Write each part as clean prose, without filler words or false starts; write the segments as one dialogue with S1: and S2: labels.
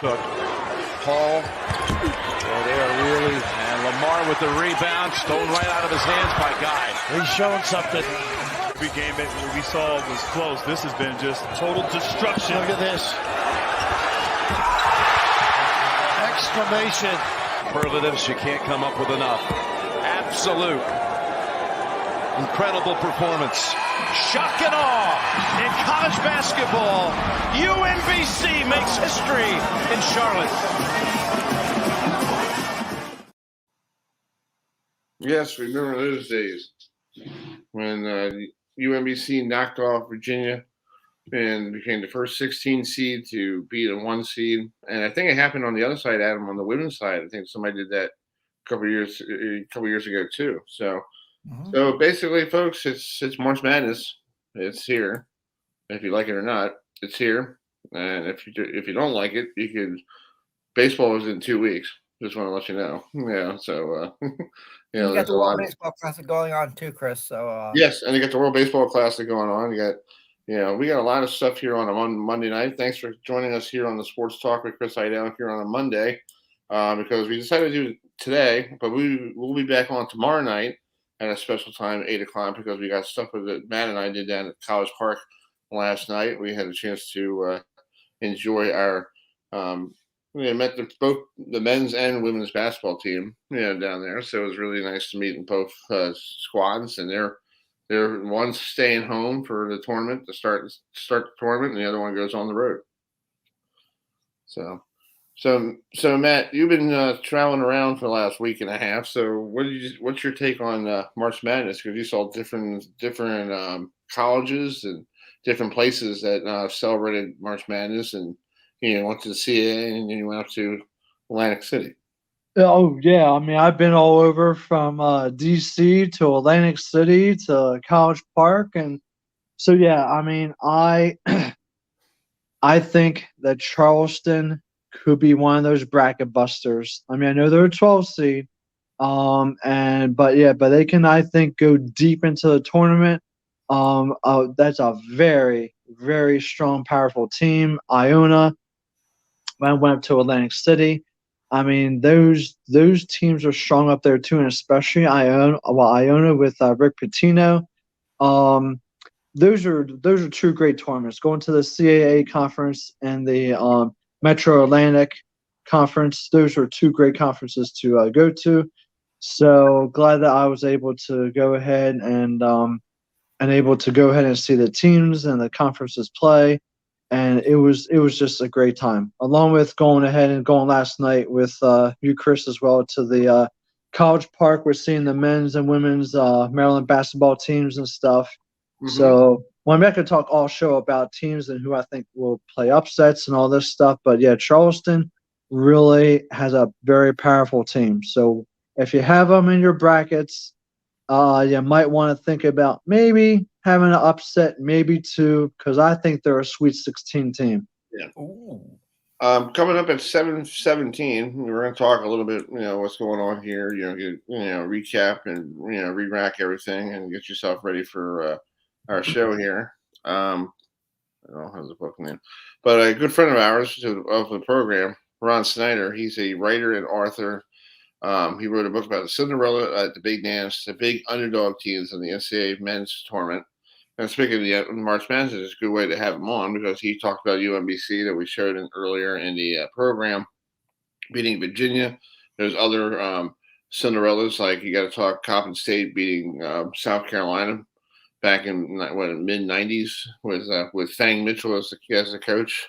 S1: Cook. Paul. They are really, and Lamar with the rebound, stolen right out of his hands by Guy.
S2: He's showing something.
S3: Every game that we saw was close. This has been just total destruction.
S2: Look at this. Exclamation.
S1: Superlatives you can't come up with enough. Absolute. Incredible performance. Shock and awe in college basketball. UMBC makes history in Charlotte.
S4: Yes, remember those days when UMBC knocked off Virginia and became the first 16 seed to beat a 1 seed. And I think it happened on the other side, Adam, on the women's side. I think somebody did that a couple years ago too. So, So basically, folks, it's March Madness. It's here. If you like it or not, it's here. And if you don't like it, you can. Baseball is in 2 weeks. Just want to let you know. Yeah. So.
S5: You got the World Baseball Classic going on too, Chris. So
S4: yes, and you got the World Baseball Classic going on. We got a lot of stuff here on a Monday night. Thanks for joining us here on the Sports Talk with Chris Heidel here on a Monday, because we decided to do it today, but we'll be back on tomorrow night at a special time, 8:00, because we got stuff that Matt and I did down at College Park last night. We had a chance to enjoy our. We met both the men's and women's basketball team, down there. So it was really nice to meet in both squads, and they're one's staying home for the tournament to start the tournament, and the other one goes on the road. So Matt, you've been traveling around for the last week and a half. So what's your take on March Madness? Because you saw different colleges and different places that celebrated March Madness, and went to the CAA, and then you went up to Atlantic City.
S6: Oh, yeah. I mean, I've been all over from D.C. to Atlantic City to College Park. And so, yeah, I mean, I think that Charleston could be one of those bracket busters. I mean, I know they're a 12 seed, but they can, I think, go deep into the tournament. That's a very, very strong, powerful team. Iona. I went up to Atlantic City. I mean, those teams are strong up there too, and especially Iona with Rick Pitino. Those are two great tournaments. Going to the CAA conference and the Metro Atlantic conference, those are two great conferences to go to. So glad that I was able to go ahead and see the teams and the conferences play. And it was just a great time, along with going ahead and going last night with you, Chris, as well, to the College Park. We're seeing the men's and women's Maryland basketball teams and stuff. Mm-hmm. So I'm not going to talk all show about teams and who I think will play upsets and all this stuff. But, yeah, Charleston really has a very powerful team. So if you have them in your brackets, you might want to think about maybe having an upset, maybe two, because I think they're a Sweet 16 team.
S4: Yeah. Ooh. Coming up at 7:17, we're going to talk a little bit, what's going on here. Recap and re-rack everything and get yourself ready for our show here. I don't have the book name, but a good friend of ours of the program, Ron Snyder. He's a writer and author. He wrote a book about the Cinderella at the Big Dance, the big underdog teams in the NCAA men's tournament. And speaking of the March Madness, it's a good way to have him on because he talked about UMBC that we showed earlier in the program, beating Virginia. There's other Cinderellas, like you got to talk Coppin State beating South Carolina back in mid-90s with Fang Mitchell as the coach.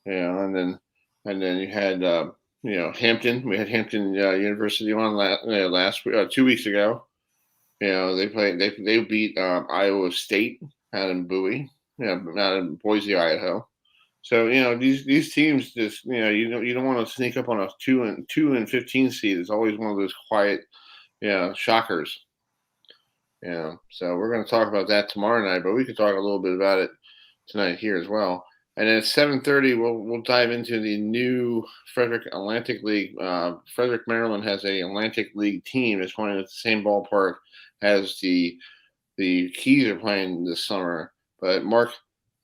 S4: And then you had Hampton. We had Hampton University on last 2 weeks ago. They beat Iowa State out in Bowie, out in Boise, Idaho. So these teams just you don't want to sneak up on a 2 and 15 seed. It's always one of those quiet, shockers. So we're going to talk about that tomorrow night, but we could talk a little bit about it tonight here as well. And at 7:30, we'll dive into the new Frederick Atlantic League. Frederick, Maryland has a Atlantic League team that's playing at the same ballpark as the Keys are playing this summer. But Mark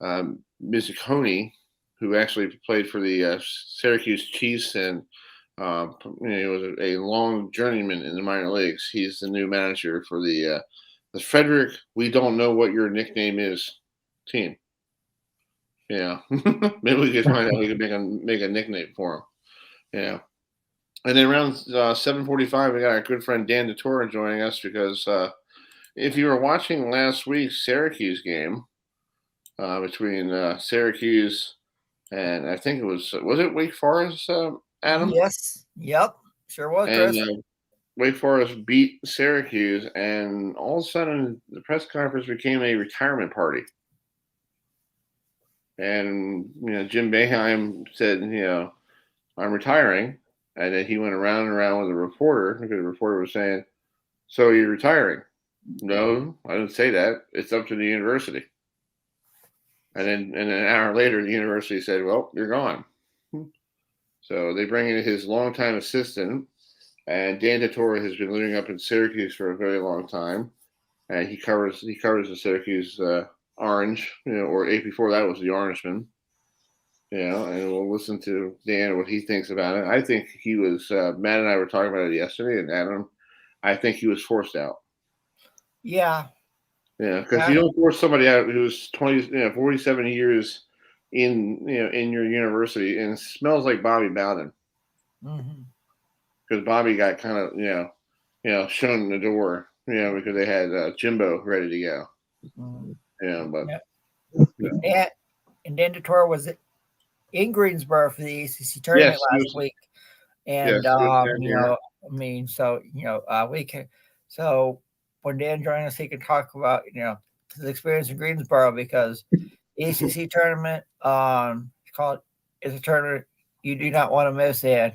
S4: Mizziconi, who actually played for the Syracuse Chiefs and he was a long journeyman in the minor leagues. He's the new manager for the Frederick. We don't know what your nickname is team. Yeah, maybe we could find out. We could make a nickname for him. Yeah, and then around 7:45, we got our good friend Dan Tortora joining us because if you were watching last week's Syracuse game between Syracuse and I think it was it Wake Forest, Adam?
S5: Yes. Yep. Sure was, Chris.
S4: And Wake Forest beat Syracuse, and all of a sudden the press conference became a retirement party. And Jim Boeheim said, I'm retiring, and then he went around and around with a reporter because the reporter was saying, "So you're retiring?" "No, I didn't say that. It's up to the university." And then an hour later, the university said, "Well, you're gone." So they bring in his longtime assistant, and Dan Tortora has been living up in Syracuse for a very long time, and he covers the Syracuse Orange, or before that was the Orangeman, and we'll listen to Dan what he thinks about it. I think he was Matt and I were talking about it yesterday, and Adam, I think he was forced out.
S5: Yeah.
S4: Yeah, because you don't force somebody out who's 47 years in your university and smells like Bobby Bowden. Because Bobby got kind of shown the door, because they had Jimbo ready to go.
S5: And Dan Tortora was in Greensboro for the ACC tournament last week, and so when Dan joined us, he can talk about his experience in Greensboro, because the ACC tournament is a tournament you do not want to miss, and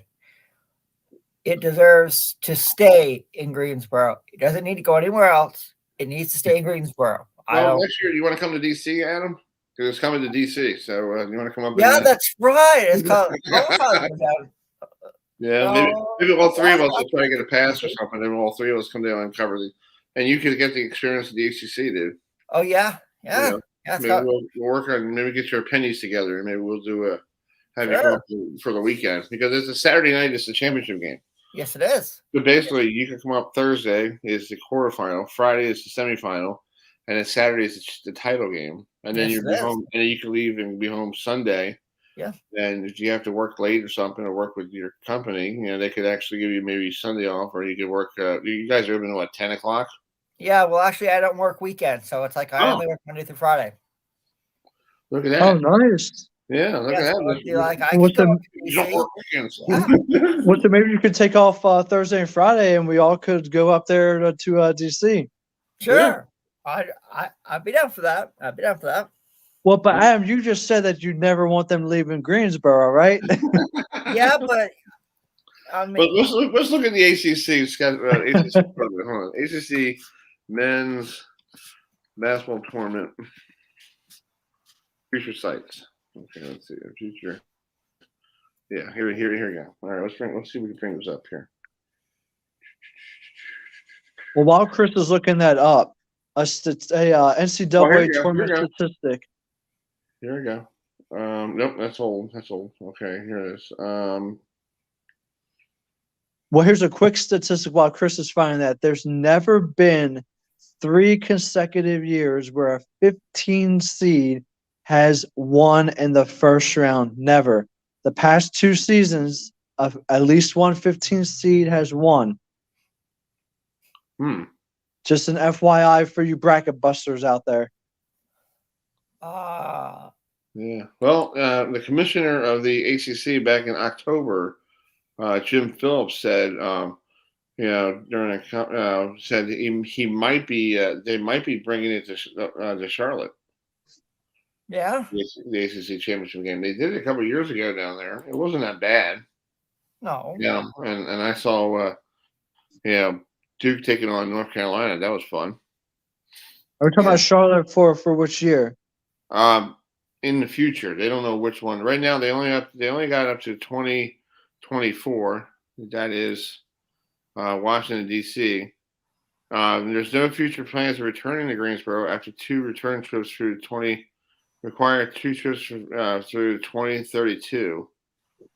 S5: it deserves to stay in Greensboro. It doesn't need to go anywhere else. It needs to stay in Greensboro.
S4: Well, next year, you want to come to DC, Adam? Because it's coming to DC, so you want to come up?
S5: Yeah, that's right. It's called.
S4: Yeah, maybe all three of us will try to get a pass or something, and all three of us come down and cover and you can get the experience of the ACC, dude.
S5: Oh yeah.
S4: Maybe we'll work on get your pennies together, and maybe we'll do have you come up for the weekend, because it's a Saturday night. It's the championship game.
S5: Yes, it is.
S4: So basically, you can come up Thursday is the quarterfinal, Friday is the semifinal, and then Saturday is the title game, and then you'll be home, and then you can leave and be home Sunday.
S5: Yeah.
S4: And if you have to work late or something, or work with your company, they could actually give you maybe Sunday off, or you could work. You guys are open at 10 o'clock?
S5: Yeah. Well, actually, I don't work weekends, so it's like I only work Monday through Friday.
S4: Look at that.
S6: Oh, nice.
S4: Yeah, look at that.
S6: You don't work weekends. So maybe you could take off Thursday and Friday, and we all could go up there to DC.
S5: Sure. Yeah. I'd be down for that.
S6: Well, but Adam, you just said that you never want them leaving Greensboro, right?
S5: Yeah, but I mean,
S4: but let's look at the ACC schedule. ACC men's basketball tournament future sites. Okay, let's see. Future. Yeah, here we go. All right, let's see if we can bring this up here.
S6: Well, while Chris is looking that up, a NCAA tournament statistic.
S4: Here we go. Nope, that's old. Okay, here it is.
S6: Well, here's a quick statistic while Chris is finding that. There's never been 3 consecutive years where a 15 seed has won in the first round. Never. The past 2 seasons, at least one 15 seed has won. Just an FYI for you bracket busters out there.
S4: Yeah. Well, the commissioner of the ACC back in October, Jim Phillips, said, during said he might be they might be bringing it to Charlotte.
S5: Yeah.
S4: The ACC championship game. They did it a couple of years ago down there. It wasn't that bad.
S5: No.
S4: Yeah, and I saw Duke taking on North Carolina. That was fun.
S6: Are we talking about Charlotte for which year?
S4: In the future, they don't know which one. Right now, they only got up to 2024. That is Washington D.C. There's no future plans of returning to Greensboro after 2 return trips through 20 require 2 trips through 2032.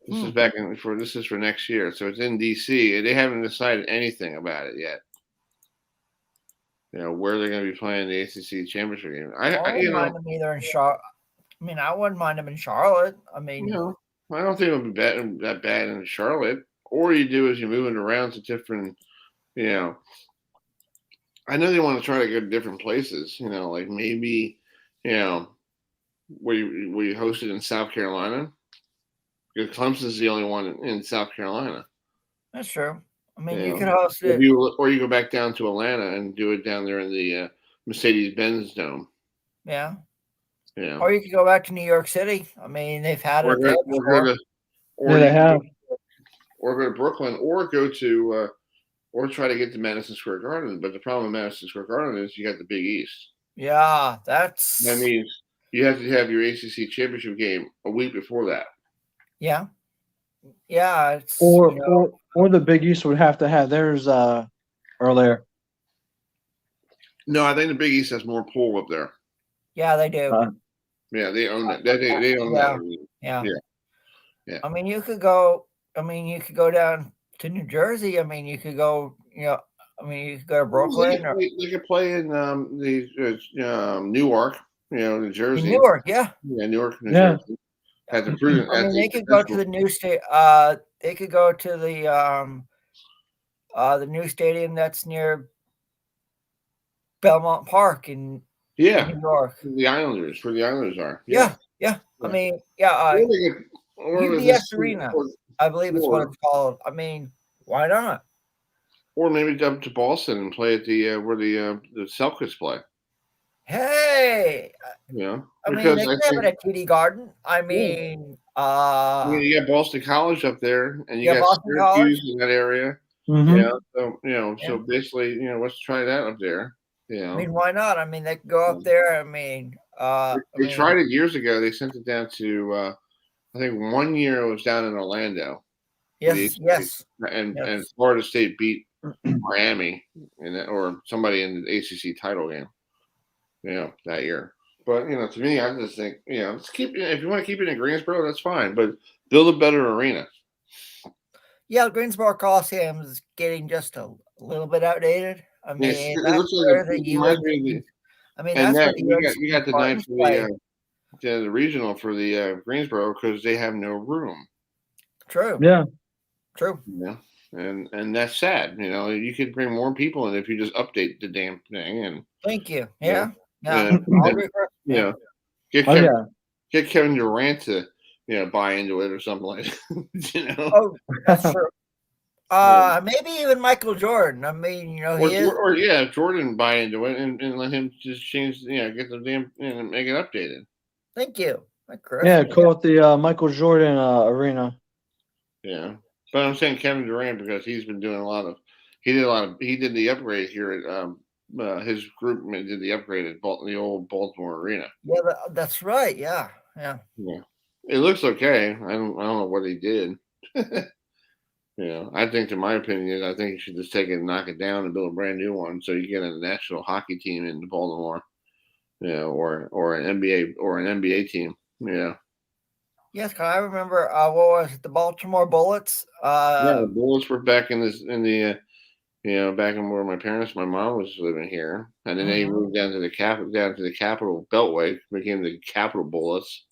S4: This is this is for next year, so it's in DC, and they haven't decided anything about it yet. Where they're going to be playing the ACC championship game.
S5: I wouldn't mind them either in Charlotte. I mean, I wouldn't mind them in Charlotte. I mean,
S4: I don't think it'll be that bad in Charlotte. Or you do is you move it around to different, I know they want to try to go to different places. Like maybe, where you host it in South Carolina. Because Clemson's the only one in South Carolina.
S5: That's true. I mean, you could host it.
S4: Or you go back down to Atlanta and do it down there in the Mercedes-Benz Dome.
S5: Yeah.
S4: Yeah.
S5: Or you could go back to New York City. I mean, they've had it there before.
S6: They have.
S4: Or go to Brooklyn, or go to, or try to get to Madison Square Garden. But the problem with Madison Square Garden is you got the Big East.
S5: Yeah,
S4: that means you have to have your ACC championship game a week before that.
S5: Yeah. Yeah.
S6: Or the Big East would have to have theirs earlier.
S4: No, I think the Big East has more pull up there.
S5: Yeah, they do.
S4: Yeah, they own that. They own that.
S5: Yeah. I mean, you could go down to New Jersey. I mean, you could go, you could go to Brooklyn.
S4: They could play in Newark, New Jersey.
S5: In Newark, yeah.
S4: Yeah, Newark, New Jersey.
S5: They could go to the new state. They could go to the new stadium that's near Belmont Park in New York.
S4: Where the Islanders are.
S5: Yeah. I mean, UBS Arena, I believe it's what it's called. I mean, why not?
S4: Or maybe up to Boston and play at the where the Celtics play.
S5: Hey,
S4: yeah.
S5: I mean, they can have it at TD Garden. I mean,
S4: you got Boston College up there, and you got
S5: Boston
S4: Syracuse in that area.
S6: Mm-hmm.
S4: Yeah, so basically, let's try that up there.
S5: I mean, why not? I mean, they could go up there. I mean,
S4: they tried it years ago. They sent it down to, I think 1 year it was down in Orlando.
S5: Yes.
S4: And Florida State beat Miami or somebody in the ACC title game. That year. But to me, I just think let's keep. If you want to keep it in Greensboro, that's fine. But build a better arena.
S5: Yeah, Greensboro Coliseum is getting just a little bit outdated. I mean, that's where the
S4: you got the night for the regional for the Greensboro because they have no room.
S5: True.
S6: Yeah.
S5: True.
S4: Yeah. And that's sad. You could bring more people in if you just update the damn thing. And
S5: thank you. Yeah.
S4: Get Kevin Durant to buy into it or something like that.
S5: Oh, that's true. Maybe even Michael Jordan. I mean,
S4: Jordan buy into it and let him just change. Get the damn and make it updated.
S5: Thank you.
S6: Call it the Michael Jordan arena.
S4: Yeah, but I'm saying Kevin Durant because he's been doing he did the upgrade here at his group did the upgrade at the old Baltimore arena.
S5: Yeah, that's right. Yeah.
S4: It looks okay. I don't know what he did. I think, in my opinion, I think you should just take it and knock it down and build a brand new one so you get a national hockey team in Baltimore, or an NBA team. Yeah.
S5: Yes, I remember. What was it? The Baltimore Bullets?
S4: The Bullets were back in back in where my mom was living here, and then they moved down to the Capital Beltway, became the Capital Bullets,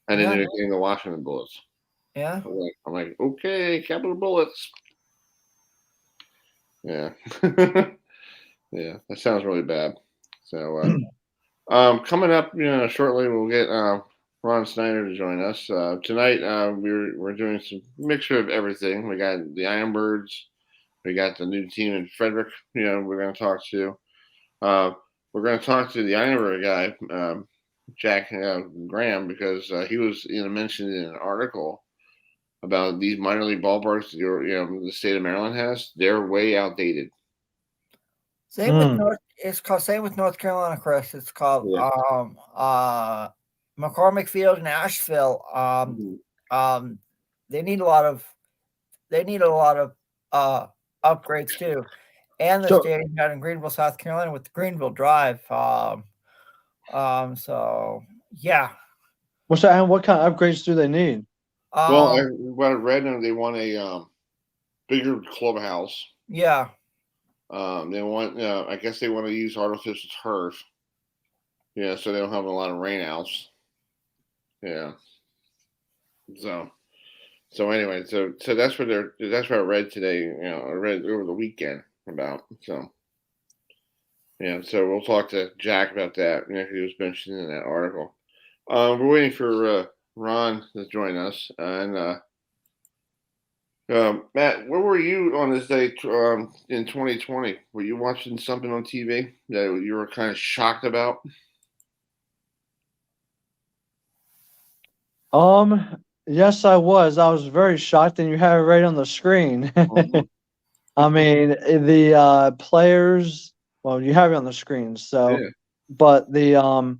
S4: and then they became the Washington Bullets.
S5: Yeah.
S4: I'm like, okay, Capital Bullets. Yeah. Yeah, that sounds really bad. So, coming up, shortly we'll get Ron Snyder to join us. Tonight, we're doing some mixture of everything. We got the Ironbirds. We got the new team in Frederick. We're going to talk to. We're going to talk to the Ironbird guy, Jack Graham, because he was mentioned in an article about these minor league ballparks the state of Maryland has. They're way outdated.
S5: Same with North Carolina, Chris. It's called McCormick Field in Asheville. They need a lot of upgrades too. And the stadium out in Greenville, South Carolina with the Greenville Drive. So Yeah.
S6: What's that? And what kind of upgrades do they need?
S4: Well, what I read, they want a bigger clubhouse.
S5: Yeah.
S4: They want, I guess they want to use artificial turf. Yeah, so they don't have a lot of rainouts. Yeah. So anyway, so that's what I read today. I read over the weekend about. So yeah, so we'll talk to Jack about that. He was mentioned in that article. We're waiting for Ron to join us, and Matt, where were you on this day in 2020? Were you watching something on TV that you were kind of shocked about?
S6: Yes, I was. I was very shocked, and you have it right on the screen. I mean, the players. Well, you have it on the screen. So,
S4: Yeah.
S6: but well,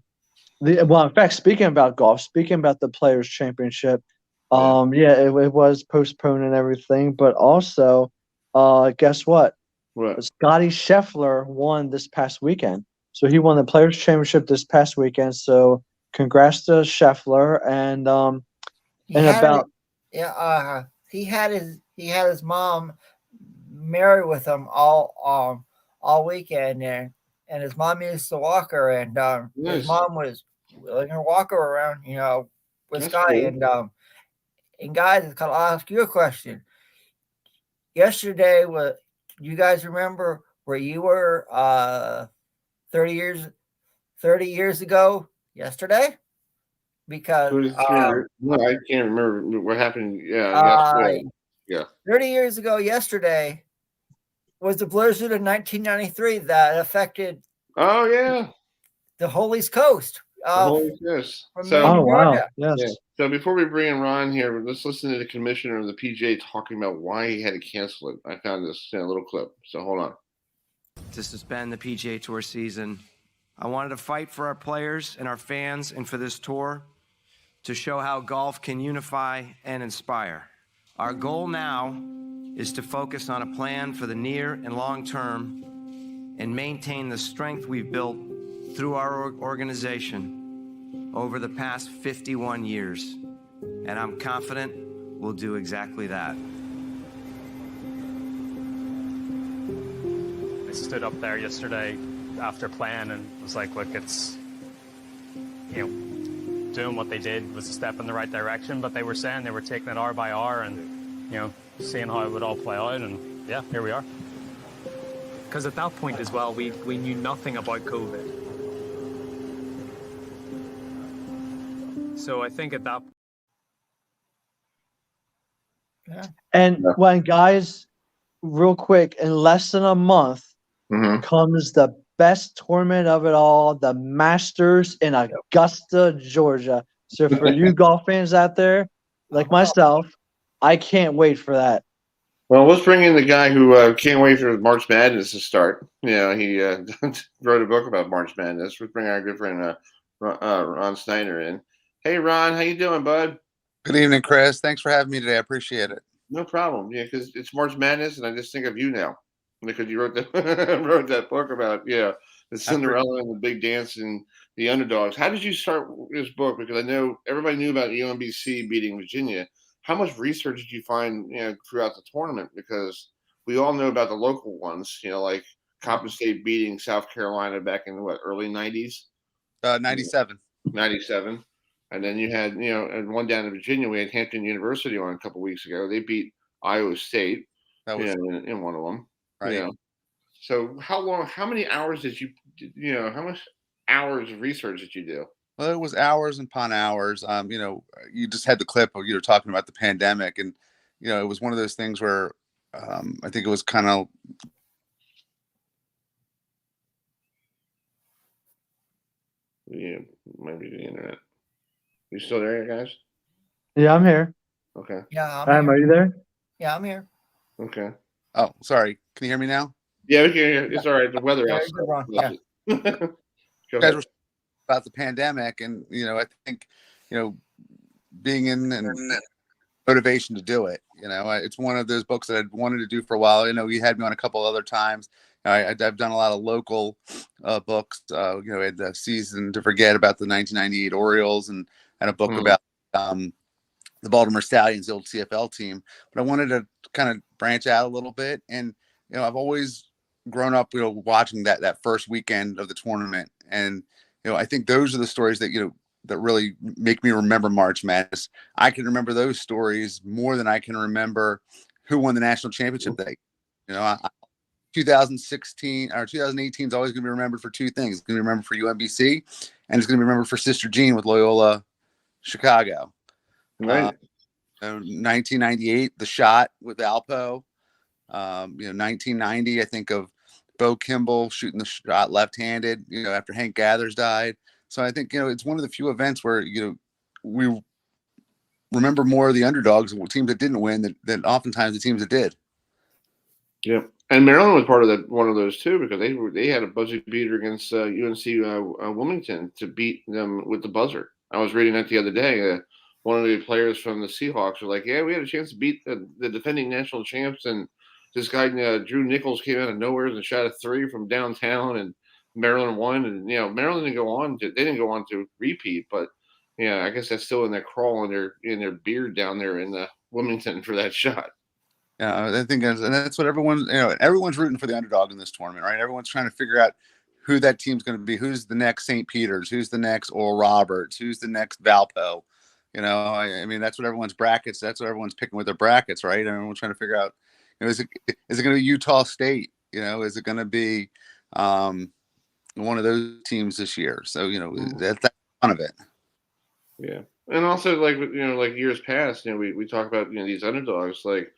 S6: in fact, speaking about golf, speaking about the Players Championship, yeah, it was postponed and everything. But also, guess what?
S4: What?
S6: Scotty Scheffler won this past weekend. So he won the Players Championship this past weekend. So congrats to Scheffler and
S5: he had his mom married with him all weekend there, and his mom used to walk her, and
S4: Nice.
S5: his mom was wheeling her walker around, with
S4: That's
S5: Scotty.
S4: cool.
S5: And guys, I'll ask you a question. Yesterday, you guys remember where you were 30 years ago yesterday? Because
S4: no, I can't remember what happened. Yeah.
S5: 30 years ago yesterday was the blizzard of 1993 that affected
S4: Oh yeah,
S5: the whole East Coast.
S4: yes.
S6: oh wow, yes.
S4: Yeah. So before we bring in Ron here, let's listen to the commissioner of the PGA talking about why he had to cancel it. I found this in a little clip. So hold on.
S2: To suspend the PGA Tour season, I wanted to fight for our players and our fans and for this tour to show how golf can unify and inspire. Our goal now is to focus on a plan for the near and long term and maintain the strength we've built through our organization over the past 51 years. And I'm confident we'll do exactly that.
S7: I stood up there yesterday after playing and was like, look, it's, doing what they did was a step in the right direction, but they were saying they were taking it hour by hour and, seeing how it would all play out, and yeah, here we are.
S8: Because at that point as well, we knew nothing about COVID. So I think at that point.
S5: Yeah.
S6: And when guys, real quick, in less than a month comes the best tournament of it all, the Masters in Augusta, Georgia. So for you golf fans out there, like myself, I can't wait for that.
S4: Well, let's bring in the guy who can't wait for March Madness to start. He wrote a book about March Madness. Let's bring our good friend Ron Snyder in. Hey, Ron, how you doing, bud?
S9: Good evening, Chris. Thanks for having me today. I appreciate it.
S4: No problem. Yeah, because it's March Madness, and I just think of you now because you wrote that book about the Cinderella and the big dance and the underdogs. How did you start this book? Because I know everybody knew about UMBC beating Virginia. How much research did you find throughout the tournament? Because we all know about the local ones, like Coppin State beating South Carolina back in early 90s?
S9: 97.
S4: 97. And then you had, and one down in Virginia, we had Hampton University on a couple weeks ago. They beat Iowa State
S9: That was
S4: in one of them.
S9: right.
S4: So how many hours how much hours of research did you do?
S9: Well, it was hours upon hours. You just had the clip of you were talking about the pandemic, and it was one of those things where I think it was kind of.
S4: Yeah, maybe the internet. You still there, guys?
S6: Yeah, I'm here.
S4: Okay.
S5: Yeah,
S6: Are you there?
S5: Yeah, I'm here.
S4: Okay.
S9: Oh, sorry. Can you hear me now?
S4: Yeah, we can hear. It's all right. The weather
S5: Yeah,
S4: outside.
S5: you're wrong. Yeah.
S4: Go
S9: You guys
S4: ahead.
S9: were about the pandemic, and I think being in and motivation to do it. It's one of those books that I'd wanted to do for a while. You had me on a couple other times. I've done a lot of local books. I had the Season to Forget about the 1998 Orioles, and had a book about the Baltimore Stallions, the old CFL team. But I wanted to kind of branch out a little bit, and I've always grown up, watching that first weekend of the tournament, and I think those are the stories that that really make me remember March Madness. I can remember those stories more than I can remember who won the national championship day. 2016 or 2018 is always going to be remembered for two things. It's going to be remembered for UMBC, and it's going to be remembered for Sister Jean with Loyola Chicago.
S4: Right.
S9: 1998, the shot with Alpo. 1990, I think of Bo Kimball shooting the shot left-handed, after Hank Gathers died. So I think, it's one of the few events where, we remember more of the underdogs, teams that didn't win, than oftentimes the teams that did.
S4: Yeah. And Maryland was part of that, one of those too, because they had a buzzer beater against UNC Wilmington to beat them with the buzzer. I was reading that the other day. One of the players from the Seahawks was like, "Yeah, we had a chance to beat the defending national champs, and this guy Drew Nichols came out of nowhere and shot a three from downtown, and Maryland won." And Maryland didn't go on to repeat, but I guess that's still in their crawl in their beard down there in Wilmington for that shot.
S9: Yeah, I think, and that's what everyone's rooting for the underdog in this tournament, right? Everyone's trying to figure out who that team's going to be, who's the next St. Peter's, who's the next Oral Roberts, who's the next Valpo. I mean, that's what everyone's brackets. That's what everyone's picking with their brackets, right? Everyone's trying to figure out, is it going to be Utah State? Is it going to be one of those teams this year? So that's fun of it.
S4: Yeah, and also like years past, we talk about these underdogs, like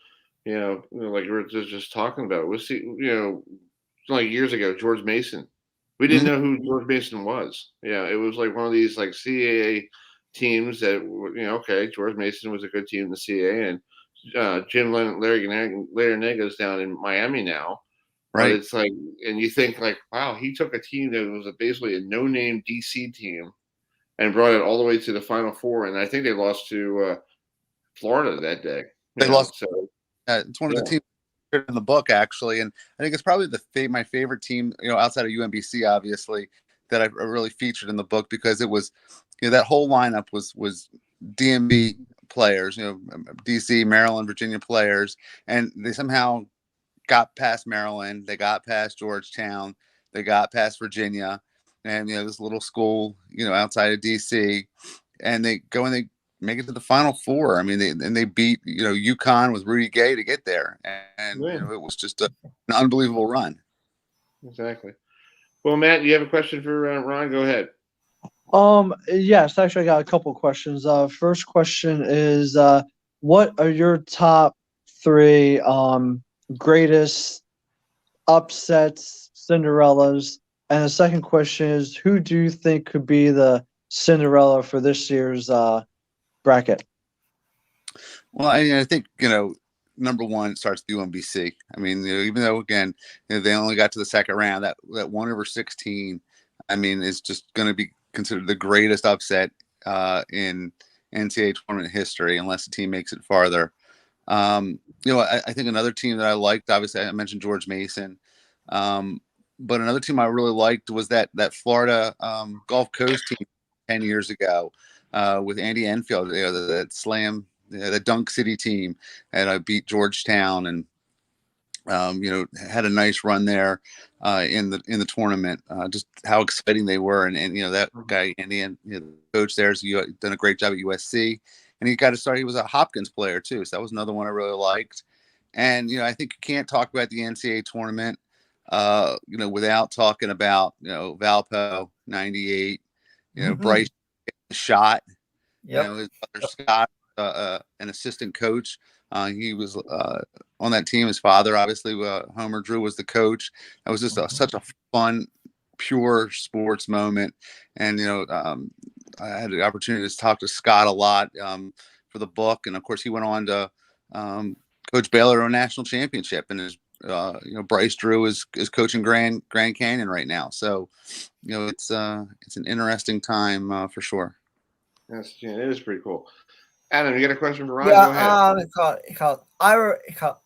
S4: like we were just talking about. We'll see, like years ago, George Mason. We didn't know who George Mason was. Yeah, it was like one of these like CAA teams that okay, George Mason was a good team in the CAA, and Jim Larrañaga's down in Miami now.
S9: Right.
S4: But it's like, and you think like, wow, he took a team that was basically a no-name DC team and brought it all the way to the Final Four, and I think they lost to Florida that day.
S9: They lost.
S4: So
S9: it's one of the teams in the book, actually, and I think it's probably my favorite team, outside of UMBC, obviously, that I really featured in the book, because it was, that whole lineup was DMV players, DC, Maryland, Virginia players, and they somehow got past Maryland, they got past Georgetown, they got past Virginia, and this little school, outside of DC, and they go and they make it to the Final Four. I mean, they beat UConn with Rudy Gay to get there, and it was just an unbelievable run.
S4: Exactly. Well, Matt, you have a question for Ron? Go ahead.
S6: Yes, actually, I got a couple questions. First question is, what are your top three greatest upsets, Cinderellas? And the second question is, who do you think could be the Cinderella for this year's bracket?
S9: Well, I think, number one, it starts with UMBC. I mean, even though, again, they only got to the second round, that 1/16, I mean, is just going to be considered the greatest upset in NCAA tournament history, unless the team makes it farther. I think another team that I liked, obviously, I mentioned George Mason, but another team I really liked was that Florida Gulf Coast team 10 years ago with Andy Enfield, that slam, the Dunk City team, and I beat Georgetown, and had a nice run there in the tournament. Just how exciting they were, and that guy Andy, and the coach there, has done a great job at USC, and he got to start. He was a Hopkins player too, so that was another one I really liked. And I think you can't talk about the NCAA tournament, without talking about Valpo '98, Bryce shot, his brother Scott, an assistant coach. He was on that team. His father, obviously, Homer Drew, was the coach. That was just such a fun, pure sports moment. And I had the opportunity to talk to Scott a lot for the book, and of course, he went on to coach Baylor on a national championship, and his Bryce Drew is coaching Grand Canyon right now. So it's an interesting time for sure.
S4: Yes, it is pretty cool. Adam, you got a question for Ron?
S5: Yeah,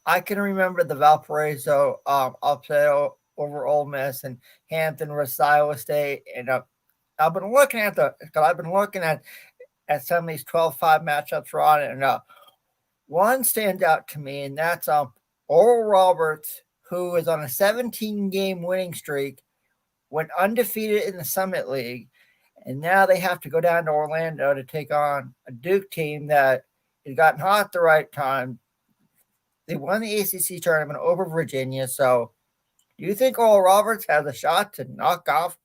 S5: I can remember the Valparaiso upset over Ole Miss, and Hampton versus Iowa State. And I've been looking at some of these 12-5 matchups, Ron, and one stands out to me, and that's Oral Roberts, who is on a 17-game winning streak, went undefeated in the Summit League, and now they have to go down to Orlando to take on a Duke team that had gotten hot at the right time. They won the ACC tournament over Virginia. So do you think Oral Roberts has a shot to knock off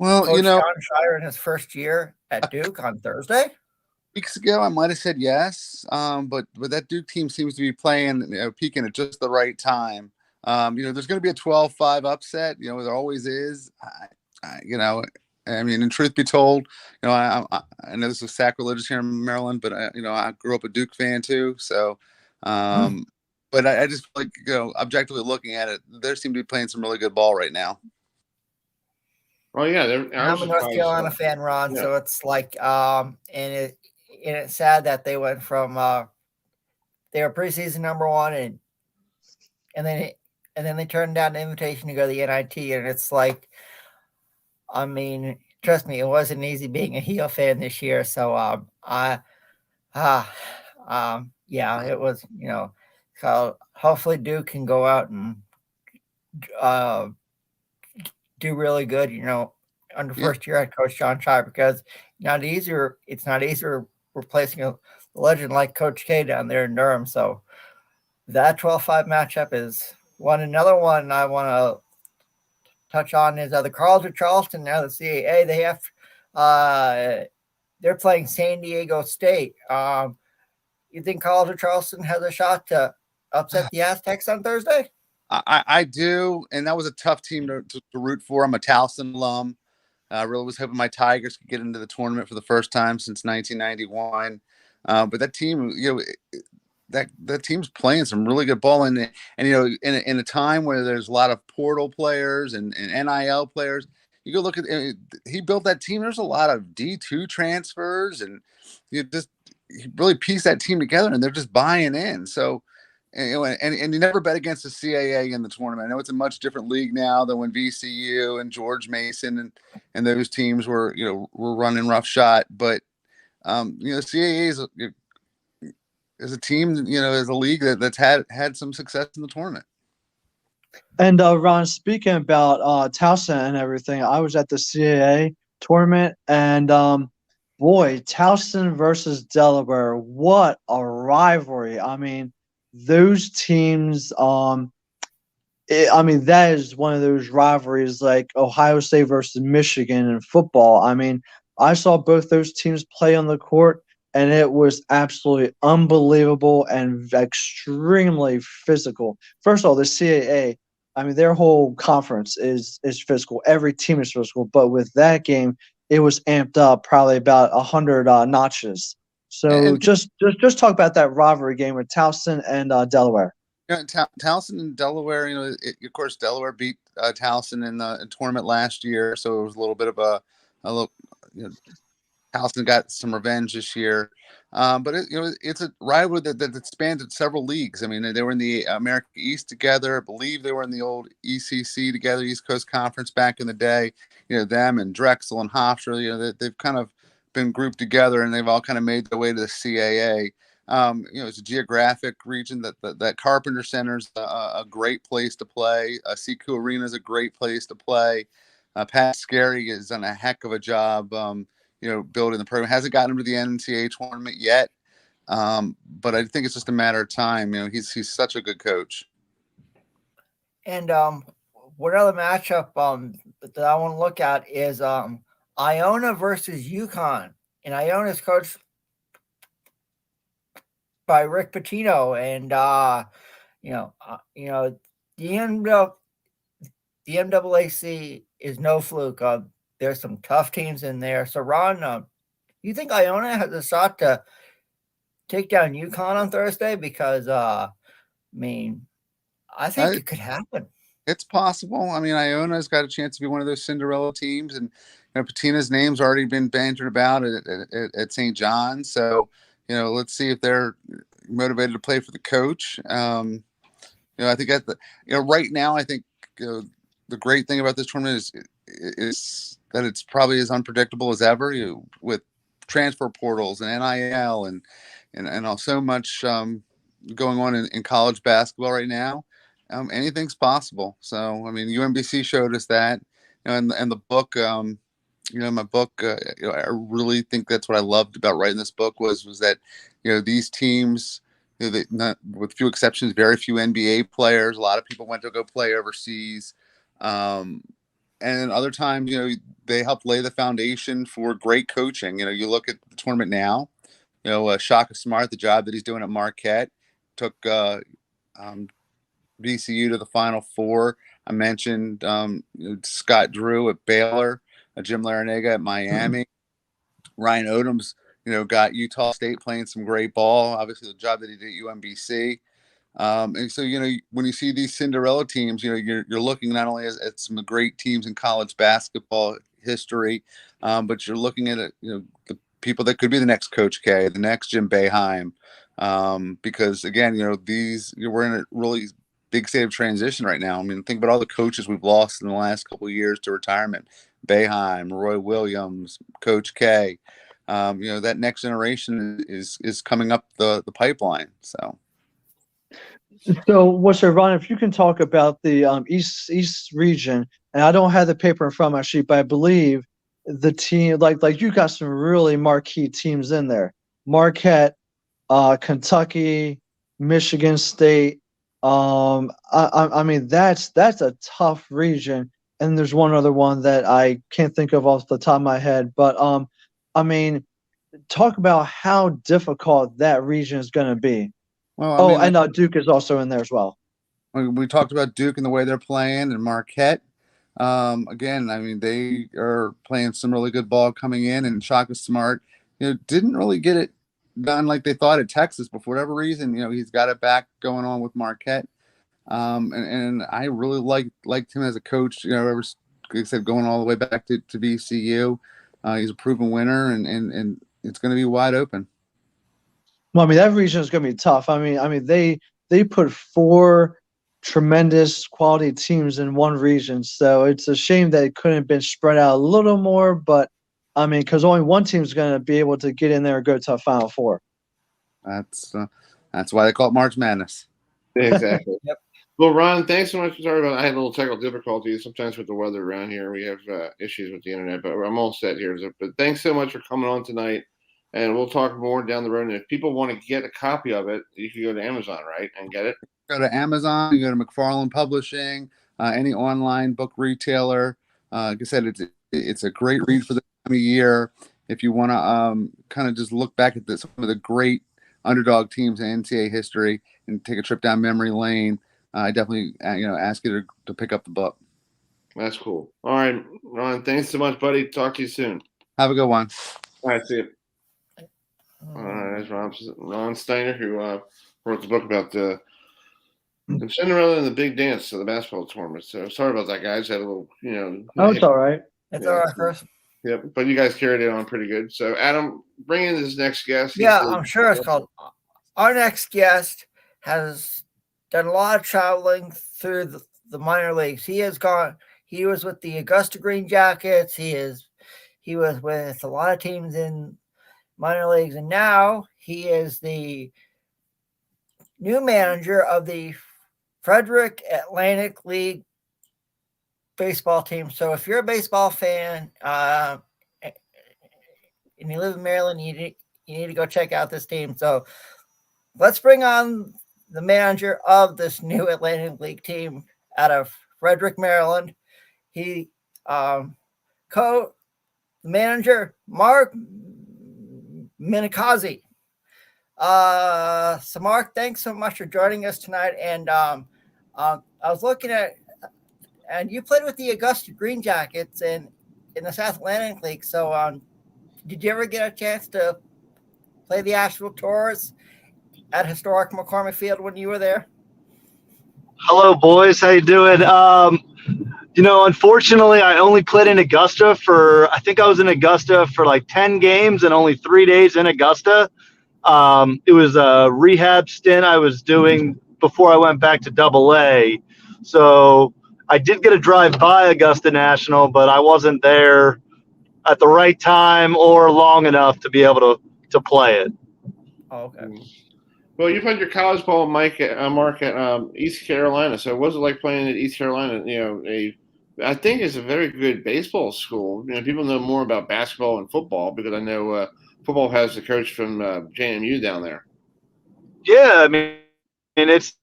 S5: Coach John Shire in his first year at Duke on Thursday?
S9: Weeks ago, I might have said yes, but that Duke team seems to be playing, peaking at just the right time. There's going to be a 12-5 upset. There always is. In truth be told, I know this is sacrilegious here in Maryland, but I grew up a Duke fan too. So, but I just feel like, objectively looking at it, they seem to be playing some really good ball right now.
S4: Well, yeah,
S5: I'm a North Carolina fan, Ron. Yeah. So it's like, and it's sad that they went from they were preseason number one, and then they turned down the invitation to go to the NIT, and it's like, I mean, trust me, it wasn't easy being a heel fan this year. So yeah, it was, so hopefully Duke can go out and do really good, under first year head coach John Shire, because it's not easier replacing a legend like Coach K down there in Durham. So that 12-5 matchup is one. Another one I want to touch on is the College of Charleston. Now the CAA, they have they're playing San Diego State. You think College of Charleston has a shot to upset the Aztecs on Thursday?
S9: I do, and that was a tough team to root for. I'm a Towson alum. I really was hoping my Tigers could get into the tournament for the first time since 1991. But that team, that team's playing some really good ball, and in a time where there's a lot of portal players and NIL players, you go look at he built that team. There's a lot of D2 transfers, and he really pieced that team together, and they're just buying in. So. And you never bet against the CAA in the tournament. I know it's a much different league now than when VCU and George Mason and those teams were running rough shot. But the CAA is a team, is a league that's had some success in the tournament.
S6: And Ron, speaking about Towson and everything, I was at the CAA tournament, and boy, Towson versus Delaware, what a rivalry! I mean. Those teams, that is one of those rivalries like Ohio State versus Michigan in football. I mean, I saw both those teams play on the court, and it was absolutely unbelievable and extremely physical. First of all, the CAA, their whole conference is physical. Every team is physical, but with that game, it was amped up probably about 100 notches. So just talk about that rivalry game with Towson and Delaware.
S9: Towson and Delaware, of course, Delaware beat Towson in the tournament last year, so it was a little bit of Towson got some revenge this year. But it's a rivalry that spans several leagues. I mean, they were in the America East together. I believe they were in the old ECC together, East Coast Conference back in the day. Them and Drexel and Hofstra, they've kind of been grouped together, and they've all kind of made their way to the CAA. It's a geographic region that Carpenter Center's a great place to play. Sekou Arena is a great place to play. Pat Scarry has done a heck of a job, building the program. Hasn't gotten him to the NCAA tournament yet, but I think it's just a matter of time. He's such a good coach.
S5: And one other matchup that I want to look at is Iona versus UConn, and Iona is coached by Rick Pitino, and the MAAC is no fluke. There's some tough teams in there. So Ron, you think Iona has a shot to take down UConn on Thursday? Because I think it could happen.
S9: It's possible. Iona's got a chance to be one of those Cinderella teams, and Patina's name's already been bantered about at St. John's. So, let's see if they're motivated to play for the coach. I think right now, I think the great thing about this tournament is that it's probably as unpredictable as ever. With transfer portals and NIL and all so much going on in college basketball right now. Anything's possible. So I mean, UMBC showed us that. And the book. My book, I really think that's what I loved about writing this book was that, these teams, with few exceptions, very few NBA players. A lot of people went to go play overseas. And other times, they helped lay the foundation for great coaching. You look at the tournament now, Shaka Smart, the job that he's doing at Marquette, took VCU to the Final Four. I mentioned Scott Drew at Baylor. Jim Larinaga at Miami. Ryan Odom's, got Utah State playing some great ball. Obviously, the job that he did at UMBC. And so, when you see these Cinderella teams, you're looking not only at some great teams in college basketball history, but you're looking at the people that could be the next Coach K, the next Jim Boeheim. Because again, we're in a really big state of transition right now. I mean, think about all the coaches we've lost in the last couple of years to retirement. Boeheim, Roy Williams, Coach K. That next generation is coming up the pipeline. So
S6: what's your Ron? If you can talk about the East region, and I don't have the paper in front of my sheet, but I believe the team like you got some really marquee teams in there: Marquette, Kentucky, Michigan State. I mean that's a tough region. And there's one other one that I can't think of off the top of my head. But, I mean, talk about how difficult that region is going to be. Well, and Duke is also in there as well.
S9: We talked about Duke and the way they're playing and Marquette. Again, I mean, they are playing some really good ball coming in. And Shaka Smart, didn't really get it done like they thought at Texas. But for whatever reason, he's got it back going on with Marquette. And I really liked him as a coach, ever, like I said, going all the way back to VCU. He's a proven winner and it's going to be wide open.
S6: Well, I mean, that region is going to be tough. I mean, they put 4 tremendous quality teams in one region. So it's a shame that it couldn't have been spread out a little more, but I mean, because only one team is going to be able to get in there and go to a Final Four.
S9: That's why they call it March Madness.
S4: Exactly.
S5: Yep.
S4: Well, Ron, thanks so much. Sorry about I had a little technical difficulties. Sometimes with the weather around here, we have issues with the internet, but I'm all set here. But thanks so much for coming on tonight, and we'll talk more down the road. And if people want to get a copy of it, you can go to Amazon, right, and get it?
S9: Go to Amazon. You go to McFarland Publishing, any online book retailer. Like I said, it's a great read for the time of year. If you want to kind of just look back at some of the great underdog teams in NCAA history and take a trip down memory lane, I definitely, ask you to pick up the book.
S4: That's cool. All right, Ron, thanks so much, buddy. Talk to you soon.
S9: Have a good one.
S4: All right, see you. That's Ron Steiner, who wrote the book about the Cinderella and the big dance of the basketball tournament. So sorry about that, guys. Had a little,
S6: Oh, it's all right.
S5: It's all right, Chris.
S4: Yep, but you guys carried it on pretty good. So, Adam, bring in this next guest.
S5: Yeah, I'm sure it's called. Our next guest has done a lot of traveling through the minor leagues. He was with the Augusta Green Jackets. He was with a lot of teams in minor leagues, and now he is the new manager of the Frederick Atlantic League baseball team. So if you're a baseball fan and you live in Maryland, you need to go check out this team. So let's bring on the manager of this new Atlantic League team out of Frederick, Maryland. He manager Mark Minicozzi. So Mark, thanks so much for joining us tonight. And I was looking at, and you played with the Augusta Green Jackets in the South Atlantic League. So did you ever get a chance to play the Asheville Tours at historic McCormick Field when you were there?
S10: Hello, boys. How you doing? Unfortunately, I only played in Augusta I think I was in Augusta for like 10 games and only 3 days in Augusta. It was a rehab stint I was doing before I went back to AA. So I did get a drive by Augusta National, but I wasn't there at the right time or long enough to be able to play it.
S5: Oh, okay.
S4: Well, you've had your college ball, Mark, at East Carolina. So, what was it like playing at East Carolina? I think it's a very good baseball school. People know more about basketball and football because I know football has the coach from JMU down there.
S10: Yeah, I mean, it's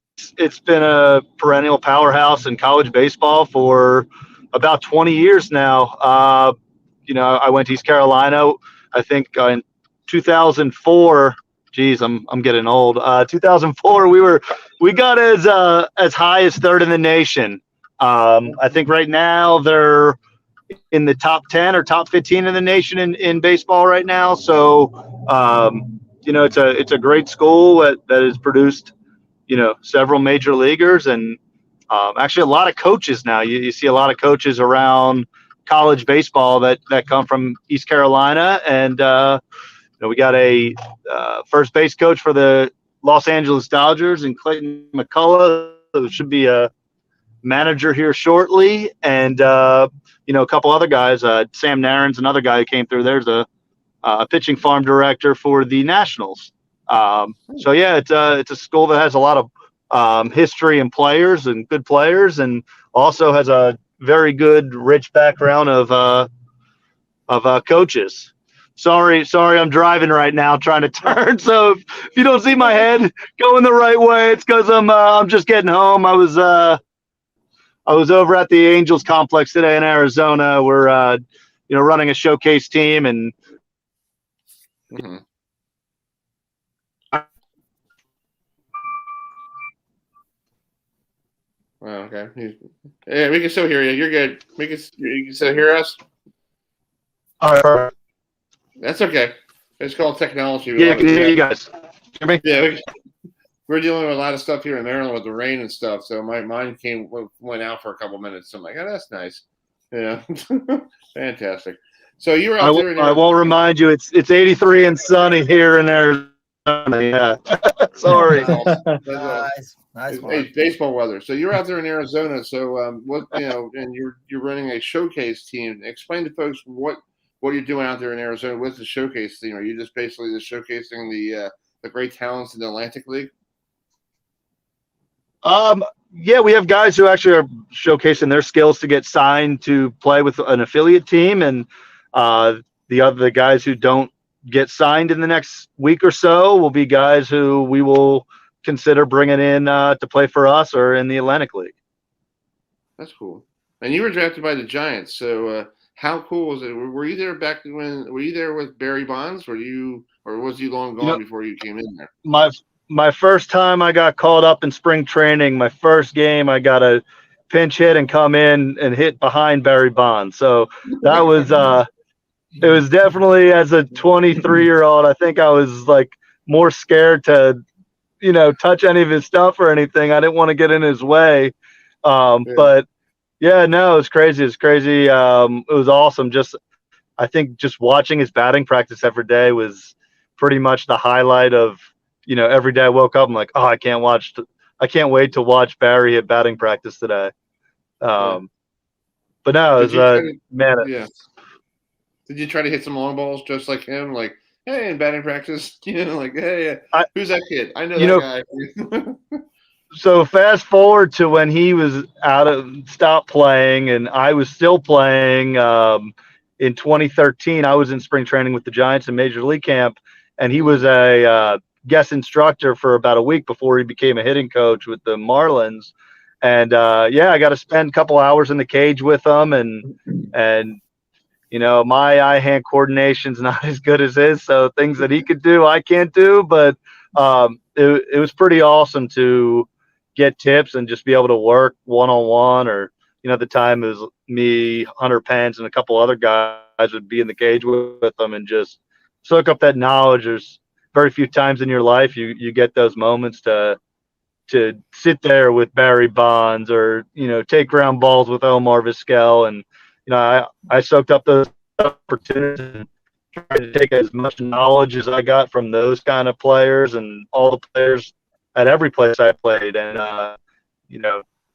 S10: been a perennial powerhouse in college baseball for about 20 years now. I went to East Carolina, I think in 2004. Geez, I'm getting old. 2004, we got as high as third in the nation. I think right now they're in the top 10 or top 15 in the nation in baseball right now. So, it's a great school that has produced, several major leaguers and actually a lot of coaches now. You see a lot of coaches around college baseball that come from East Carolina. And, we got a first base coach for the Los Angeles Dodgers and Clayton McCullough. There should be a manager here shortly. And, a couple other guys. Sam Naren's another guy who came through. There's a pitching farm director for the Nationals. It's a school that has a lot of history and players and good players, and also has a very good, rich background of coaches. Sorry, I'm driving right now, trying to turn. So if you don't see my head going the right way, it's because I'm just getting home. I was over at the Angels complex today in Arizona. We're running a showcase team and.
S4: Mm-hmm. Oh, okay. Yeah, we can still hear you. You're good. You can still hear us?
S10: All right.
S4: That's okay. It's called technology.
S10: Yeah, I can hear you guys. Hear me?
S4: Yeah, we're dealing with a lot of stuff here in Maryland with the rain and stuff. So my mind went out for a couple minutes. So I'm like, oh, that's nice. Yeah, fantastic. So you were out there.
S10: I won't remind you. It's 83 and sunny here in Arizona. Yeah. Sorry.
S5: Nice
S4: it's baseball weather. So you're out there in Arizona. So and you're running a showcase team. Explain to folks what you're doing out there in Arizona. What's the showcase team? Are you just basically just showcasing the great talents in the Atlantic League?
S10: Yeah, we have guys who actually are showcasing their skills to get signed to play with an affiliate team, and the guys who don't get signed in the next week or so will be guys who we will consider bringing in to play for us or in the Atlantic League.
S4: That's cool. And you were drafted by the Giants, so how cool was it? Were you there were you there with Barry Bonds? Or was he long gone before you came in there?
S10: My first time I got called up in spring training, my first game, I got a pinch hit and come in and hit behind Barry Bonds. So that was it was definitely, as a 23-year-old, I think I was like more scared to, touch any of his stuff or anything. I didn't want to get in his way. But yeah, no, it was crazy. It was awesome. I think just watching his batting practice every day was pretty much the highlight of, every day I woke up, I'm like, oh, I can't wait to watch Barry at batting practice today. But no, it was
S4: yeah. Did you try to hit some long balls just like him? Like, hey, in batting practice, like, hey, who's that kid? I know that guy.
S10: So fast forward to when he was stopped playing and I was still playing in 2013. I was in spring training with the Giants in Major League Camp, and he was a guest instructor for about a week before he became a hitting coach with the Marlins. And I got to spend a couple hours in the cage with him, and my eye-hand coordination's not as good as his, so things that he could do, I can't do. But it was pretty awesome to get tips and just be able to work one-on-one, or, at the time it was me, Hunter Pence, and a couple other guys would be in the cage with them and just soak up that knowledge. There's very few times in your life you get those moments to sit there with Barry Bonds or, take ground balls with Omar Vizquel. And, I soaked up those opportunities and tried to take as much knowledge as I got from those kind of players and all the players at every place I played, and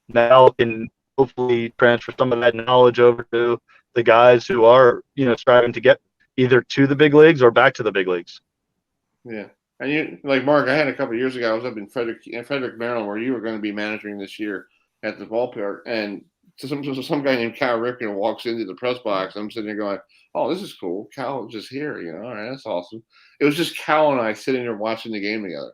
S10: now can hopefully transfer some of that knowledge over to the guys who are striving to get either to the big leagues or back to the big leagues.
S4: Yeah. And you, like Mark, I had a couple of years ago, I was up in Frederick, Maryland, where you were going to be managing this year at the ballpark. And some guy named Cal Ripken walks into the press box. I'm sitting there going, oh, this is cool. Cal was just here, all right, that's awesome. It was just Cal and I sitting there watching the game together,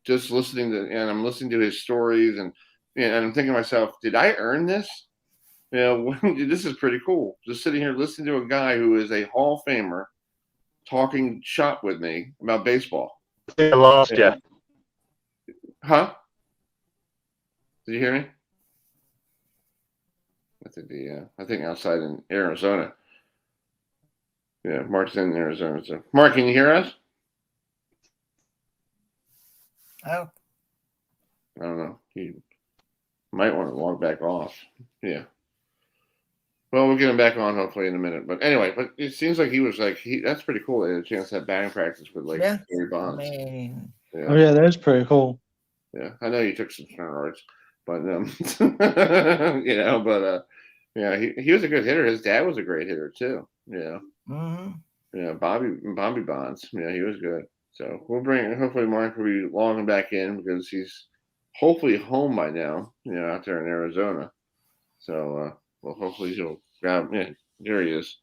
S4: just listening to, and I'm listening to his stories. And I'm thinking to myself, did I earn this? This is pretty cool. Just sitting here listening to a guy who is a Hall of Famer talking shop with me about baseball.
S10: I lost you.
S4: Huh? Did you hear me? I think outside in Arizona. Yeah, Mark's in Arizona. So, Mark, can you hear us?
S5: Oh.
S4: I don't know. You might want to log back off. Yeah. Well, we'll get him back on hopefully in a minute. But anyway, it seems like he was like that's pretty cool. They had a chance to have batting practice with Gary Bonds.
S6: Oh yeah, that's pretty cool.
S4: Yeah, I know you took some steroids, but he was a good hitter. His dad was a great hitter too. Yeah.
S5: Mm-hmm.
S4: Yeah, Bobby Bonds. Yeah, he was good. So hopefully Mark will be logging back in because he's hopefully home by now. Out there in Arizona. So hopefully he'll grab. Yeah, there he is.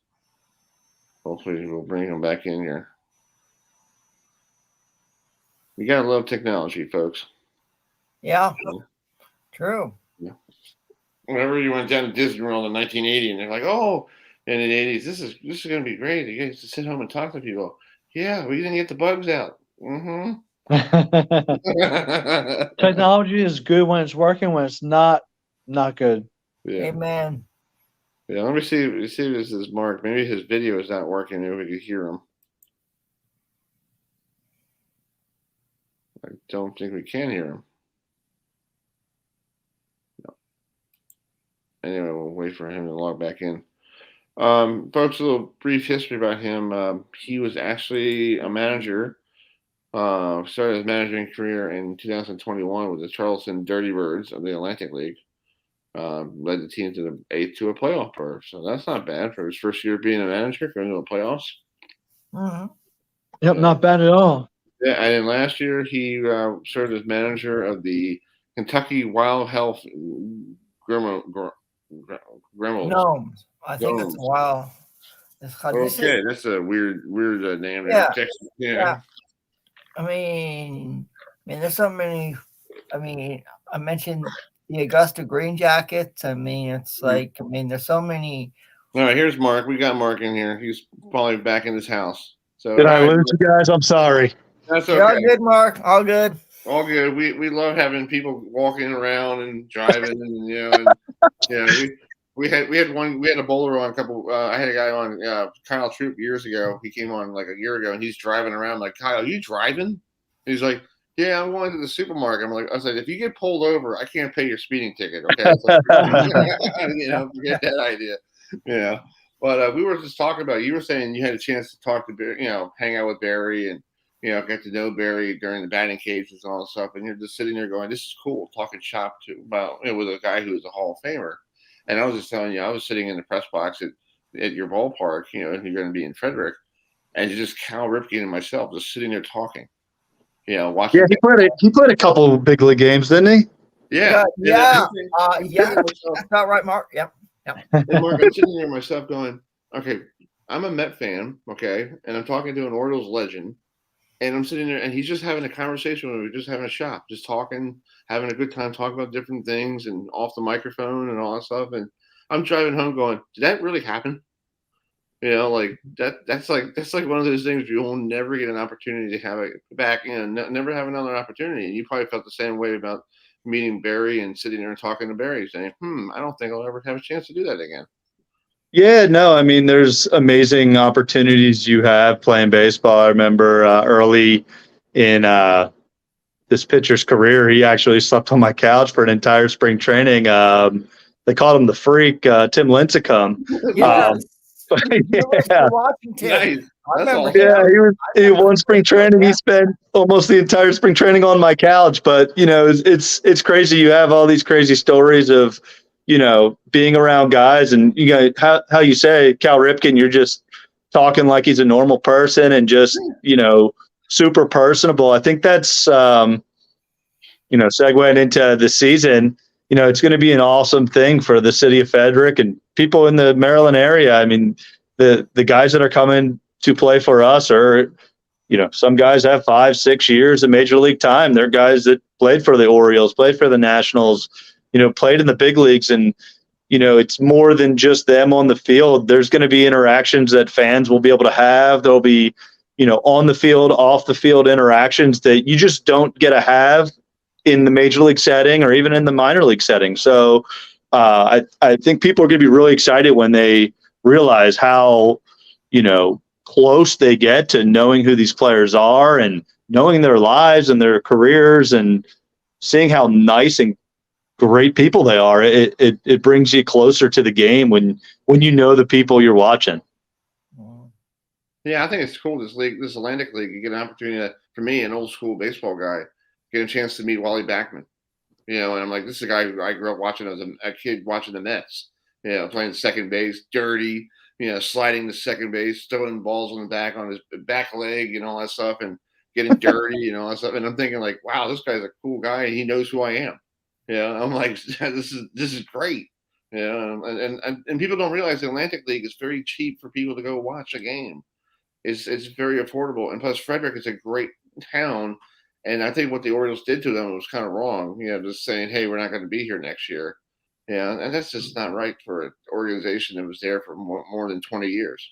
S4: Hopefully we'll bring him back in here. You gotta love technology, folks.
S5: Yeah. True.
S4: Yeah. Whenever you went down to Disney World in 1980, and they're like, "Oh, in the 80s, this is going to be great. You guys to sit home and talk to people." Yeah, we didn't get the bugs out. Mm-hmm.
S6: Technology is good when it's working. When it's not good.
S4: Yeah.
S5: Amen.
S4: Yeah, let me see if this is Mark. Maybe his video is not working. Maybe we could hear him. I don't think we can hear him. No. Anyway, we'll wait for him to log back in. Folks, a little brief history about him. He was actually a manager. Started his managing career in 2021 with the Charleston Dirty Birds of the Atlantic League. Led the team to a playoff berth. So that's not bad for his first year being a manager, going to the playoffs.
S5: Mm-hmm.
S6: Yep, not bad at all.
S4: Yeah, and then last year he served as manager of the Kentucky Wild Health Gremlins.
S5: No, I think it's wild.
S4: Okay, that's a weird name.
S5: Yeah.
S4: Yeah.
S5: I mean, there's so many. I mean, I mentioned the Augusta Green Jackets. I mean, it's like, there's so many.
S4: All right, here's Mark. We got Mark in here. He's probably back in his house. So
S10: Did I lose you guys? I'm sorry.
S4: That's okay.
S5: You're all good, Mark. All good.
S4: All good. We love having people walking around and driving, we had a bowler on a couple. I had a guy on Kyle Troop years ago. He came on like a year ago, and he's driving around like, Kyle, are you driving? And he's like, yeah, I'm going to the supermarket. I was like, if you get pulled over, I can't pay your speeding ticket. Okay, forget that idea. Yeah, but we were just talking about. You were saying you had a chance to talk to Barry, hang out with Barry, and get to know Barry during the batting cages and all that stuff. And you're just sitting there going, this is cool, talking shop about with a guy who is a Hall of Famer. And I was just telling you, I was sitting in the press box at your ballpark, if you're going to be in Frederick, and it's just Cal Ripken and myself just sitting there talking, watching.
S10: Yeah, he played a couple of big league games, didn't he?
S5: Yeah. That's about right, Mark. Yep.
S4: And Mark, I'm sitting there myself going, okay, I'm a Met fan, okay, and I'm talking to an Orioles legend, and I'm sitting there, and he's just having a conversation with me, just having a shop, just talking, having a good time, talking about different things, and off the microphone and all that stuff. And I'm driving home going, did that really happen? Like that's like one of those things you will never get an opportunity to have it back. Never have another opportunity. And you probably felt the same way about meeting Barry and sitting there and talking to Barry, saying, I don't think I'll ever have a chance to do that again.
S10: Yeah, no, I mean, there's amazing opportunities you have playing baseball. I remember early in this pitcher's career, he actually slept on my couch for an entire spring training. They called him the Freak, Tim Lincecum.
S5: Yes. University
S10: Yeah.
S5: of Washington.
S4: Nice.
S5: I
S4: That's
S5: remember
S4: awesome.
S5: him.
S10: He won spring training. He spent almost the entire spring training on my couch. But it's crazy. You have all these crazy stories of being around guys, and how you say Cal Ripken, you're just talking like he's a normal person and just super personable. I think that's segueing into the season. It's going to be an awesome thing for the city of Frederick and people in the Maryland area. I mean, the guys that are coming to play for us are, some guys have 5-6 years of major league time. They're guys that played for the Orioles, played for the Nationals, played in the big leagues. And, it's more than just them on the field. There's going to be interactions that fans will be able to have. There'll be, on the field, off the field interactions that you just don't get to have in the major league setting or even in the minor league setting. So I think people are going to be really excited when they realize how, close they get to knowing who these players are and knowing their lives and their careers and seeing how nice and great people they are. It brings you closer to the game when the people you're watching.
S4: Yeah, I think it's cool. This Atlantic League, you get an opportunity for me, an old school baseball guy, get a chance to meet Wally Backman. And I'm like, this is a guy who I grew up watching as a kid watching the Mets. Playing second base, dirty, sliding to second base, throwing balls on the back on his back leg, all that stuff, and getting dirty, all that stuff. And I'm thinking like, wow, this guy's a cool guy, and he knows who I am. I'm like, this is great. And people don't realize the Atlantic League is very cheap for people to go watch a game. It's very affordable, and plus Frederick is a great town. And I think what the Orioles did to them was kind of wrong. Just saying, hey, we're not going to be here next year. And that's just not right for an organization that was there for more than 20 years.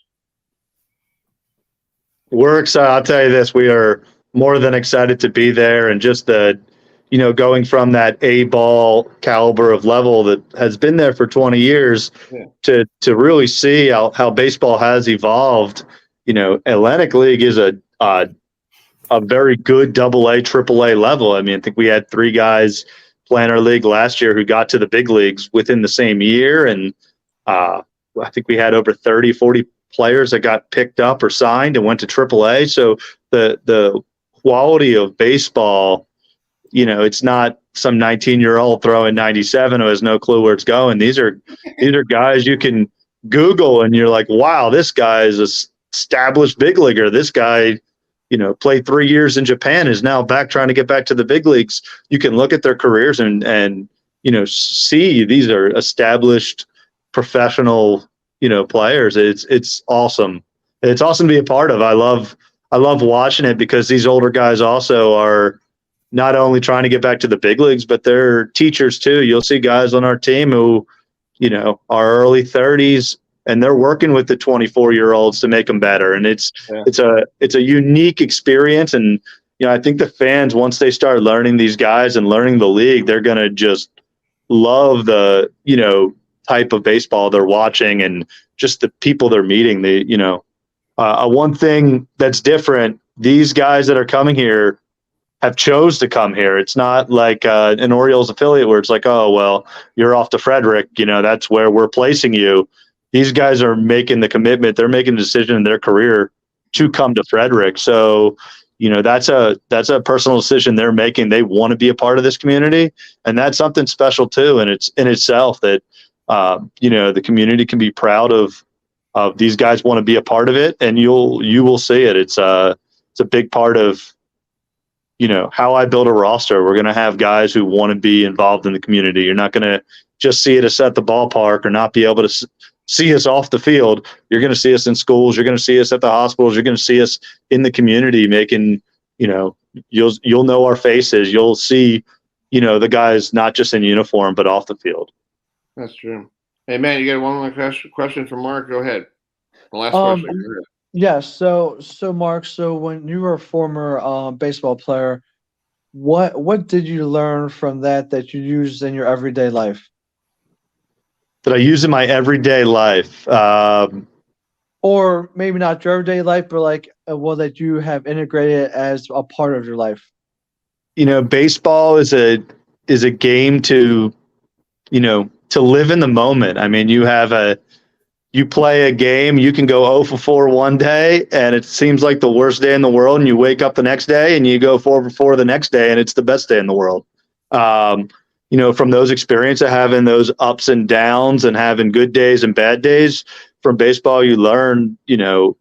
S10: We're excited. I'll tell you this, we are more than excited to be there, and just going from that A-ball caliber of level that has been there for 20 years to really see how baseball has evolved. Atlantic League is a very good AA, AAA level. I mean, I think we had 3 guys playing our league last year who got to the big leagues within the same year. And I think we had over 30, 40 players that got picked up or signed and went to AAA. So the quality of baseball, it's not some 19-year-old throwing 97 who has no clue where it's going. These are guys you can Google and you're like, wow, this guy is a established big leaguer. This guy, played 3 years in Japan, is now trying to get back to the big leagues. You can look at their careers and see these are established professional, players. It's awesome. It's awesome to be a part of. I love watching it because these older guys also are not only trying to get back to the big leagues, but they're teachers too. You'll see guys on our team who, are early 30s, and they're working with the 24-year-olds to make them better. And it's a unique experience. And, I think the fans, once they start learning these guys and learning the league, they're going to just love the, type of baseball they're watching and just the people they're meeting. One thing that's different, these guys that are coming here have chose to come here. It's not like an Orioles affiliate where it's like, oh, well, you're off to Frederick, that's where we're placing you. These guys are making the commitment. They're making a decision in their career to come to Frederick. So, that's a personal decision they're making. They want to be a part of this community, and that's something special too. And it's in itself that, the community can be proud of these guys want to be a part of it, and you will see it. It's a big part of, how I build a roster. We're going to have guys who want to be involved in the community. You're not going to just see us at the ballpark or not be able to see us off the field. You're going to see us in schools. You're going to see us at the hospitals. You're going to see us in the community making, you'll know our faces. You'll see, the guys not just in uniform, but off the field.
S4: That's true. Hey, man, you got one more question from Mark? Go ahead. The last question.
S6: Yes. So Mark, when you were a former baseball player, what did you learn from that you used in your everyday life?
S10: That I use in my everyday life?
S6: Or maybe not your everyday life, but that you have integrated as a part of your life.
S10: Baseball is a game to live in the moment. I mean, you have you play a game, you can go 0 for 4 one day, and it seems like the worst day in the world, and you wake up the next day and you go 4 for 4 the next day, and it's the best day in the world. From those experiences, having those ups and downs and having good days and bad days from baseball, you learn, to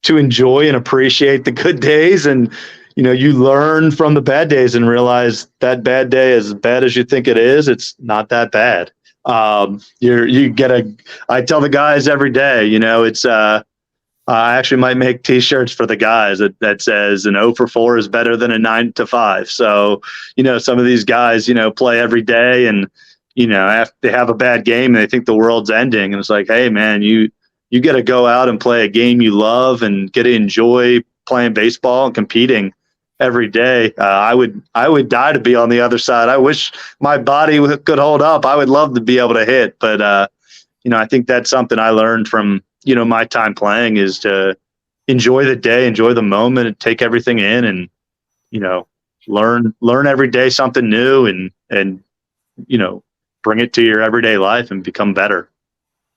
S10: enjoy and appreciate the good days. And, you learn from the bad days and realize that bad day, as bad as you think it is, it's not that bad. I tell the guys every day, I actually might make T-shirts for the guys that says an 0 for 4 is better than a 9 to 5. So, some of these guys, play every day, and, after they have a bad game and they think the world's ending, and it's like, hey man, you get to go out and play a game you love and get to enjoy playing baseball and competing every day. I would die to be on the other side. I wish my body could hold up. I would love to be able to hit, but I think that's something I learned from my time playing, is to enjoy the day, enjoy the moment, and take everything in, and learn every day something new, and bring it to your everyday life and become better.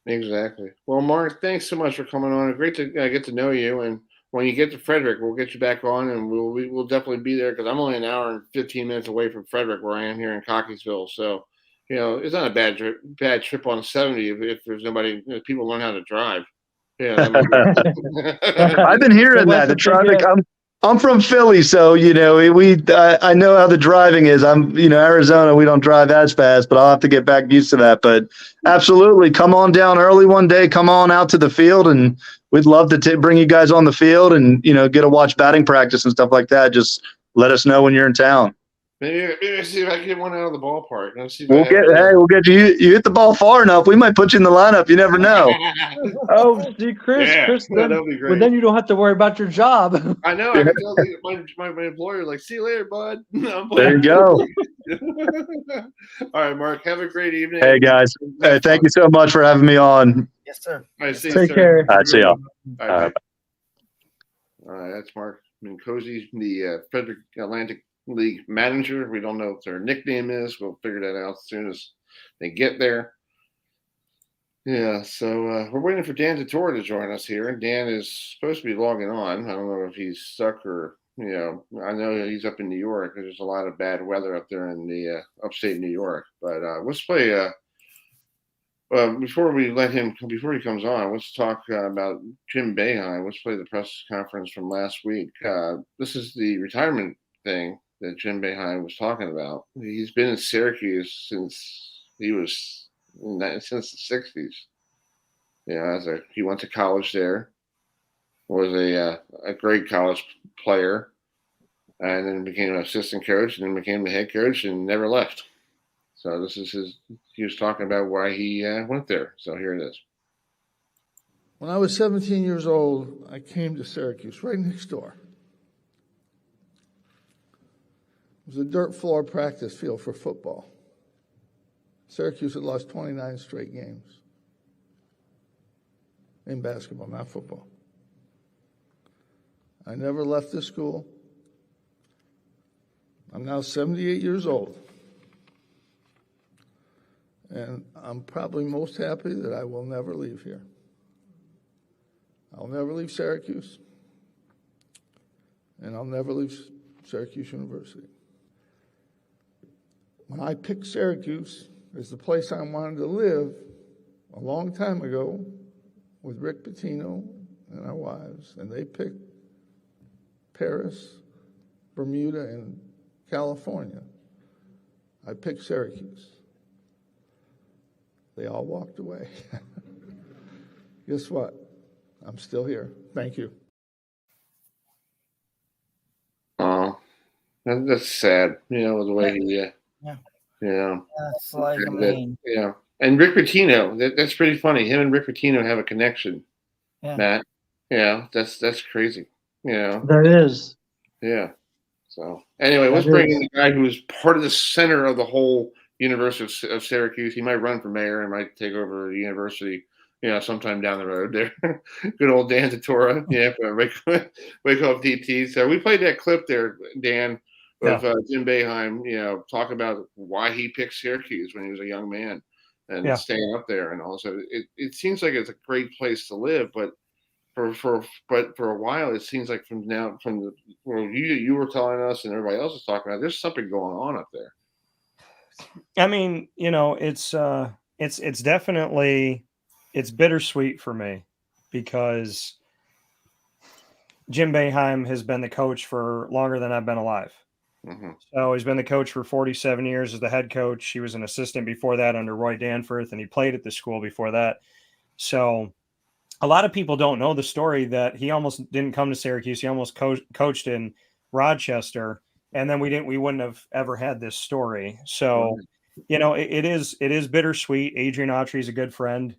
S4: Exactly. Well, Mark, thanks so much for coming on. Great to get to know you. And when you get to Frederick, we'll get you back on, and we'll definitely be there, because I'm only an hour and 15 minutes away from Frederick, where I am here in Cockeysville. So, it's not a bad trip on 70 if there's nobody. If people learn how to drive. Yeah,
S10: I've been hearing that the traffic. I'm from Philly, so I know how the driving is. I'm Arizona. We don't drive as fast, but I'll have to get back used to that. But absolutely, come on down early one day. Come on out to the field, and we'd love to bring you guys on the field and get to watch batting practice and stuff like that. Just let us know when you're in town.
S4: Maybe see if I can get one out of the ballpark.
S10: We'll get you. You hit the ball far enough, we might put you in the lineup. You never know.
S6: Oh, see, Chris,
S4: that'd be great.
S6: But then you don't have to worry about your job.
S4: I know. I can tell my employer, like, see you later, bud.
S10: There you go.
S4: All right, Mark. Have a great evening.
S10: Hey, guys. Hey, thank you so much for having me on.
S5: Yes, sir.
S4: All right, see
S6: Take
S4: you,
S6: care.
S10: All right, see y'all.
S4: All right. That's Mark Minicozzi, the Frederick Atlantic League manager. We don't know what their nickname is. We'll figure that out as soon as they get there. Yeah, so we're waiting for Dan Tortora to join us here. And Dan is supposed to be logging on. I don't know if he's stuck or, I know he's up in New York. There's a lot of bad weather up there in the upstate New York. But let's play. Before he comes on, let's talk about Jim Boeheim. Let's play the press conference from last week. This is the retirement thing that Jim Boeheim was talking about. He's been in Syracuse since since the 60s. He went to college there, was a great college player, and then became an assistant coach, and then became the head coach, and never left. So this is he was talking about why he went there. So here it is.
S11: When I was 17 years old, I came to Syracuse, right next door. It was a dirt floor practice field for football. Syracuse had lost 29 straight games in basketball, not football. I never left the school. I'm now 78 years old. And I'm probably most happy that I will never leave here. I'll never leave Syracuse. And I'll never leave Syracuse University. When I picked Syracuse as the place I wanted to live a long time ago with Rick Pitino and our wives, and they picked Paris, Bermuda, and California, I picked Syracuse. They all walked away. Guess what? I'm still here. Thank you.
S4: Oh, that's sad. The way he.
S5: That's like,
S4: yeah. And Rick Pitino, that's pretty funny. Him and Rick Pitino have a connection.
S5: Yeah.
S4: Matt. Yeah, that's crazy.
S6: That is.
S4: Yeah. So anyway, let's bring in the guy who is part of the center of the whole University of Syracuse. He might run for mayor and might take over the university, sometime down the road there. Good old Dan Tortora. Yeah, wake up DT. So we played that clip there, Dan, of Jim Boeheim, talk about why he picked Syracuse when he was a young man. and staying up there and all. So it seems like it's a great place to live, but for a while it seems like from the well, you were telling us and everybody else is talking about, there's something going on up there.
S12: I mean, it's definitely, it's bittersweet for me because Jim Boeheim has been the coach for longer than I've been alive.
S4: Mm-hmm.
S12: So he's been the coach for 47 years as the head coach. He was an assistant before that under Roy Danforth, and he played at the school before that. So a lot of people don't know the story that he almost didn't come to Syracuse. He almost coached in Rochester, and then we wouldn't have ever had this story. So, it is bittersweet. Adrian Autry is a good friend,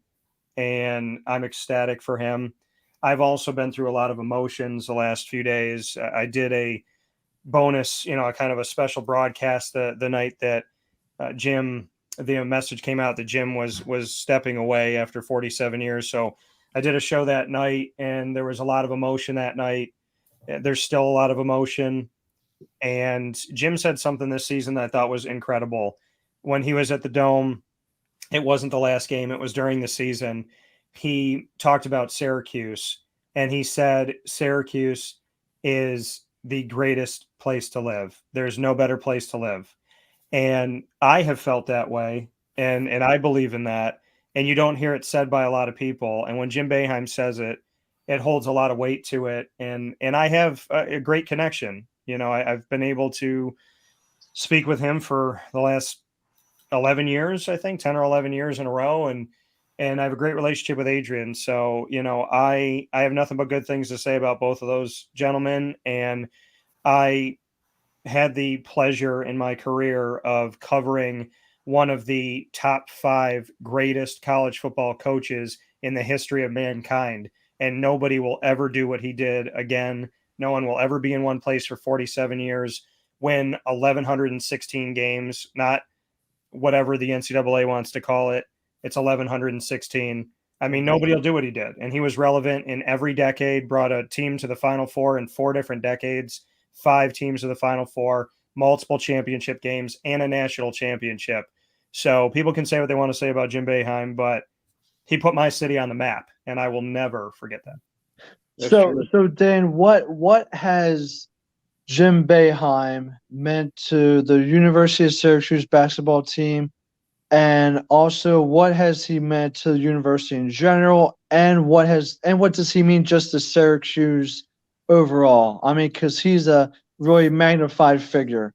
S12: and I'm ecstatic for him. I've also been through a lot of emotions the last few days. I did a bonus, kind of a special broadcast the night that Jim, the message came out that Jim was stepping away after 47 years. So I did a show that night, and there was a lot of emotion that night. There's still a lot of emotion. And Jim said something this season that I thought was incredible. When he was at the Dome, it wasn't the last game, it was during the season. He talked about Syracuse, and he said Syracuse is the greatest place to live. There's no better place to live. And I have felt that way, and I believe in that. And you don't hear it said by a lot of people. And when Jim Boeheim says it, it holds a lot of weight to it. And I have a great connection. I've been able to speak with him for the last 11 years, I think 10 or 11 years in a row. And I have a great relationship with Adrian. So, I have nothing but good things to say about both of those gentlemen. And I had the pleasure in my career of covering one of the top 5 greatest college football coaches in the history of mankind. And nobody will ever do what he did again. No one will ever be in one place for 47 years, win 1,116 games, not whatever the NCAA wants to call it. It's 1,116. I mean, nobody will do what he did. And he was relevant in every decade, brought a team to the Final Four in 4 different decades, 5 teams to the Final Four, multiple championship games, and a national championship. So people can say what they want to say about Jim Boeheim, but he put my city on the map, and I will never forget that.
S6: So Dan, what has Jim Boeheim meant to the University of Syracuse basketball team, and also what has he meant to the university in general, and what does he mean just to Syracuse overall? I mean, because he's a really magnified figure.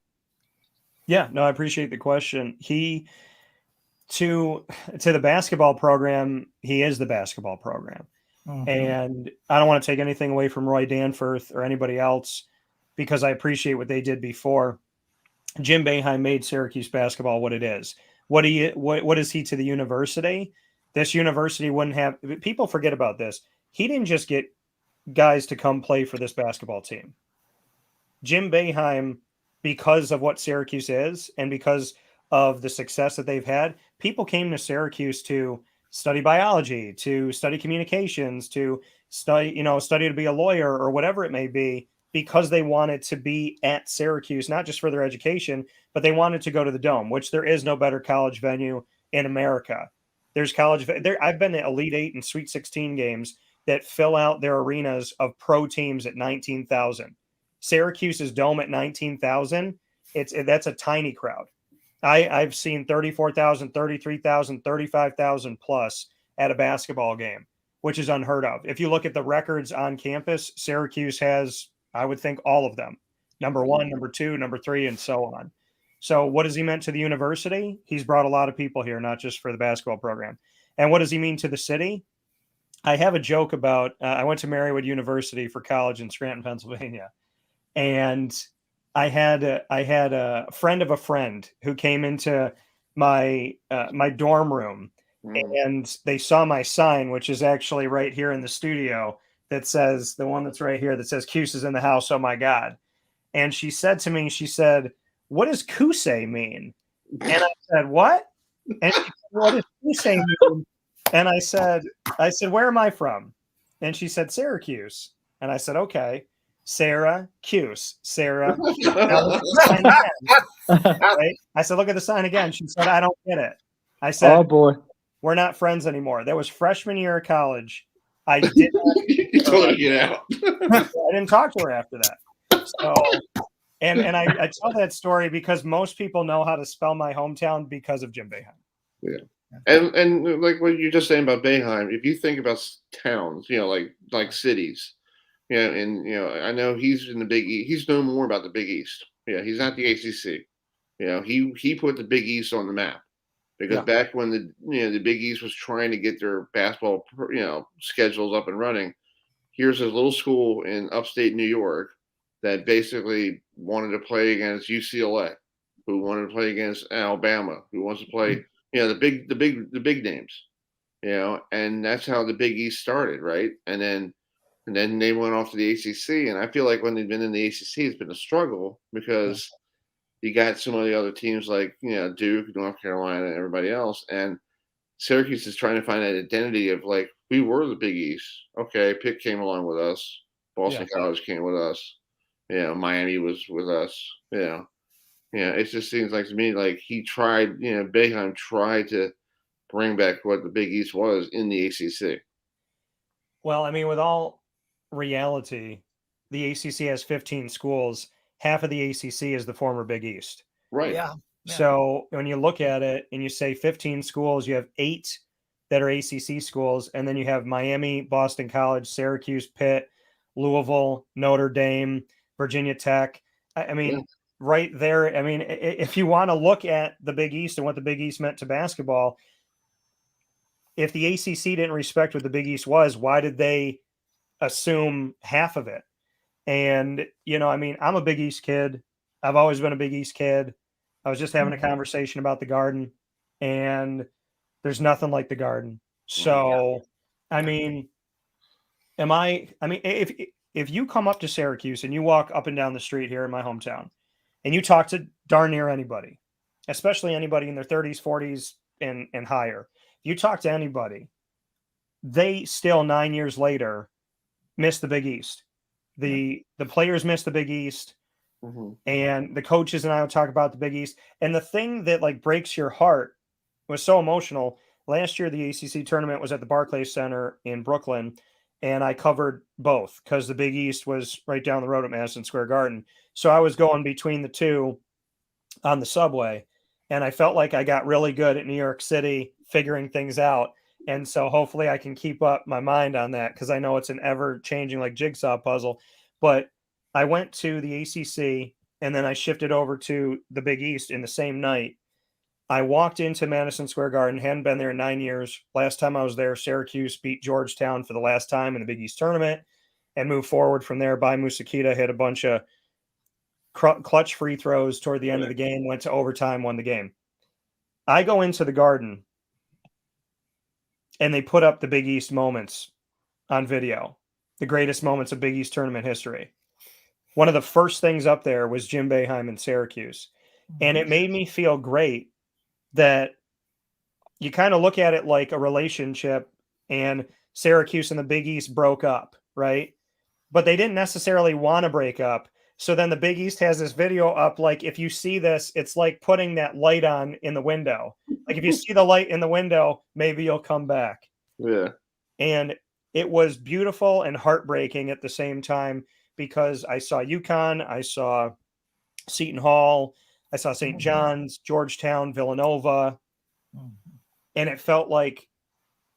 S12: Yeah, no, I appreciate the question. He to the basketball program, he is the basketball program. Mm-hmm. And I don't want to take anything away from Roy Danforth or anybody else, because I appreciate what they did before. Jim Boeheim made Syracuse basketball what it is. What is he to the university? This university wouldn't have – people forget about this. He didn't just get guys to come play for this basketball team. Jim Boeheim, because of what Syracuse is and because of the success that they've had, people came to Syracuse to study biology, to study communications, to study to be a lawyer or whatever it may be, because they wanted to be at Syracuse, not just for their education, but they wanted to go to the Dome, which there is no better college venue in America. There's I've been to Elite 8 and Sweet 16 games that fill out their arenas of pro teams at 19,000. Syracuse's Dome at 19,000, that's a tiny crowd. I've seen 34,000, 33,000, 35,000 plus at a basketball game, which is unheard of. If you look at the records on campus, Syracuse has, I would think, all of them. Number 1, number 2, number 3, and so on. So what has he meant to the university? He's brought a lot of people here, not just for the basketball program. And what does he mean to the city? I have a joke about, I went to Marywood University for college in Scranton, Pennsylvania. And I had a friend of a friend who came into my dorm room, and they saw my sign, which is actually right here in the studio, that says, the one that's right here that says "Cuse is in the house, oh my God." And she said to me, "What does Cuse mean?" And I said, "What?" And she said, "What does Cuse mean?" And I said, "Where am I from?" And she said, "Syracuse." And I said, "Okay. Sarah Cuse, Sarah Cuse." Right? I said, "Look at the sign again." She said, "I don't get it." I said,
S6: Oh boy.
S12: we're not friends anymore. That was freshman year of college. I did not.
S4: You told her to get out.
S12: I didn't talk to her after that. So, and I tell that story because most people know how to spell my hometown because of Jim Boeheim.
S4: Yeah. And like what you're just saying about Boeheim, if you think about towns, like cities, and I know he's in the Big East. He's known more about the Big East. Yeah, he's not the ACC. He put the Big East on the map because back when the Big East was trying to get their basketball schedules up and running, here's this little school in upstate New York that basically wanted to play against UCLA, who wanted to play against Alabama, who wants to play the big names, and that's how the Big East started, right? And then they went off to the ACC, and I feel like when they've been in the ACC, it's been a struggle because you got some of the other teams like Duke, North Carolina, and everybody else, and Syracuse is trying to find that identity of like we were the Big East. Okay, Pitt came along with us, Boston College came with us, Miami was with us, it just seems like to me like he tried, Boeheim tried to bring back what the Big East was in the ACC.
S12: Well, I mean, with all reality, the ACC has 15 schools. Half of the ACC is the former Big East.
S4: Right.
S5: Yeah.
S12: So when you look at it and you say 15 schools, you have 8 that are ACC schools, and then you have Miami, Boston College, Syracuse, Pitt, Louisville, Notre Dame, Virginia Tech. I mean, right there. I mean, if you want to look at the Big East and what the Big East meant to basketball, if the ACC didn't respect what the Big East was, why did they assume half of it? And, I mean, I'm a Big East kid. I've always been a Big East kid. I was just having a conversation about the Garden, and there's nothing like the Garden. So, I mean, if you come up to Syracuse and you walk up and down the street here in my hometown and you talk to darn near anybody, especially anybody in their 30s, 40s and higher, you talk to anybody, they still 9 years later miss the Big East. The players miss the Big East. And the coaches and I would talk about the Big East. And the thing that like breaks your heart was so emotional. Last year, the ACC tournament was at the Barclays Center in Brooklyn, and I covered both because the Big East was right down the road at Madison Square Garden. So I was going between the two on the subway, and I felt like I got really good at New York City figuring things out. And so hopefully I can keep up my mind on that because I know it's an ever-changing like jigsaw puzzle. But I went to the ACC, and then I shifted over to the Big East in the same night. I walked into Madison Square Garden, hadn't been there in 9 years. Last time I was there, Syracuse beat Georgetown for the last time in the Big East tournament and moved forward from there. By Musakita hit a bunch of clutch free throws toward the end of the game, went to overtime, won the game. I go into the Garden, and they put up the Big East moments on video, the greatest moments of Big East tournament history. One of the first things up there was Jim Boeheim in Syracuse. And it made me feel great that you kind of look at it like a relationship, and Syracuse and the Big East broke up, right? But they didn't necessarily want to break up. So then the Big East has this video up. Like, if you see this, it's like putting that light on in the window. Like, if you see the light in the window, maybe you'll come back.
S4: Yeah.
S12: And it was beautiful and heartbreaking at the same time because I saw UConn, I saw Seton Hall, I saw St. John's, Georgetown, Villanova. And it felt like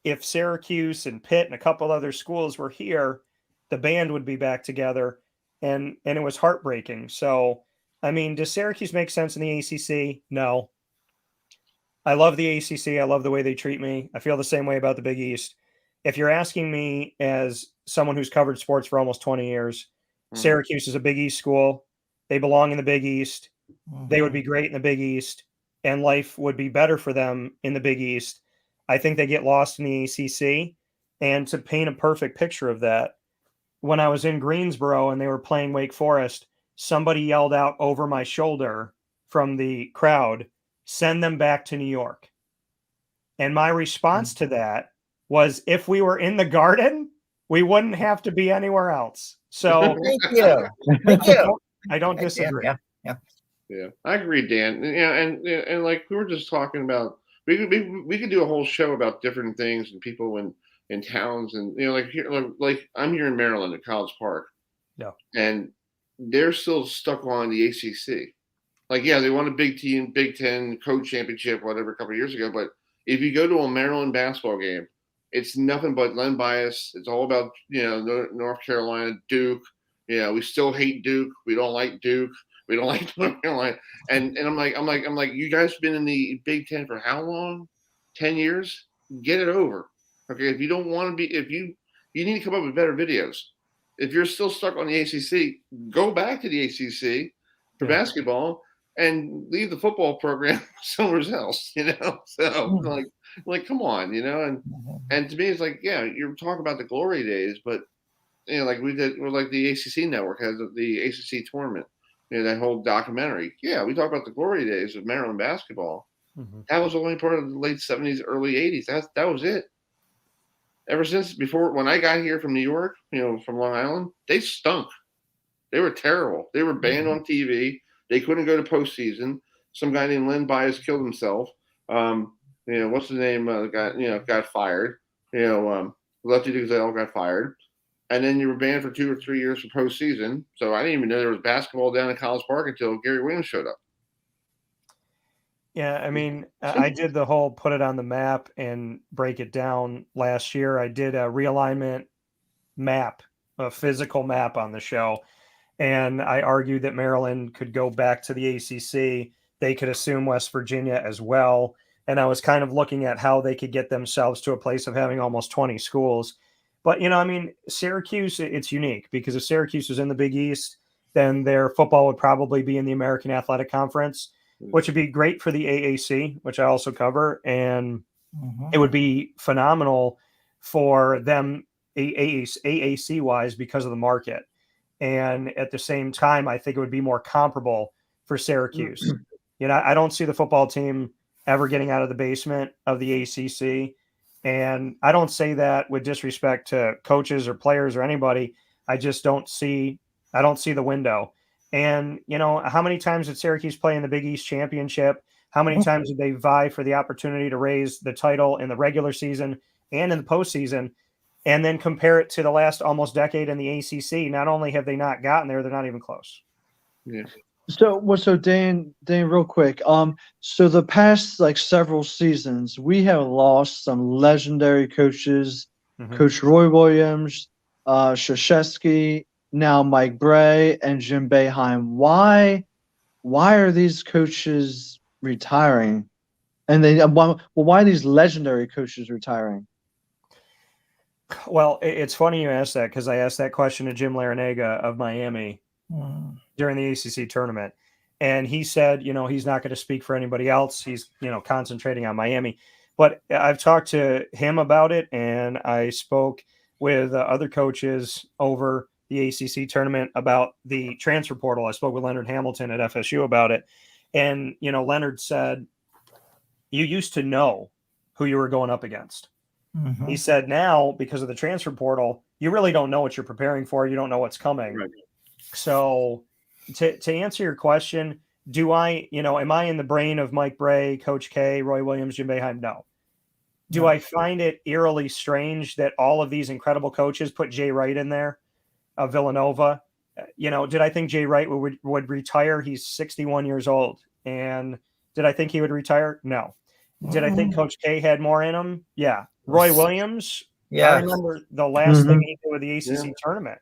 S12: if Syracuse and Pitt and a couple other schools were here, the band would be back together. And it was heartbreaking. So, I mean, does Syracuse make sense in the ACC? No. I love the ACC. I love the way they treat me. I feel the same way about the Big East. If you're asking me as someone who's covered sports for almost 20 years, Syracuse is a Big East school. They belong in the Big East. They would be great in the Big East, and life would be better for them in the Big East. I think they get lost in the ACC. And to paint a perfect picture of that, when I was in Greensboro and they were playing Wake Forest, somebody yelled out over my shoulder from the crowd, "Send them back to New York." And my response to that was, if we were in the Garden, we wouldn't have to be anywhere else. So
S5: Thank you. Thank you.
S12: I don't disagree.
S5: Yeah.
S4: I agree, Dan. And like we were just talking about, we could do a whole show about different things and people in towns, and like here, like I'm here in Maryland at College Park.
S12: Yeah.
S4: And they're still stuck on the ACC. Like, yeah, they won a Big Ten coach championship, whatever, a couple of years ago. But if you go to a Maryland basketball game, it's nothing but Len Bias. It's all about, North Carolina, Duke. We still hate Duke. We don't like Duke. We don't like North Carolina. And I'm like, you guys been in the Big Ten for how long? 10 years? Get it over. Okay, if you don't want to be, you need to come up with better videos. If you're still stuck on the ACC, go back to the ACC for basketball and leave the football program somewhere else, So like, come on, and to me, it's like, yeah, you're talking about the glory days, but like we're like the ACC network has the ACC tournament, that whole documentary. Yeah, we talk about the glory days of Maryland basketball.
S12: Mm-hmm.
S4: That was only part of the late 70s, early 80s. That was it. Ever since when I got here from New York, from Long Island, they stunk. They were terrible. They were banned on TV. They couldn't go to postseason. Some guy named Len Bias killed himself. What's the name? The guy, got fired. Lefty Duxelle got fired. And then you were banned for 2 or 3 years for postseason. So I didn't even know there was basketball down at College Park until Gary Williams showed up.
S12: Yeah, I mean, I did the whole put it on the map and break it down last year. I did a realignment map, a physical map on the show. And I argued that Maryland could go back to the ACC. They could assume West Virginia as well. And I was kind of looking at how they could get themselves to a place of having almost 20 schools. But, Syracuse, it's unique because if Syracuse was in the Big East, then their football would probably be in the American Athletic Conference, which would be great for the AAC, which I also cover. And it would be phenomenal for them AAC-wise because of the market. And at the same time, I think it would be more comparable for Syracuse. I don't see the football team ever getting out of the basement of the ACC. And I don't say that with disrespect to coaches or players or anybody. I just don't see the window. And, how many times did Syracuse play in the Big East Championship? How many times did they vie for the opportunity to raise the title in the regular season and in the postseason? And then compare it to the last almost decade in the ACC. Not only have they not gotten there, they're not even close.
S4: Yeah.
S6: So Dan, real quick. So the past several seasons, we have lost some legendary coaches.
S12: Mm-hmm.
S6: Coach Roy Williams, Krzyzewski, now Mike Bray, and Jim Boeheim. Why are these coaches retiring? And why are these legendary coaches retiring?
S12: Well, it's funny you asked that because I asked that question to Jim Larinaga of Miami during the ACC tournament. And he said, he's not going to speak for anybody else. He's, concentrating on Miami. But I've talked to him about it, and I spoke with other coaches over the ACC tournament about the transfer portal. I spoke with Leonard Hamilton at FSU about it. And, Leonard said, you used to know who you were going up against.
S5: Mm-hmm.
S12: He said now, because of the transfer portal, you really don't know what you're preparing for. You don't know what's coming.
S4: Right.
S12: So to answer your question, am I in the brain of Mike Bray, Coach K, Roy Williams, Jim Boeheim? No. Do I find it eerily strange that all of these incredible coaches put Jay Wright in there, Villanova? Did I think Jay Wright would retire? He's 61 years old. And did I think he would retire? No. Did I think Coach K had more in him? Yeah. Roy Williams,
S5: yeah.
S12: I remember the last thing he did with the ACC tournament.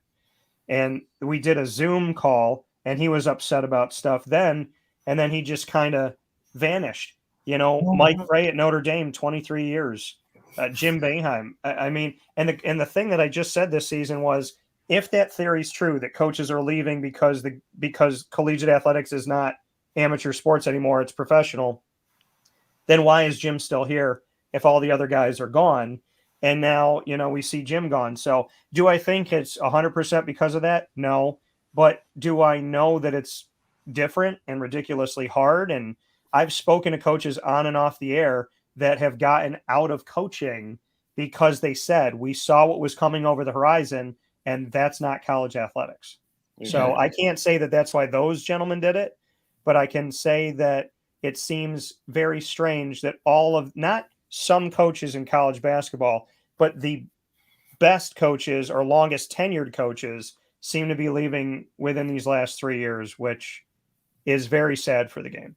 S12: And we did a Zoom call, and he was upset about stuff then, and then he just kind of vanished. Mike Bray at Notre Dame, 23 years. Jim Boeheim. I mean, and the thing that I just said this season was, if that theory is true, that coaches are leaving because collegiate athletics is not amateur sports anymore, it's professional, then why is Jim still here if all the other guys are gone? And now, we see Jim gone. So do I think it's 100% because of that? No. But do I know that it's different and ridiculously hard? And I've spoken to coaches on and off the air that have gotten out of coaching because they said, we saw what was coming over the horizon, and that's not college athletics. Okay. So I can't say that that's why those gentlemen did it, but I can say that it seems very strange that not some coaches in college basketball, but the best coaches or longest tenured coaches seem to be leaving within these last 3 years, which is very sad for the game.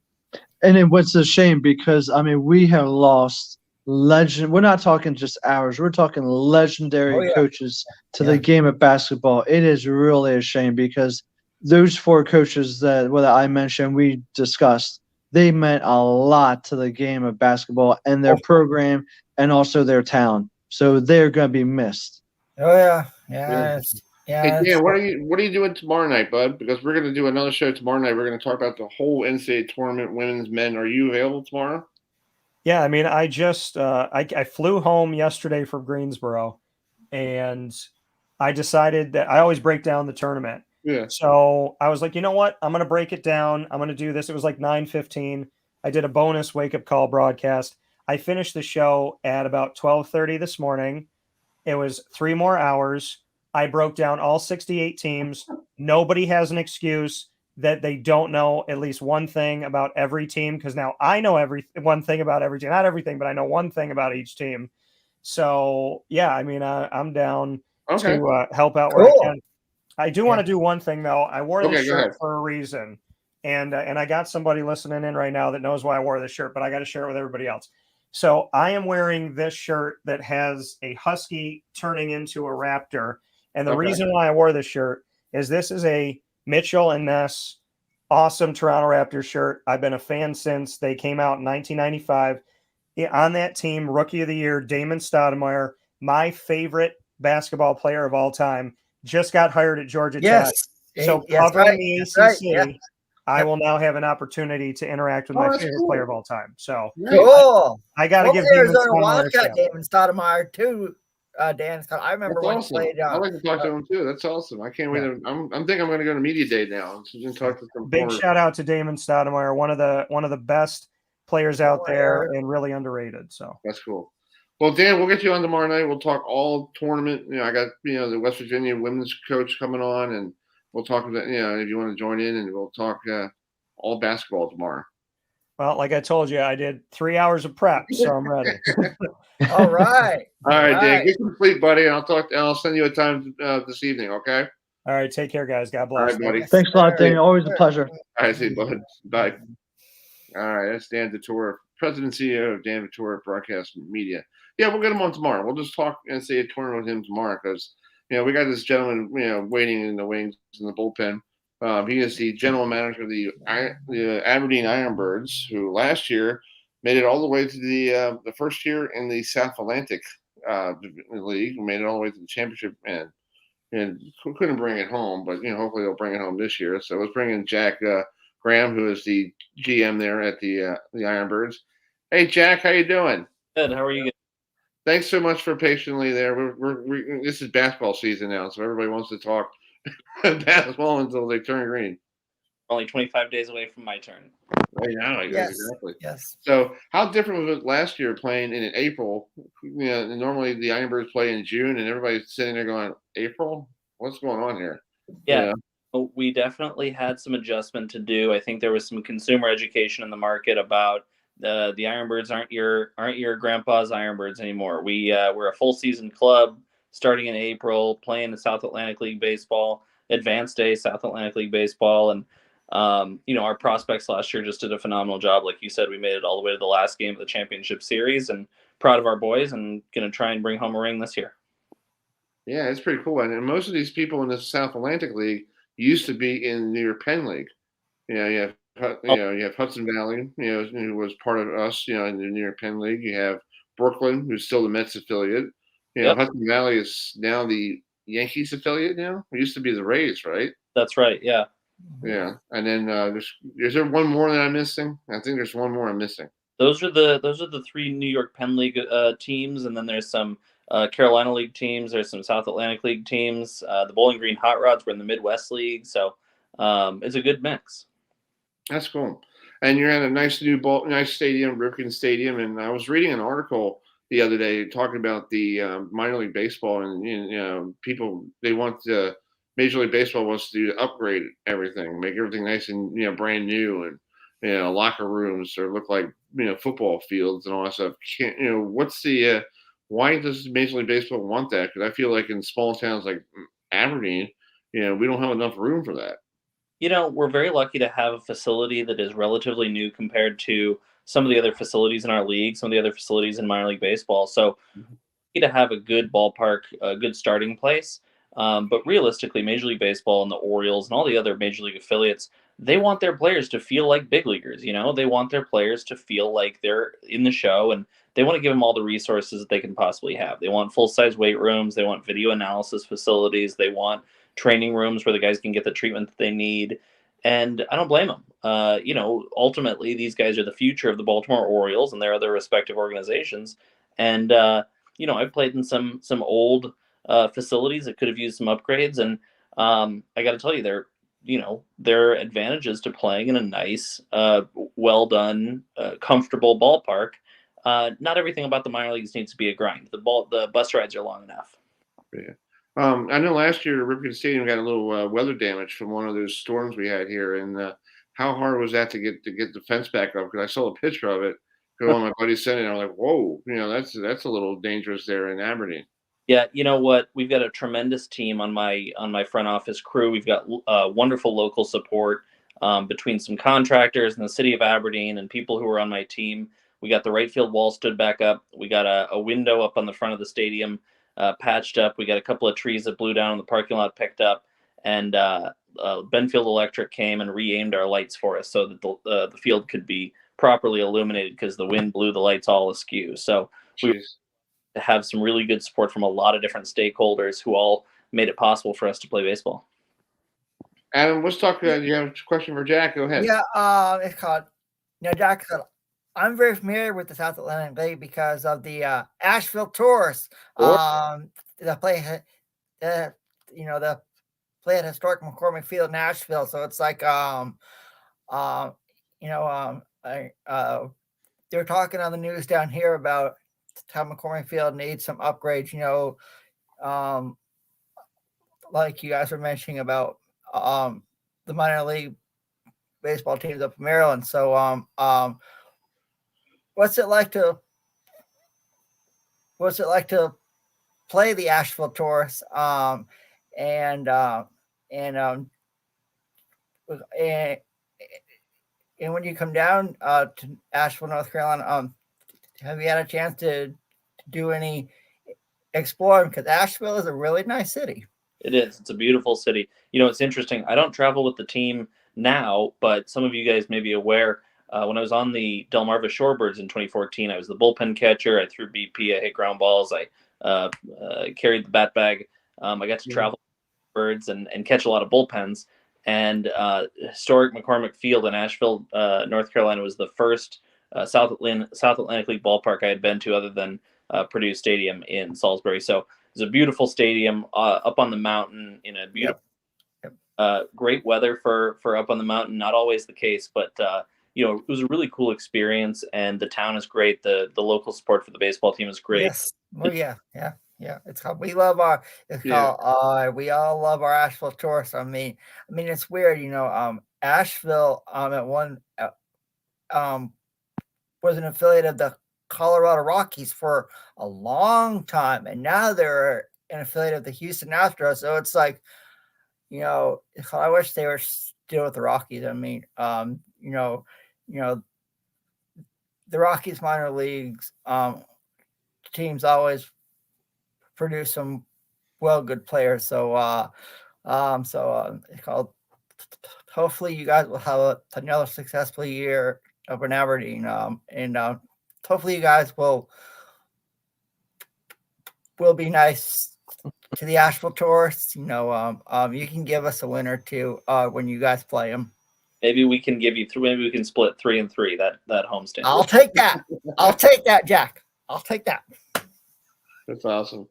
S6: And it was a shame because, I mean, we have lost legend. We're not talking just hours. We're talking legendary coaches to the game of basketball. It is really a shame because those 4 coaches that I mentioned, we discussed, they meant a lot to the game of basketball and their program and also their town. So they're going to be missed.
S5: Oh, yeah. Yeah.
S4: Hey, Dan, what are you doing tomorrow night, bud? Because we're going to do another show tomorrow night. We're going to talk about the whole NCAA tournament, women's, men. Are you available tomorrow?
S12: Yeah, I mean, I just I flew home yesterday from Greensboro, and I decided that I always break down the tournament.
S4: Yeah.
S12: So I was like, you know what? I'm going to break it down. I'm going to do this. It was like 9:15. I did a bonus wake-up call broadcast. I finished the show at about 12:30 this morning. It was 3 more hours. I broke down all 68 teams. Nobody has an excuse that they don't know at least one thing about every team, because now I know one thing about every team. Not everything, but I know one thing about each team. So, yeah, I mean, I'm down to help out where I can. I do want to do one thing, though. I wore this shirt for a reason, and I got somebody listening in right now that knows why I wore this shirt, but I got to share it with everybody else. So I am wearing this shirt that has a husky turning into a raptor, and the reason why I wore this shirt is this is a Mitchell and Ness awesome Toronto Raptors shirt. I've been a fan since they came out in 1995. On that team, Rookie of the Year, Damon Stoudemire, my favorite basketball player of all time, just got hired at Georgia Tech. So covering the ACC, I will now have an opportunity to interact with my favorite player of all time. So I got to give
S5: Arizona Wildcat Damon Stoudemire too. Dan, I remember when he played.
S4: I'd like to talk to him too. That's awesome. I can't wait. I'm thinking I'm going to go to media day now. So talk to some
S12: big shout out to Damon Stoudemire, one of the best players out there and really underrated. So
S4: that's cool. Well, Dan, we'll get you on tomorrow night. We'll talk all tournament. I got the West Virginia women's coach coming on, and we'll talk about if you want to join in, and we'll talk all basketball tomorrow.
S12: Well, like I told you, I did 3 hours of prep, so I'm ready.
S5: All right.
S4: All right, Dan. Get some sleep, buddy, and I'll send you a time this evening. Okay.
S12: All right. Take care, guys. God bless.
S4: All right, buddy.
S6: Thanks a lot, Dan. Always a pleasure.
S4: All right, see you, bud. Bye. All right, that's Dan Tortora, President and CEO of Dan Tortora Broadcast Media. Yeah, we'll get him on tomorrow. We'll just talk and say a tournament with him tomorrow because we got this gentleman waiting in the wings in the bullpen. He is the general manager of the Aberdeen Ironbirds, who last year made it all the way to the first year in the South Atlantic League. Made it all the way to the championship and couldn't bring it home, but hopefully they'll bring it home this year. So let's bring in Jack Graham, who is the GM there at the Ironbirds. Hey, Jack, how you doing?
S13: Good. How are you?
S4: Thanks so much for patiently there. This is basketball season now, so everybody wants to talk basketball until they turn green.
S13: Only 25 days away from my turn.
S4: Yeah,
S5: yes.
S4: Exactly.
S5: Yes.
S4: So, how different was it last year playing in April? Normally the Ironbirds play in June, and everybody's sitting there going, "April? What's going on here?"
S13: Yeah. We definitely had some adjustment to do. I think there was some consumer education in the market about the Ironbirds aren't your grandpa's Ironbirds anymore. We're a full season club starting in April, playing the South Atlantic League baseball, Advanced Day South Atlantic League baseball, and our prospects last year just did a phenomenal job. Like you said, we made it all the way to the last game of the championship series, and proud of our boys, and going to try and bring home a ring this year.
S4: Yeah, it's pretty cool. And most of these people in the South Atlantic League used to be in the New York Penn League. You have Hudson Valley, who was part of us, in the New York Penn League. You have Brooklyn, who's still the Mets affiliate. Hudson Valley is now the Yankees affiliate now. It used to be the Rays, right?
S13: That's right. Yeah.
S4: Yeah. And then is there one more that I'm missing? I think there's one more I'm missing.
S13: Those are the 3 New York Penn League teams, and then there's some Carolina League teams. There's some South Atlantic League teams. The Bowling Green Hot Rods were in the Midwest League, so it's a good mix.
S4: That's cool. And you're at a nice nice stadium, Ripken Stadium. And I was reading an article the other day talking about the minor league baseball, and people they want Major League Baseball wants to upgrade everything, make everything nice and brand new, and locker rooms or look like football fields and all that stuff. What's the why does Major League Baseball want that? Because I feel like in small towns like Aberdeen, we don't have enough room for that.
S13: We're very lucky to have a facility that is relatively new compared to some of the other facilities in our league, some of the other facilities in minor league baseball. So to have a good ballpark, a good starting place. But realistically, Major League Baseball and the Orioles and all the other Major League affiliates, they want their players to feel like big leaguers. They want their players to feel like they're in the show, and they want to give them all the resources that they can possibly have. They want full-size weight rooms. They want video analysis facilities. They want training rooms where the guys can get the treatment that they need. And I don't blame them. Ultimately, these guys are the future of the Baltimore Orioles and their other respective organizations. And, I've played in some old facilities that could have used some upgrades. And I got to tell you, there are advantages to playing in a nice, well-done, comfortable ballpark. Not everything about the minor leagues needs to be a grind. The bus rides are long enough.
S4: Yeah. I know last year Ripken Stadium got a little weather damage from one of those storms we had here, and how hard was that to get the fence back up? Because I saw a picture of it. Because one of my buddies sent it, and I was like, "Whoa, that's a little dangerous there in Aberdeen."
S13: Yeah, you know what? We've got a tremendous team on my front office crew. We've got wonderful local support between some contractors in the city of Aberdeen and people who are on my team. We got the right field wall stood back up. We got a window up on the front of the stadium patched up. We got a couple of trees that blew down in the parking lot picked up, and Benfield Electric came and re-aimed our lights for us so that the field could be properly illuminated because the wind blew the lights all askew. So we have some really good support from a lot of different stakeholders who all made it possible for us to play baseball.
S4: Adam, let's talk. You have a question for Jack? Go ahead.
S5: Yeah, it's called. Jack said, I'm very familiar with the South Atlantic League because of the Asheville Tours. The play, the play at historic McCormick Field in Asheville. So it's like, they're talking on the news down here about how McCormick Field needs some upgrades. Like you guys were mentioning about the minor league baseball teams up in Maryland. So, what's it like to play the Asheville Tours? And when you come down to Asheville, North Carolina, have you had a chance to do any exploring? Because Asheville is a really nice city.
S13: It is. It's a beautiful city. It's interesting. I don't travel with the team now, but some of you guys may be aware. When I was on the Delmarva Shorebirds in 2014, I was the bullpen catcher. I threw BP. I hit ground balls. I carried the bat bag. I got to travel with birds and catch a lot of bullpens. And historic McCormick Field in Asheville, North Carolina, was the first South Atlantic League ballpark I had been to, other than Purdue Stadium in Salisbury. So it's a beautiful stadium up on the mountain in a beautiful, great weather for up on the mountain. Not always the case, but it was a really cool experience, and the town is great. The local support for the baseball team is great.
S5: Yes. Oh yeah. It's called. We love our. It's called. We all love our Asheville Tours. I mean, it's weird. Asheville at one was an affiliate of the Colorado Rockies for a long time, and now they're an affiliate of the Houston Astros. So it's like, I wish they were still with the Rockies. I mean, the Rockies minor leagues teams always produce some good players. So it's called. Hopefully, you guys will have another successful year up in Aberdeen, and hopefully, you guys will be nice to the Asheville Tours. You can give us a win or two when you guys play them.
S13: Maybe we can give you three. Maybe we can split 3-3 that homestand.
S5: I'll take that. I'll take that, Jack. I'll take that.
S4: That's awesome.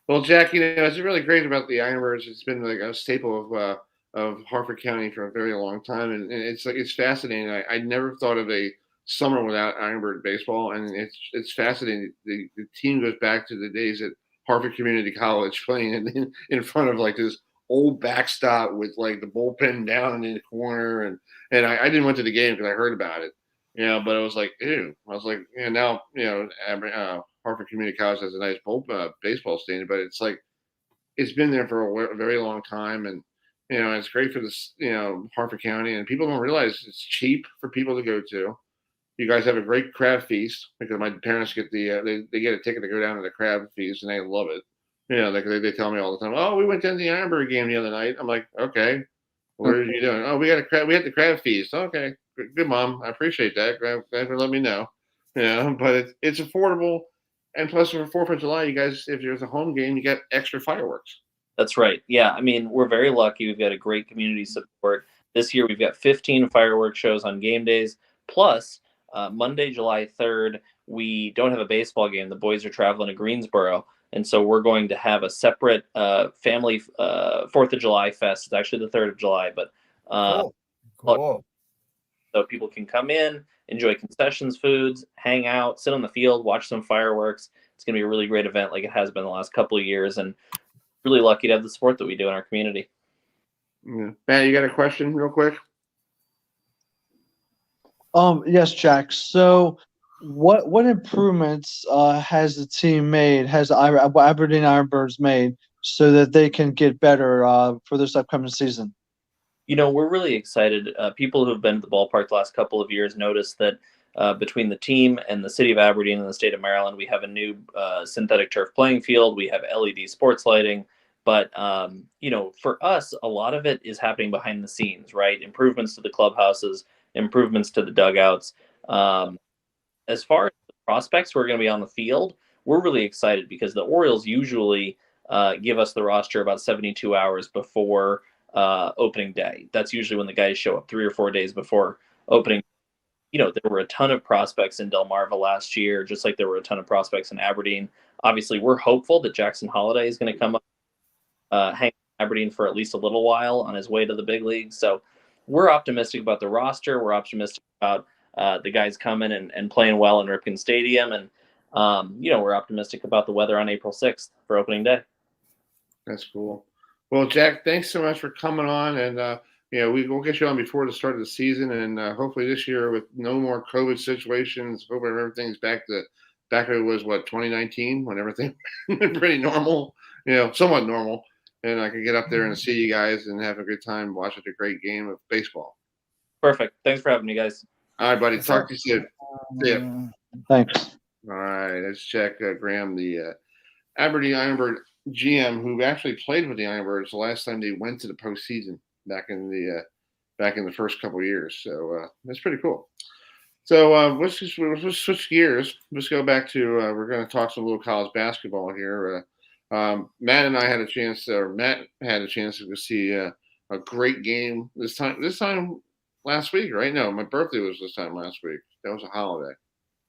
S4: Well, Jack, it's really great about the Ironbirds. It's been like a staple of Harford County for a very long time, and it's fascinating. I never thought of a summer without Ironbird baseball, and it's fascinating. The team goes back to the days at Harford Community College playing in front of like this old backstop with like the bullpen down in the corner, and I didn't went to the game because I heard about it, but it was like, ew. I was like, now Hartford Community College has a nice baseball stadium, but it's like it's been there for a very long time, and it's great for this Hartford County, and people don't realize it's cheap for people to go to. You guys have a great crab feast because my parents get they get a ticket to go down to the crab feast and they love it. They tell me all the time, oh, we went down to the Ironbird game the other night. I'm like, okay, what are you doing? Oh, we had the crab feast. Okay, good mom, I appreciate that. Glad for letting me know. But it's affordable, and plus for 4th of July, you guys, if there's a home game, you get extra fireworks.
S13: That's right. Yeah, I mean, we're very lucky. We've got a great community support. This year, we've got 15 fireworks shows on game days. Plus, Monday, July 3rd, we don't have a baseball game. The boys are traveling to Greensboro. And so we're going to have a separate family 4th of July fest. It's actually the 3rd of July, but
S5: cool.
S13: So people can come in, enjoy concessions, foods, hang out, sit on the field, watch some fireworks. It's going to be a really great event like it has been the last couple of years, and really lucky to have the support that we do in our community.
S4: Yeah. Matt, you got a question real quick?
S6: Yes, Jack. So what improvements has the team made, has the Aberdeen Ironbirds made so that they can get better for this upcoming season?
S13: We're really excited. People who have been to the ballpark the last couple of years noticed that between the team and the city of Aberdeen and the state of Maryland, we have a new synthetic turf playing field. We have LED sports lighting. But, for us, a lot of it is happening behind the scenes, right? Improvements to the clubhouses, improvements to the dugouts. As far as the prospects who are going to be on the field, we're really excited because the Orioles usually give us the roster about 72 hours before opening day. That's usually when the guys show up 3 or 4 days before opening. There were a ton of prospects in Delmarva last year, just like there were a ton of prospects in Aberdeen. Obviously, we're hopeful that Jackson Holiday is going to come up, hang in Aberdeen for at least a little while on his way to the big leagues. So we're optimistic about the roster. We're optimistic about the guys coming and playing well in Ripken Stadium. And, we're optimistic about the weather on April 6th for opening day.
S4: That's cool. Well, Jack, thanks so much for coming on. And, we'll get you on before the start of the season. And hopefully this year with no more COVID situations, hopefully everything's back to it was, 2019 when everything was pretty normal, somewhat normal. And I can get up there and see you guys and have a good time watching a great game of baseball.
S13: Perfect. Thanks for having me, guys.
S4: All right, buddy. Talk to you soon. See ya.
S6: Thanks.
S4: All right. Let's check Graham, the Aberdeen Ironbird GM, who actually played with the Ironbirds the last time they went to the postseason back in the first couple of years. So that's pretty cool. So let's switch gears. Let's go back to we're going to talk some little college basketball here. Matt had a chance to go see a great game this time last week, right? No, my birthday was this time last week. That was a holiday.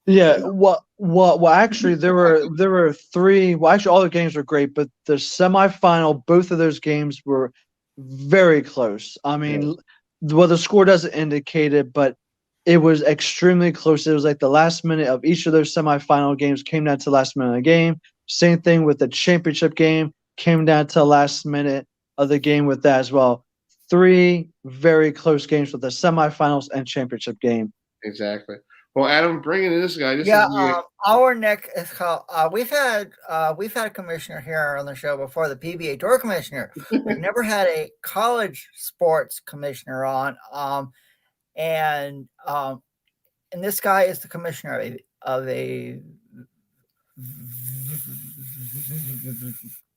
S6: Yeah. Well, actually, there were 3. Well, actually, all the games were great, but the semifinal, both of those games were very close. I mean, well, the score doesn't indicate it, but it was extremely close. It was like the last minute of each of those semifinal games came down to the last minute of the game. Same thing with the championship game, came down to the last minute of the game with that as well. 3 very close games with the semifinals and championship game.
S4: Exactly. Well, Adam, bringing in this guy.
S5: Our Nick is called. We've had a commissioner here on the show before, the PBA Tour commissioner. We've never had a college sports commissioner on. And this guy is the commissioner of a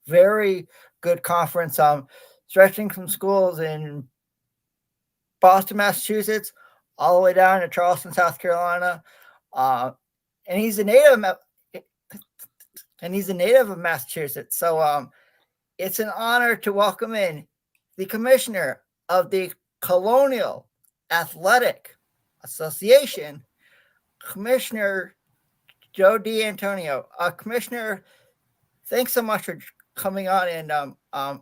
S5: very good conference, stretching from schools in Boston, Massachusetts, all the way down to Charleston, South Carolina, and he's a native of Massachusetts. So it's an honor to welcome in the commissioner of the Colonial Athletic Association, Commissioner Joe D'Antonio. Commissioner, thanks so much for coming on. And I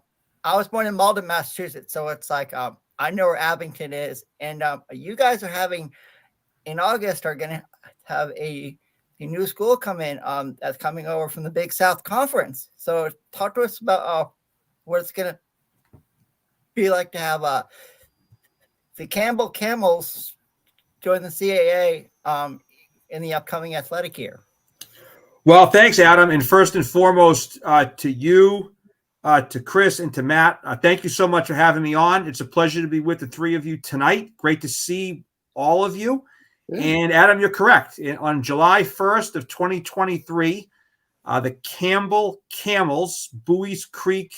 S5: was born in Malden, Massachusetts, so it's like I know where Abington is. And you guys are having in August are going to have a new school come in that's coming over from the Big South Conference. So talk to us about what it's going to be like to have the Campbell Camels join the CAA in the upcoming athletic year?
S14: Well, thanks, Adam. And first and foremost, to you, to Chris, and to Matt, thank you so much for having me on. It's a pleasure to be with the three of you tonight. Great to see all of you. Yeah. And Adam, you're correct. On July 1st of 2023, the Campbell Camels, Buies Creek,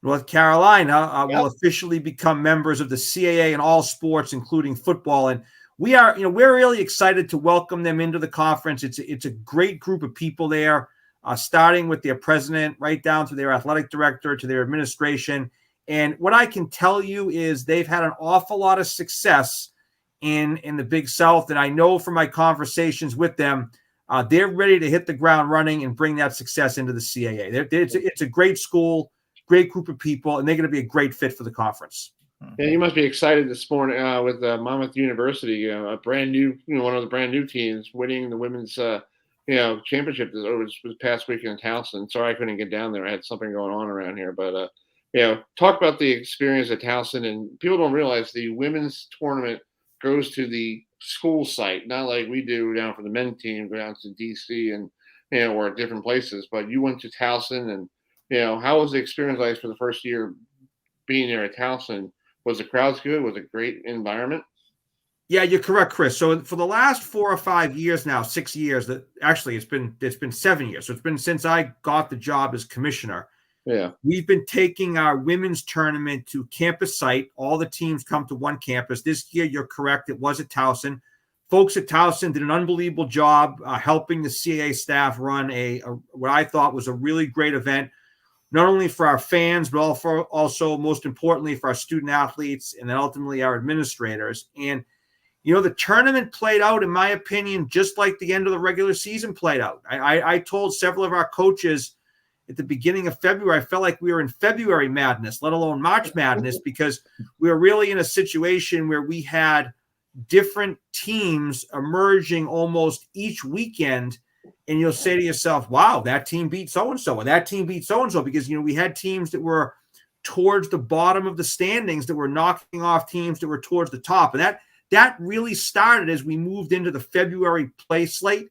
S14: North Carolina, will officially become members of the CAA in all sports, including football. And we're really excited to welcome them into the conference. It's a great group of people there, starting with their president, right down to their athletic director, to their administration. And what I can tell you is they've had an awful lot of success in the Big South. And I know from my conversations with them, they're ready to hit the ground running and bring that success into the CAA. It's a great school, great group of people, and they're going to be a great fit for the conference.
S4: Yeah, you must be excited this morning with Monmouth University, a brand new, one of the brand new teams winning the women's, championship this past weekend in Towson. Sorry I couldn't get down there. I had something going on around here, but talk about the experience at Towson. And people don't realize the women's tournament goes to the school site, not like we do down for the men's team, go down to DC and or at different places. But you went to Towson, and how was the experience like for the first year being there at Towson? Was the crowds good? Was it a great environment?
S14: Yeah, you're correct, Chris. So for the last 4 or 5 years now, 6 years, it's been 7 years. So it's been since I got the job as commissioner.
S4: Yeah,
S14: we've been taking our women's tournament to campus site. All the teams come to one campus. This year, you're correct, it was at Towson. Folks at Towson did an unbelievable job helping the CAA staff run what I thought was a really great event, not only for our fans, but also most importantly for our student athletes and then ultimately our administrators. And the tournament played out, in my opinion, just like the end of the regular season played out. I told several of our coaches at the beginning of February, I felt like we were in February madness, let alone March madness, because we were really in a situation where we had different teams emerging almost each weekend. And you'll say to yourself, wow, that team beat so-and-so, or that team beat so-and-so, because, we had teams that were towards the bottom of the standings that were knocking off teams that were towards the top. And that really started as we moved into the February play slate.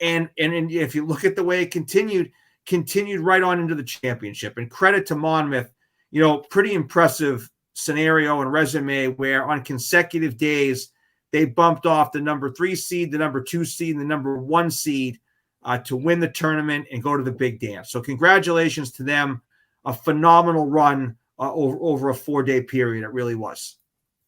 S14: And if you look at the way it continued right on into the championship. And credit to Monmouth, pretty impressive scenario and resume where on consecutive days they bumped off the number 3 seed, the number 2 seed, and the number 1 seed to win the tournament and go to the big dance. So congratulations to them. A phenomenal run over a 4-day period. It really was.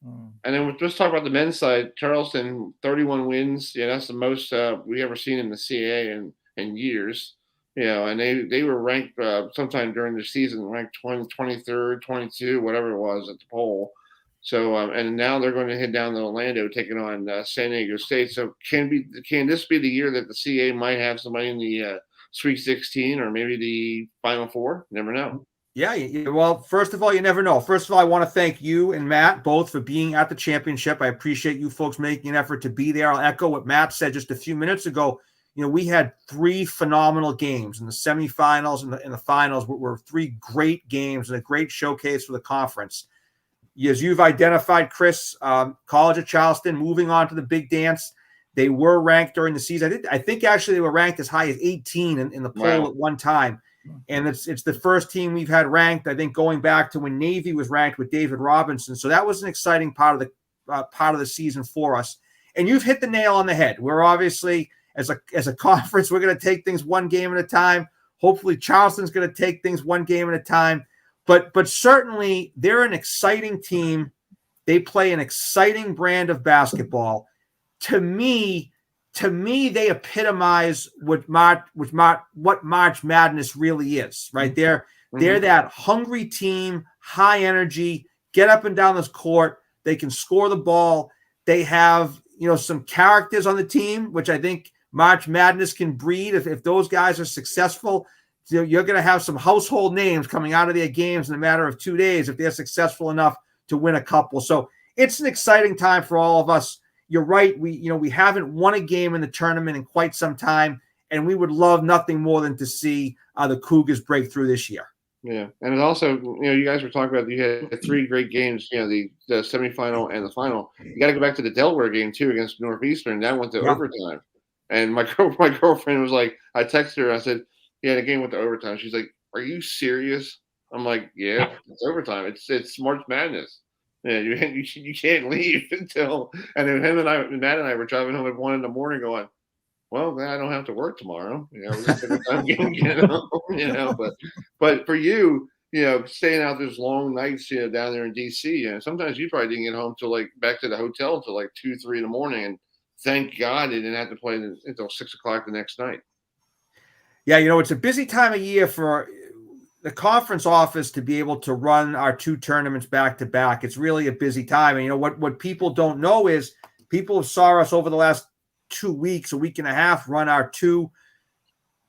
S4: And then we'll just talk about the men's side. Charleston, 31 wins. Yeah, that's the most we ever seen in the CAA in years. And they were ranked sometime during the season, ranked 23rd, 22, whatever it was at the poll. So, and now they're going to head down to Orlando, taking on San Diego State. So, can this be the year that the CAA might have somebody in the Sweet 16 or maybe the Final Four? Never know.
S14: Yeah, well, first of all, you never know. First of all, I want to thank you and Matt both for being at the championship. I appreciate you folks making an effort to be there. I'll echo what Matt said just a few minutes ago. We had 3 phenomenal games in the semifinals and the finals. Were 3 great games and a great showcase for the conference. As you've identified, Chris, College of Charleston moving on to the big dance. They were ranked during the season. I think actually they were ranked as high as 18 in the poll at one time. And it's the first team we've had ranked, I think, going back to when Navy was ranked with David Robinson. So that was an exciting part of the season for us. And you've hit the nail on the head. We're obviously, as a conference, we're going to take things one game at a time. Hopefully Charleston's going to take things one game at a time. But certainly they're an exciting team. They play an exciting brand of basketball. To me, they epitomize what March Madness really is, right? They're that hungry team, high energy, get up and down this court. They can score the ball. They have, some characters on the team, which I think March Madness can breed. If those guys are successful, you're going to have some household names coming out of their games in a matter of 2 days if they're successful enough to win a couple. So it's an exciting time for all of us. You're right. We haven't won a game in the tournament in quite some time, and we would love nothing more than to see the Cougars break through this year.
S4: Yeah, and it also, you guys were talking about you had 3 great games. The semifinal and the final. You got to go back to the Delaware game too against Northeastern. That went to overtime, and my girlfriend was like, I texted her. I said, "Yeah, the game went to overtime." She's like, "Are you serious?" I'm like, "Yeah, it's overtime. It's March Madness. Yeah, you can't leave until." And then Matt and I were driving home at 1 in the morning, going, well, then I don't have to work tomorrow. We're just taking time getting home, but for you, staying out those long nights, down there in DC, sometimes you probably didn't get home till back to the hotel till 2, 3 in the morning. And thank God they didn't have to play until 6 o'clock the next night.
S14: Yeah, it's a busy time of year for the conference office to be able to run our 2 tournaments back to back. It's really a busy time. And what people don't know is people saw us over the last 2 weeks, a week and a half, run our 2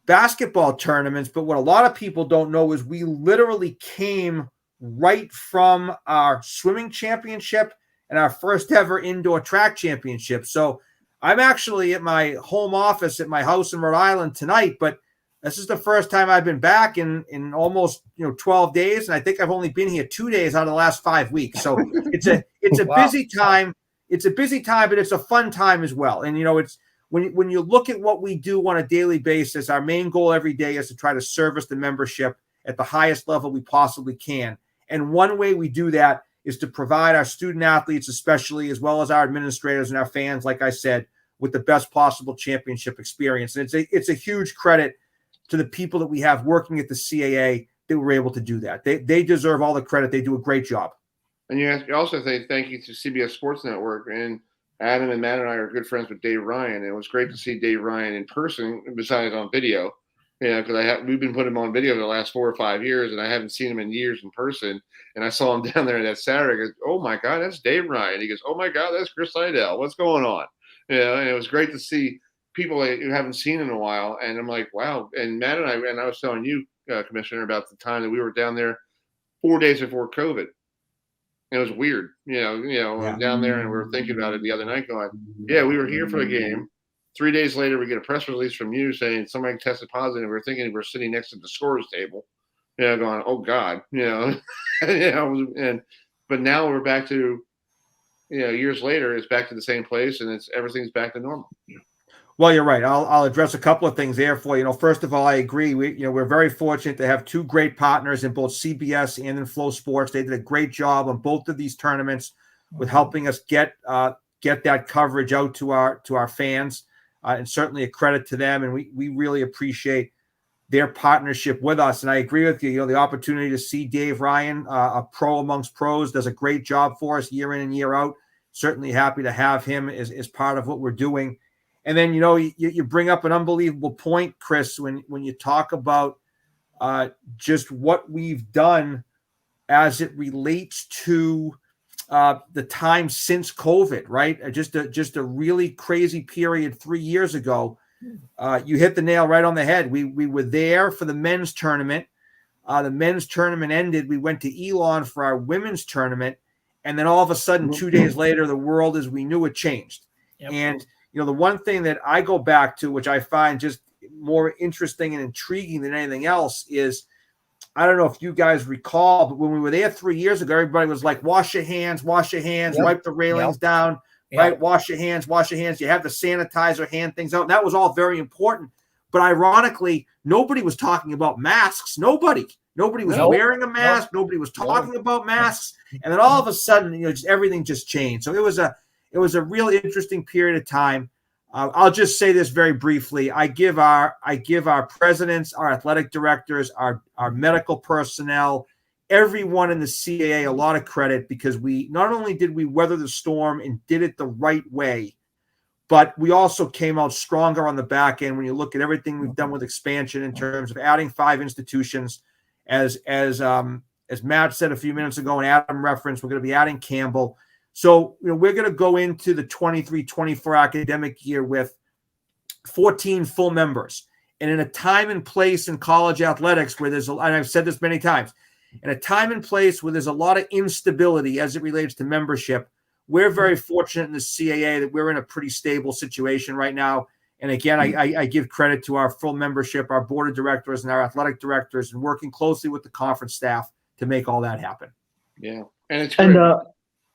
S14: basketball tournaments. But what a lot of people don't know is we literally came right from our swimming championship and our first ever indoor track championship. So I'm actually at my home office at my house in Rhode Island tonight, but this is the first time I've been back in almost 12 days. And I think I've only been here 2 days out of the last 5 weeks. So it's a
S5: Wow.
S14: busy time. It's a busy time, but it's a fun time as well. And, it's when you look at what we do on a daily basis, our main goal every day is to try to service the membership at the highest level we possibly can. And one way we do that is to provide our student athletes, especially, as well as our administrators and our fans, like I said, with the best possible championship experience. And it's a huge credit to the people that we have working at the CAA that we're able to do that. They deserve all the credit. They do a great job.
S4: And you also say thank you to CBS Sports Network. And Adam and Matt and I are good friends with Dave Ryan. It was great to see Dave Ryan in person, besides on video. Because we've been putting him on video for the last 4 or 5 years, and I haven't seen him in years in person. And I saw him down there that Saturday. I go, oh my God, that's Dave Ryan. He goes, oh my God, that's Chris Heidel. What's going on? And it was great to see people who haven't seen in a while. And I'm like, wow. And Matt and I was telling you, Commissioner, about the time that we were down there 4 days before COVID. It was weird, down there, and we were thinking about it the other night, going, yeah, we were here for the game. 3 days later, we get a press release from you saying somebody tested positive. And we're thinking we were sitting next to the scorer's table, going, oh God, but now we're back to, years later, it's back to the same place, and everything's back to normal.
S14: Well, you're right. I'll address a couple of things there for you. First of all, I agree. We're very fortunate to have 2 great partners in both CBS and in Flow Sports. They did a great job on both of these tournaments with helping us get that coverage out to our fans, and certainly a credit to them. And we really appreciate their partnership with us. And I agree with you. The opportunity to see Dave Ryan, a pro amongst pros, does a great job for us year in and year out. Certainly happy to have him as part of what we're doing. And then, you bring up an unbelievable point, Chris, when you talk about just what we've done as it relates to the time since COVID, right? Just a really crazy period 3 years ago. You hit the nail right on the head. We were there for the men's tournament. The men's tournament ended. We went to Elon for our women's tournament. And then all of a sudden, 2 days later, the world as we knew it changed. Yep. And the one thing that I go back to, which I find just more interesting and intriguing than anything else, is I don't know if you guys recall, but when we were there 3 years ago, everybody was like, wash your hands, yep. Wipe the railings down, right? Wash your hands. You have the sanitizer, hand things out. And that was all very important. But ironically, nobody was talking about masks. Nobody was wearing a mask. Nobody was talking about masks. And then all of a sudden, everything just changed. So it was a really interesting period of time. I'll just say this very briefly. I give our presidents, our athletic directors, our medical personnel, everyone in the CAA a lot of credit, because we not only did we weather the storm and did it the right way, but we also came out stronger on the back end when you look at everything we've done with expansion in terms of adding 5 institutions. As Matt said a few minutes ago and Adam referenced, we're going to be adding Campbell. So, we're going to go into the 23-24 academic year with 14 full members. And in a time and place in college athletics where and I've said this many times, in a time and place where there's a lot of instability as it relates to membership, we're very fortunate in the CAA that we're in a pretty stable situation right now. And again, I give credit to our full membership, our board of directors and our athletic directors, and working closely with the conference staff to make all that happen.
S4: Yeah. And it's
S6: And
S4: great.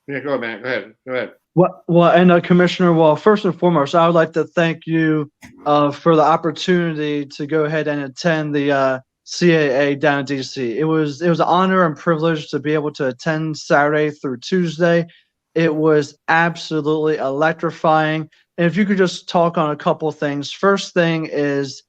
S4: Yeah, go ahead, man. Go ahead.
S6: Commissioner, well, first and foremost, I would like to thank you for the opportunity to go ahead and attend the CAA down in DC. It was an honor and privilege to be able to attend Saturday through Tuesday. It was absolutely electrifying. And if you could just talk on a couple of things. First thing is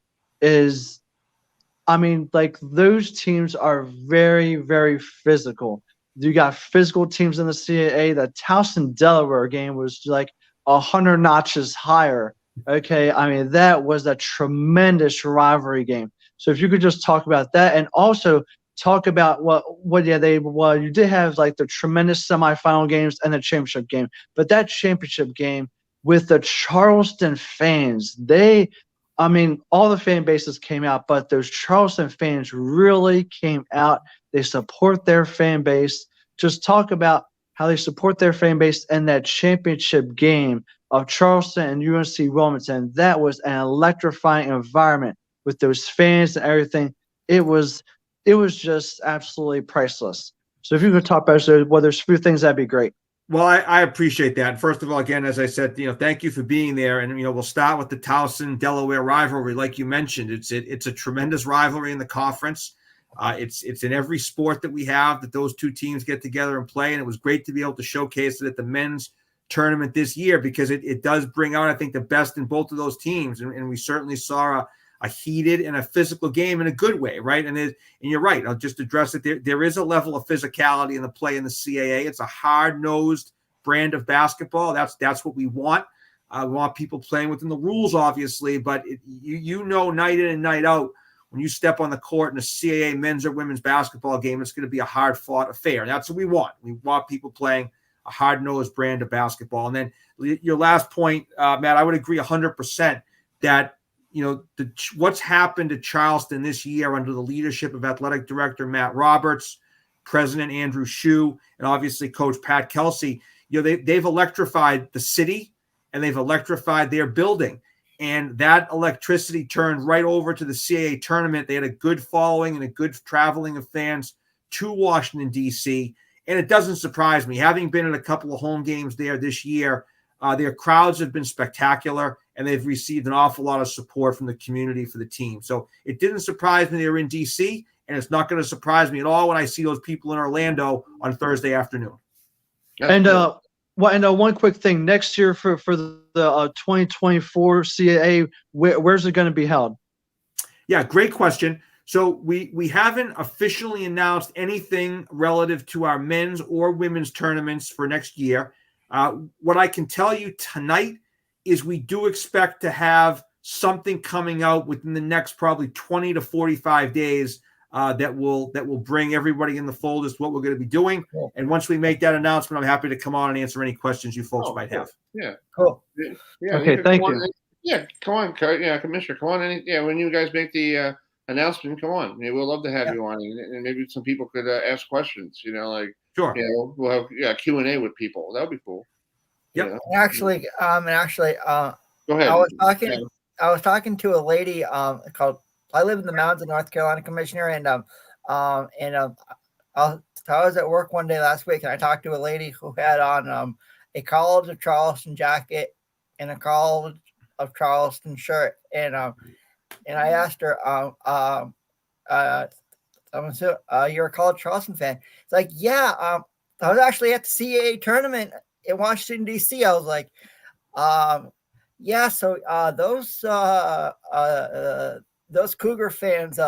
S6: I mean, like, those teams are very, very physical. You got physical teams in the CAA. The Towson, Delaware game was like 100 notches higher. Okay, I mean, that was a tremendous rivalry game. So if you could just talk about that, and also talk about you did have like the tremendous semifinal games and the championship game, but that championship game with the Charleston fans, all the fan bases came out, but those Charleston fans really came out. They support their fan base. Just talk about how they support their fan base and that championship game of Charleston and UNC Wilmington. That was an electrifying environment with those fans and everything. It was just absolutely priceless. So if you could talk about there's a few things, that'd be great.
S14: Well, I appreciate that. First of all, again, as I said, thank you for being there. And, we'll start with the Towson Delaware rivalry. Like you mentioned, it's a tremendous rivalry in the conference. It's in every sport that we have that those two teams get together and play. And it was great to be able to showcase it at the men's tournament this year, because it does bring out, I think, the best in both of those teams. And we certainly saw a heated and a physical game in a good way, right? And you're right. I'll just address it. There is a level of physicality in the play in the CAA. It's a hard-nosed brand of basketball. That's what we want. We want people playing within the rules, obviously, but night in and night out, when you step on the court in a CAA men's or women's basketball game, it's going to be a hard-fought affair. And that's what we want. We want people playing a hard-nosed brand of basketball. And then your last point, Matt, I would agree 100% that what's happened to Charleston this year under the leadership of athletic director Matt Roberts, President Andrew Shue, and obviously Coach Pat Kelsey, they've electrified the city and they've electrified their building. And that electricity turned right over to the CAA tournament. They had a good following and a good traveling of fans to Washington, D.C. And it doesn't surprise me. Having been in a couple of home games there this year, their crowds have been spectacular, and they've received an awful lot of support from the community for the team. So it didn't surprise me they were in D.C., and it's not going to surprise me at all when I see those people in Orlando on Thursday afternoon.
S6: And one quick thing. Next year for the 2024 CAA, where's it going to be held?
S14: Yeah, great question. So we haven't officially announced anything relative to our men's or women's tournaments for next year. What I can tell you tonight is we do expect to have something coming out within the next probably 20 to 45 days that will bring everybody in the fold as to what we're going to be doing. Cool. And once we make that announcement, I'm happy to come on and answer any questions you folks might have.
S4: Yeah.
S5: Cool.
S4: Yeah.
S6: Okay. Thank you.
S4: Yeah. Come on. Yeah. Commissioner, come on. When you guys make the announcement, come on. We'll love to have you on, and maybe some people could ask questions,
S14: Sure.
S4: We'll have Q&A with people. That would be cool.
S14: Yep.
S5: Actually,
S4: go ahead.
S5: I was talking to a lady called. I live in the mountains of North Carolina, Commissioner, and I was at work one day last week, and I talked to a lady who had on a College of Charleston jacket and a College of Charleston shirt, and I asked her, "You're a College Charleston fan?" It's like, "Yeah, I was actually at the CAA tournament in Washington, D.C." I was like, "Yeah, so those Cougar fans,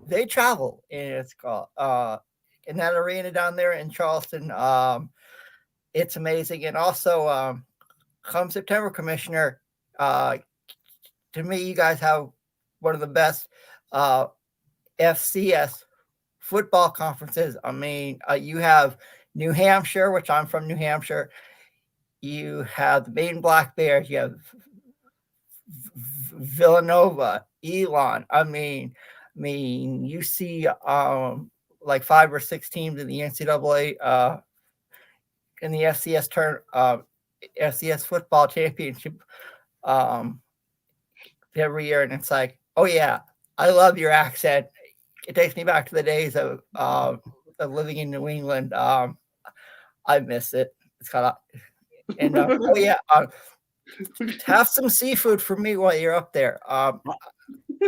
S5: they travel, and it's called in that arena down there in Charleston. It's amazing." And also, come September, Commissioner, to me, you guys have one of the best FCS football conferences. I mean, you have New Hampshire, which I'm from New Hampshire. You have the Maine Black Bears. You have Villanova, Elon. I mean, you see like 5 or 6 teams in the NCAA in the FCS FCS football championship. every year, and it's like, oh yeah, I love your accent. It takes me back to the days of living in New England. I miss it. It's kind of, and oh yeah, have some seafood for me while you're up there.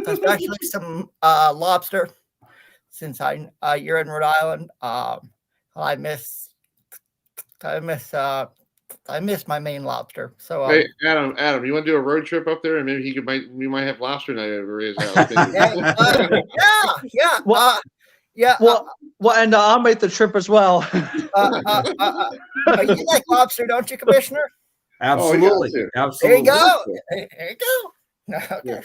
S5: Especially some lobster, since you're in Rhode Island. I miss my Maine lobster. So
S4: hey, Adam, you want to do a road trip up there, and maybe we might have lobster night over his house.
S6: Well, and I'll make the trip as well.
S5: You like lobster, don't you, Commissioner?
S14: Absolutely.
S5: Absolutely. There you go. There you go. Okay.
S4: Yeah.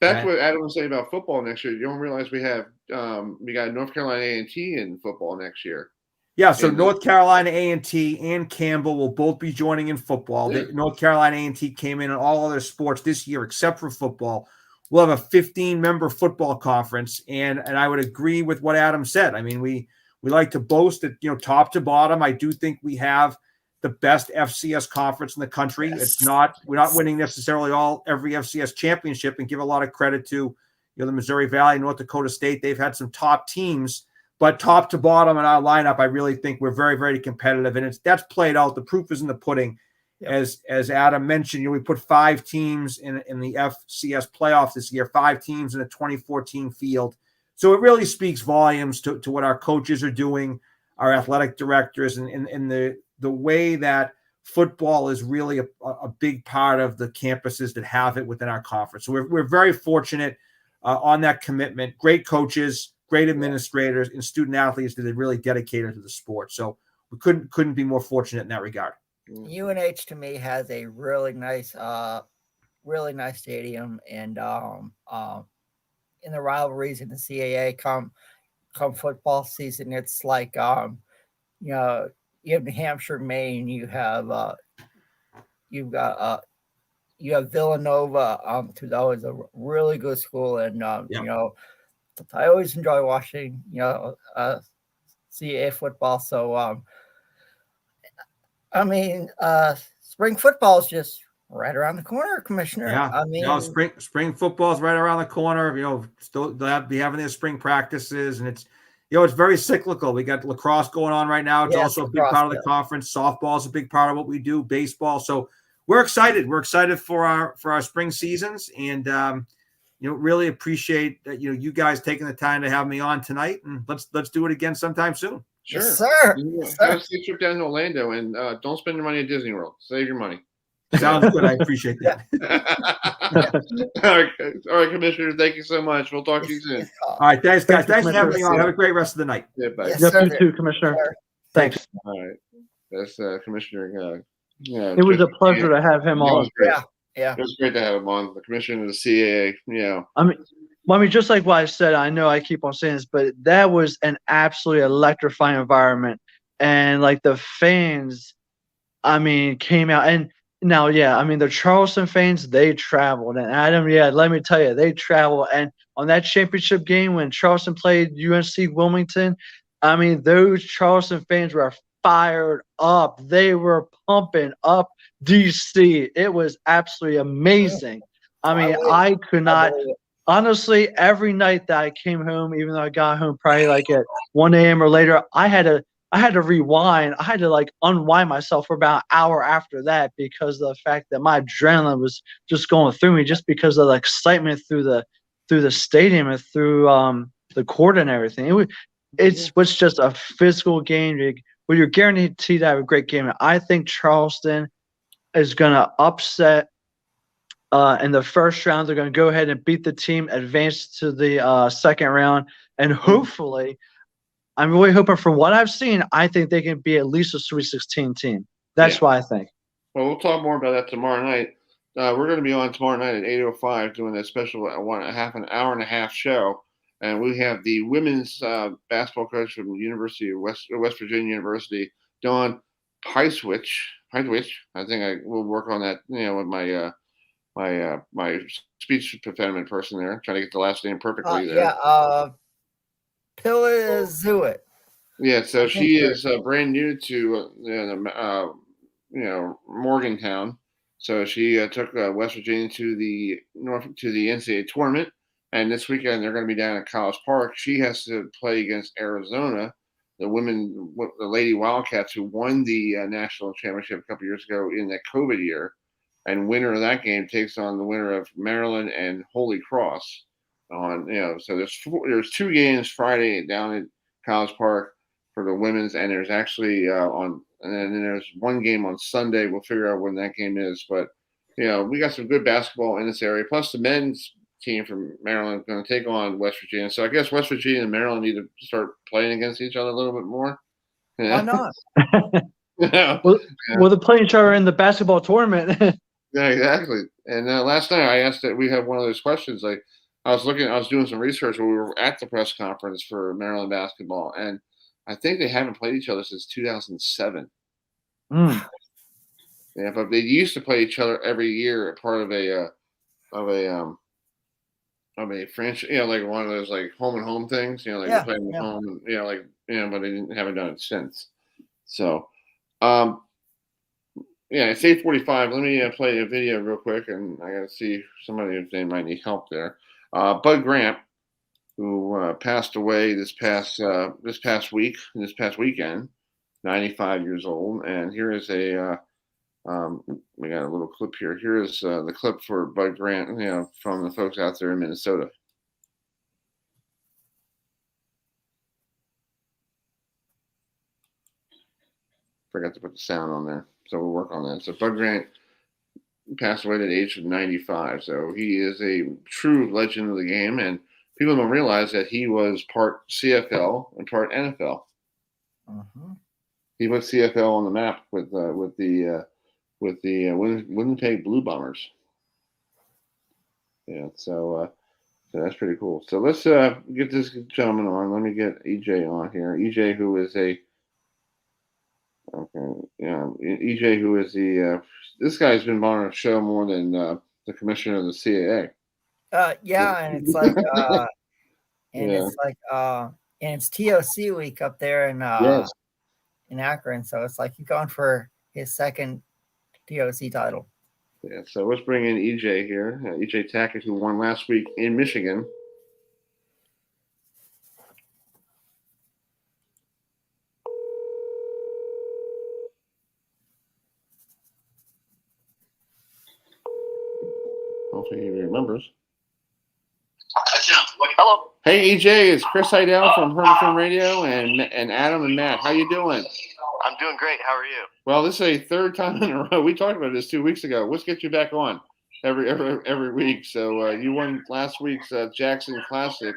S4: That's what Adam was saying about football next year. You don't realize we got North Carolina A&T in football next year.
S14: Yeah, so North Carolina A&T and Campbell will both be joining in football.
S4: Yeah.
S14: North Carolina A&T came in all other sports this year except for football. We'll have a 15-member football conference, and I would agree with what Adam said. I mean, we like to boast that, top to bottom, I do think we have the best FCS conference in the country. Yes. We're not winning necessarily every FCS championship, and give a lot of credit to the Missouri Valley, North Dakota State. They've had some top teams, but top to bottom in our lineup, I really think we're very, very competitive, and that's played out. The proof is in the pudding. Yep. As Adam mentioned, we put 5 teams in the FCS playoffs this year, 5 teams in a 2014 field. So it really speaks volumes to what our coaches are doing, our athletic directors, and the way that football is really a big part of the campuses that have it within our conference. So we're very fortunate on that commitment. Great coaches, great administrators, and student athletes that are really dedicated to the sport. So we couldn't be more fortunate in that regard.
S5: UNH to me has a really nice stadium, and in the rivalries in the CAA come football season, it's like you have New Hampshire, Maine, you have Villanova. Who's always a really good school, and I always enjoy watching CAA football. So spring football is just right around the corner, Commissioner.
S14: Yeah, spring football is right around the corner. Still they'll be having their spring practices, and it's very cyclical. We got lacrosse going on right now. It's also a big part of the conference. Softball is a big part of what we do. Baseball. So we're excited. We're excited for our spring seasons, and really appreciate that you guys taking the time to have me on tonight. And let's do it again sometime soon.
S4: Sure.
S5: Yes, sir.
S4: Have a safe trip down to Orlando, and don't spend your money at Disney World. Save your money.
S14: Sounds good. I appreciate that.
S4: All right, Commissioner. Thank you so much. We'll talk to you soon.
S14: All right. Thanks, guys. Thanks for having me on. Have a great rest of the night.
S4: Yeah, bye.
S5: Yes,
S6: you too, Commissioner.
S5: Sir.
S6: Thanks.
S4: All right. That's Commissioner.
S6: It was a pleasure to have him on.
S5: Yeah.
S4: It was great to have him on. The commissioner of the CAA.
S6: I mean, just like what I said, I know I keep on saying this, but that was an absolutely electrifying environment. And like the fans, came out. And now, the Charleston fans, they traveled. And Adam, let me tell you, they traveled. And on that championship game when Charleston played UNC Wilmington, those Charleston fans were fired up. They were pumping up DC. It was absolutely amazing. I could not. Honestly, every night that I came home, even though I got home probably like at 1 a.m. or later, I had to rewind. I had to unwind myself for about an hour after that because of the fact that my adrenaline was just going through me, just because of the excitement through the stadium and through the court and everything. It was just a physical game where you're guaranteed to have a great game. And I think Charleston is going to upset. In the first round, they're going to go ahead and beat the team, advance to the second round, and hopefully, I'm really hoping from what I've seen, I think they can be at least a Sweet 16 team. That's what I think.
S4: Well, we'll talk more about that tomorrow night. We're going to be on tomorrow night at 8:05 doing a special an hour and a half show, and we have the women's basketball coach from the University of West Virginia University, Dawn Heiswich. I think will work on that. With my speech impediment person there, trying to get the last name perfectly there.
S5: Pilizuit.
S4: Yeah, so she is brand new to Morgantown. So she took West Virginia to the NCAA tournament, and this weekend they're going to be down at College Park. She has to play against Arizona, the Lady Wildcats, who won the national championship a couple years ago in that COVID year. And winner of that game takes on the winner of Maryland and Holy Cross. So there's 2 games Friday down at College Park for the women's, and there's actually and then there's 1 game on Sunday. We'll figure out when that game is, but we got some good basketball in this area. Plus the men's team from Maryland is going to take on West Virginia. So I guess West Virginia and Maryland need to start playing against each other a little bit more.
S5: Why not?
S6: Well, they're playing each other in the basketball tournament.
S4: Yeah, exactly. And last night I asked that we had one of those questions. Like I was doing some research when we were at the press conference for Maryland basketball, and I think they haven't played each other since 2007. Yeah, but they used to play each other every year, part of a franchise, like one of those like home and home things, like they're playing at home, and but they haven't done it since. So, it's 8:45. Let me play a video real quick, and I got to see somebody if they might need help there. Bud Grant, who passed away this past weekend, 95 years old, and here is we got a little clip here. Here is the clip for Bud Grant, from the folks out there in Minnesota. Forgot to put the sound on there, so we'll work on that. So Bud Grant passed away at the age of 95. So he is a true legend of the game, and people don't realize that he was part CFL and part NFL. He put CFL on the map with the Winnipeg Blue Bombers. Yeah, so that's pretty cool. So let's get this gentleman on. Let me get EJ on here. EJ, who is EJ, who is this guy's been on our show more than the commissioner of the CAA.
S5: And it's like and it's TOC week up there in Akron, so it's like he's going for his second TOC title.
S4: Yeah, so let's bring in EJ here, EJ Tackett, who won last week in Michigan. Hopefully he remembers.
S15: Hello.
S4: Hey EJ, it's Chris Heidel from Herman Radio and Adam and Matt. How you doing?
S15: I'm doing great. How are you?
S4: Well, this is a 3rd time in a row. We talked about this 2 weeks ago. Let's get you back on every week. So you won last week's Jackson Classic.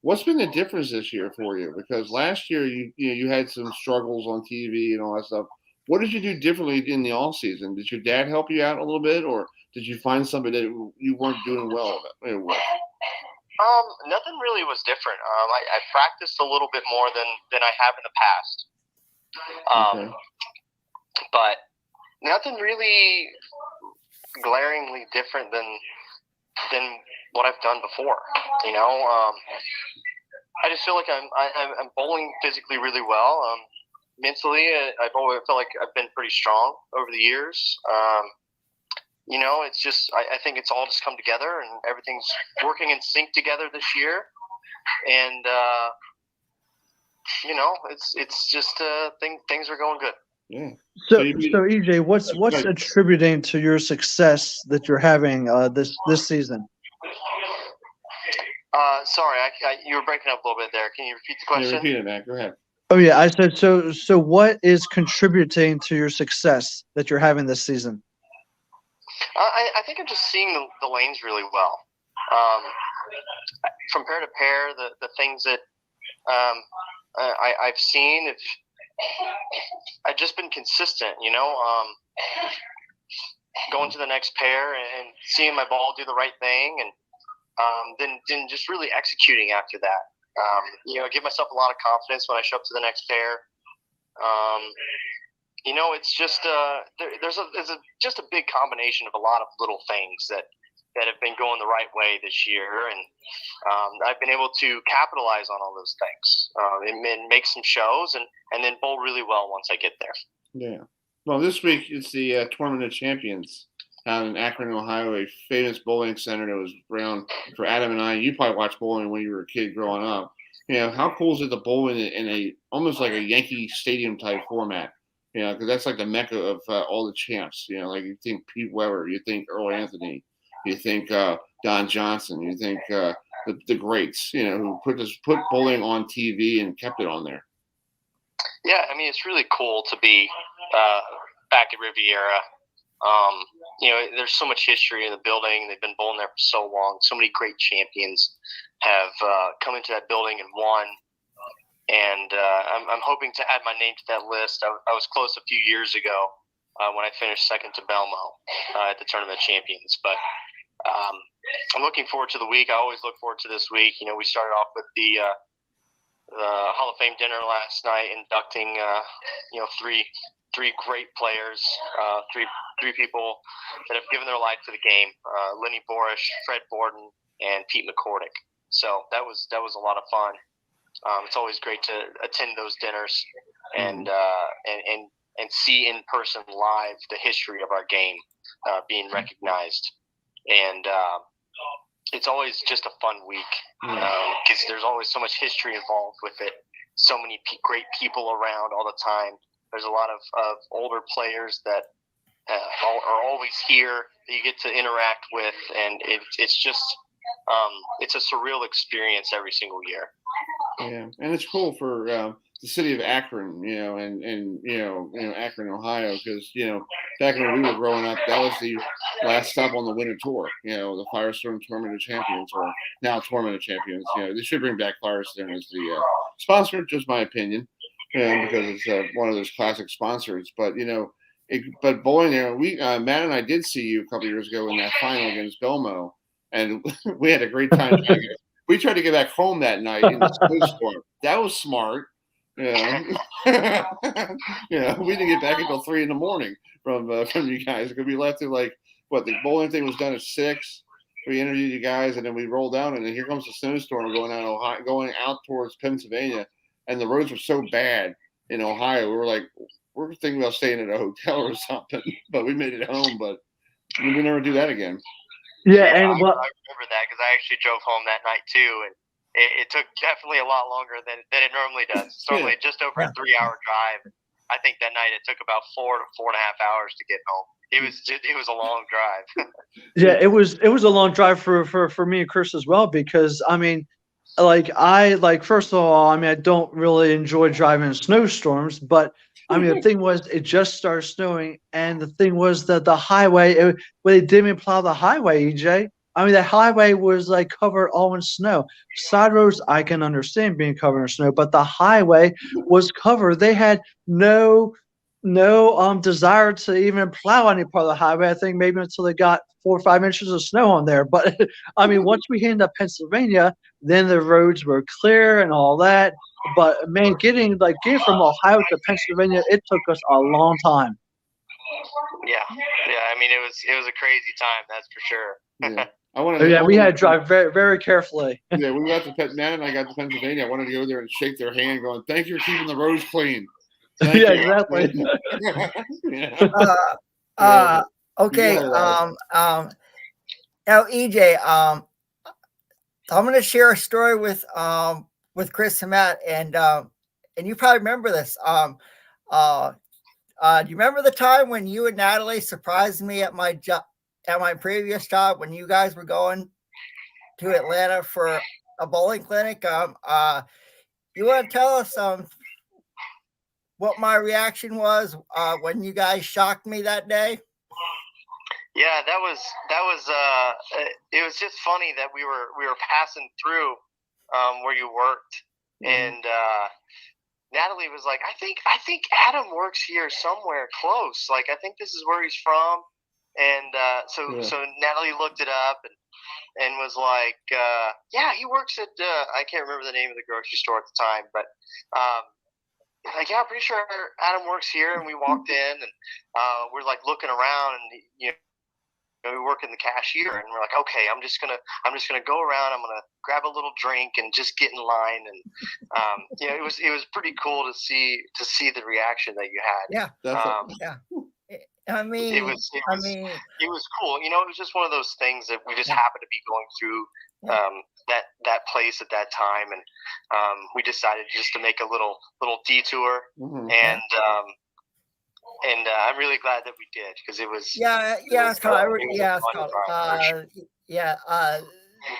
S4: What's been the difference this year for you? Because last year you had some struggles on TV and all that stuff. What did you do differently in the off season? Did your dad help you out a little bit, or did you find somebody that you weren't doing well with?
S15: Nothing really was different. I practiced a little bit more than I have in the past. But nothing really glaringly different than what I've done before. I just feel like I'm bowling physically really well. Mentally, I've always felt like I've been pretty strong over the years. It's just I think it's all just come together and everything's working in sync together this year. And it's just things are going good.
S4: Yeah.
S6: So EJ, what's attributing to your success that you're having this season?
S15: Sorry, you were breaking up a little bit there. Can you repeat the question?
S4: Yeah, repeat it, man. Go ahead.
S6: Oh yeah, I said so. What is contributing to your success that you're having this season?
S15: I think I'm just seeing the lanes really well. From pair to pair, the things that I've seen, I've just been consistent, going to the next pair and seeing my ball do the right thing, and then just really executing after that. Give myself a lot of confidence when I show up to the next pair. It's just there's just a big combination of a lot of little things that have been going the right way this year, and I've been able to capitalize on all those things and make some shows and then bowl really well once I get there.
S4: Yeah. Well, this week it's the Tournament of Champions out in Akron, Ohio, a famous bowling center that was around for Adam and I. You probably watched bowling when you were a kid growing up. How cool is it to bowl in a almost like a Yankee Stadium type format? Because that's like the mecca of all the champs. Like you think Pete Weber, you think Earl Anthony, you think Don Johnson, you think the greats. Who put bowling on TV and kept it on there.
S15: Yeah, I mean, it's really cool to be back at Riviera. There's so much history in the building. They've been bowling there for so long. So many great champions have come into that building and won. And I'm hoping to add my name to that list. I was close a few years ago when I finished second to Belmo at the Tournament of Champions. But I'm looking forward to the week. I always look forward to this week. We started off with the Hall of Fame dinner last night, inducting three great players, three people that have given their life to the game: Lenny Borish, Fred Borden, and Pete McCordick. So that was a lot of fun. It's always great to attend those dinners and see in person live the history of our game being recognized. And it's always just a fun week because there's always so much history involved with it. So many great people around all the time. There's a lot of older players that are always here that you get to interact with, and it's just it's a surreal experience every single year.
S4: Yeah, and it's cool for the city of Akron, and Akron, Ohio, because back when we were growing up, that was the last stop on the winter tour. The Firestone Tournament of Champions, or now Tournament of Champions. They should bring back Firestone as the sponsor, just my opinion, because it's one of those classic sponsors. But but bowling, we Matt and I did see you a couple years ago in that final against Belmo, and we had a great time. We tried to get back home that night in the snowstorm. That was smart. We didn't get back until 3 a.m. from you guys, because we left at the bowling thing was done at 6. We interviewed you guys, and then we rolled down, and then here comes the snowstorm going out towards Pennsylvania, and the roads were so bad in Ohio. We were like, we're thinking about staying at a hotel or something, but we made it home. But we never do that again.
S15: Yeah, I remember that because I actually drove home that night too, and it took definitely a lot longer than it normally does. It's normally just over a 3-hour drive. I think that night it took about 4 to 4.5 hours to get home. It was a long drive.
S6: Yeah, it was a long drive for me and Chris as well, because I mean, first of all, I mean, I don't really enjoy driving in snowstorms, but I mean, the thing was, it just started snowing, and the thing was that the highway, they didn't plow the highway, EJ. I mean, the highway was covered all in snow. Side roads, I can understand being covered in snow, but the highway was covered. They had no desire to even plow any part of the highway. I think maybe until they got 4 or 5 inches of snow on there. But I mean, once we hit into Pennsylvania, then the roads were clear and all that. But man, getting from Ohio to Pennsylvania, it took us a long time.
S15: Yeah. I mean, it was a crazy time, that's for sure.
S4: Yeah.
S6: We had to drive very, very carefully.
S4: Yeah, we got to Matt and I got to Pennsylvania. I wanted to go there and shake their hand, going, "Thank you for keeping the roads clean."
S6: Yeah, exactly.
S5: Okay. Now, EJ, I'm going to share a story with Chris and Matt, and you probably remember this. Do you remember the time when you and Natalie surprised me at my job, at my previous job, when you guys were going to Atlanta for a bowling clinic? You want to tell us what my reaction was when you guys shocked me that day?
S15: Yeah, that was it was just funny that we were passing through where you worked, and Natalie was like, I think Adam works here somewhere close. I think this is where he's from. And so Natalie looked it up and was like, yeah, he works at I can't remember the name of the grocery store at the time, but yeah, I'm pretty sure Adam works here. And we walked in, and we're looking around, and we work in the cashier, and we're like, okay, I'm just gonna go around. I'm gonna grab a little drink and just get in line. And it was pretty cool to see the reaction that you had.
S5: Yeah, I mean,
S15: it was cool. You know, it was just one of those things that we just happened to be going through that place at that time, and we decided just to make a little detour, and I'm really glad that we did because it was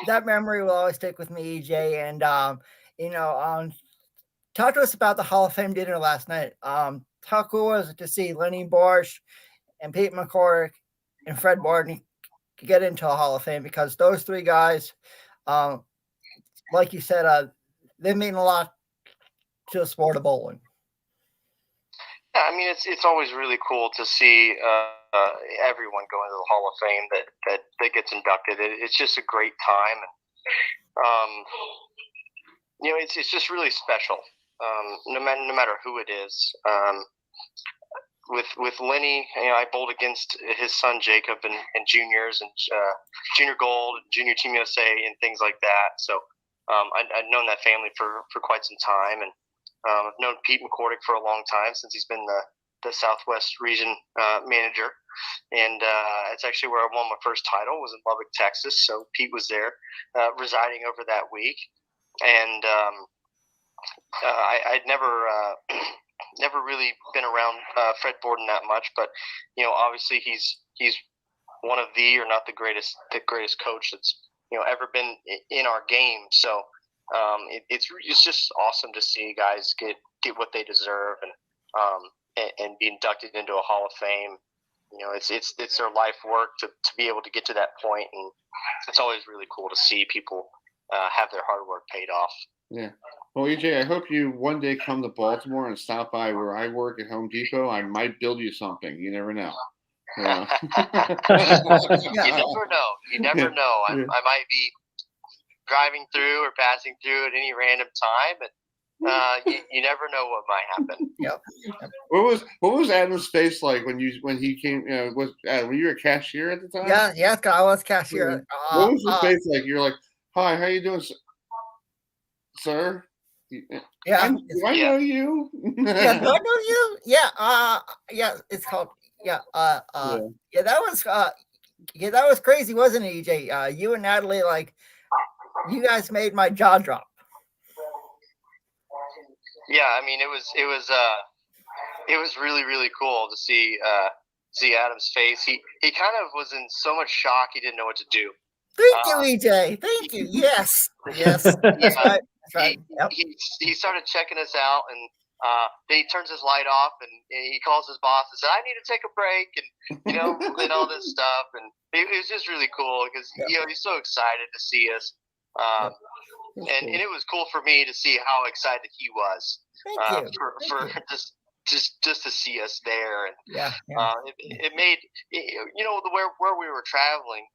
S5: that memory will always stick with me, EJ, and talk to us about the Hall of Fame dinner last night. How cool was it to see Lenny Borsch and Pete McCormick and Fred Borden get into a Hall of Fame, because those three guys, like you said, they mean a lot to the sport of bowling.
S15: Yeah, I mean, it's always really cool to see everyone go into the Hall of Fame that gets inducted. It's just a great time, and you know, it's just really special. No matter who it is. With Lenny, you know, I bowled against his son Jacob and juniors and junior gold, junior Team USA, and things like that. So I'd known that family for quite some time, and I've known Pete McCormick for a long time since he's been the Southwest region manager, and it's actually where I won my first title, was in Lubbock, Texas. So Pete was there residing over that week, and I'd never really been around Fred Borden that much, but you know, obviously he's one of or not the greatest coach that's, you know, ever been in our game. So it's just awesome to see guys get what they deserve and be inducted into a Hall of Fame. You know, it's their life work to be able to get to that point, and it's always really cool to see people have their hard work paid off.
S4: Yeah. Well, EJ, I hope you one day come to Baltimore and stop by where I work at Home Depot. I might build you something. You never know.
S15: You never know. You never know. I might be driving through or passing through at any random time, and you never know what might happen.
S5: Yep.
S4: What was Adam's face like when he came? Was Adam, were you a cashier at the time?
S5: Yeah, I was cashier.
S4: What was his face like? You're like, "Hi, how you doing, sir?"
S5: Yeah.
S4: Do I know you?
S5: Yeah, do I know you? Yeah. It's called. That was crazy, wasn't it, EJ? You and Natalie, like, you guys made my jaw drop.
S15: Yeah, I mean, it was really, really cool to see Adam's face. He kind of was in so much shock he didn't know what to do.
S5: Thank you, EJ. Thank you. Yes. That's right. Yep.
S15: He started checking us out, and then he turns his light off, and he calls his boss and said, "I need to take a break," and and all this stuff, and it was just really cool because he's so excited to see us, and it was cool for me to see how excited he was for just to see us there, and it made where we were traveling.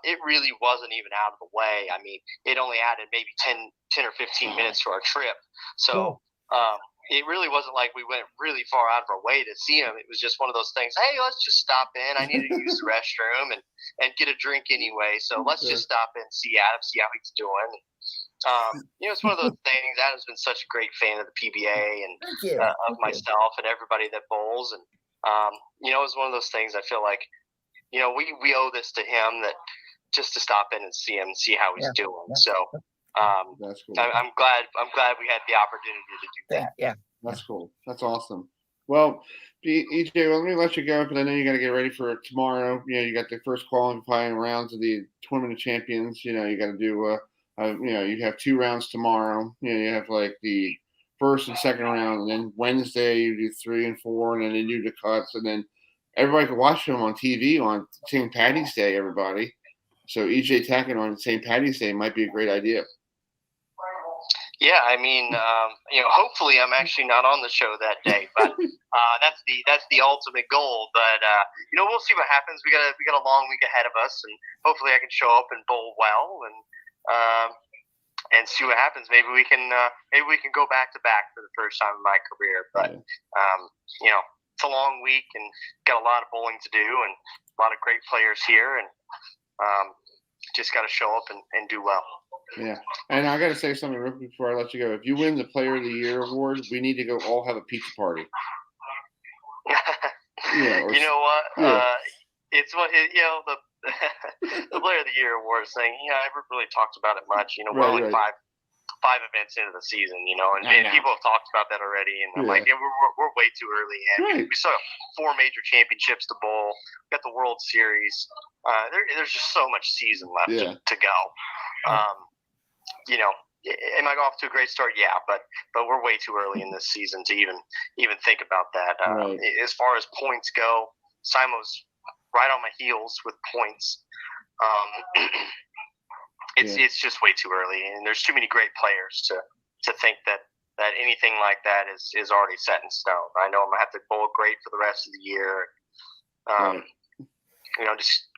S15: It really wasn't even out of the way. I mean, it only added maybe 10 or 15 minutes to our trip. So it really wasn't like we went really far out of our way to see him. It was just one of those things. Hey, let's just stop in. I need to use the restroom and get a drink anyway. So let's just stop in and see Adam, see how he's doing. It's one of those things. Adam's been such a great fan of the PBA and of myself and everybody that bowls. And, it's one of those things I feel like, we owe this to him, that just to stop in and see him and see how he's doing. So
S4: that's cool.
S15: I'm glad we had the opportunity to do that.
S5: Yeah.
S4: That's cool. That's awesome. Well, EJ, let me let you go because I know you got to get ready for tomorrow. You got the first qualifying rounds of the Tournament of Champions. You got to do, you have 2 rounds tomorrow. You have like the first and second round, and then Wednesday you do 3 and 4, and then you do the cuts, and then everybody can watch them on TV on St. Paddy's Day, everybody. So EJ Tackett on St. Paddy's Day might be a great idea.
S15: Yeah, I mean, hopefully I'm actually not on the show that day, but that's the ultimate goal. But we'll see what happens. We got a long week ahead of us, and hopefully I can show up and bowl well and see what happens. Maybe we can go back to back for the first time in my career. But it's a long week and got a lot of bowling to do and a lot of great players here, and just got to show up and do well.
S4: Yeah, and I got to say something real quick before I let you go. If you win the Player of the Year award, we need to go all have a pizza party. Yeah,
S15: You know what?
S4: yeah.
S15: It's what the the Player of the Year award thing. I haven't really talked about it much. We're only five events into the season. And people have talked about that already. And I'm like, we're way too early. And we still have 4 major championships to bowl. We got the World Series. There's just so much season left to go. Am I off to a great start? Yeah, but we're way too early in this season to even think about that. As far as points go, Simo's right on my heels with points. It's just way too early, and there's too many great players to think that anything like that is already set in stone. I know I'm gonna have to bowl great for the rest of the year. Just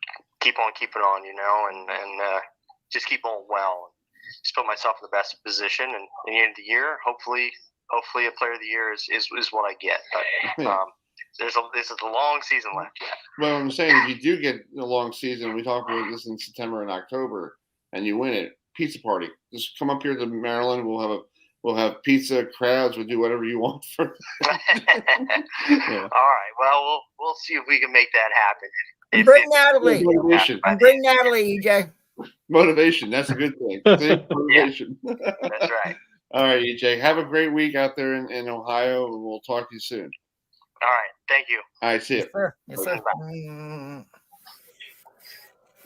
S15: keep on keeping on, and just keep on well. Just put myself in the best position, and at the end of the year, hopefully a Player of the Year is what I get. But this is a long season left yet.
S4: Well, I'm saying if you do get a long season, we talked about this in September and October, and you win it, pizza party. Just come up here to Maryland. We'll have pizza, crowds. We'll do whatever you want for.
S15: All right. Well, we'll see if we can make that happen.
S5: And bring Natalie.
S4: Motivation.
S5: And bring Natalie, EJ.
S4: Motivation. That's a good thing. Motivation.
S15: That's right.
S4: All right, EJ. Have a great week out there in Ohio, and we'll talk to you soon.
S15: All right. Thank you.
S4: All right. See you.
S5: Yes, sir.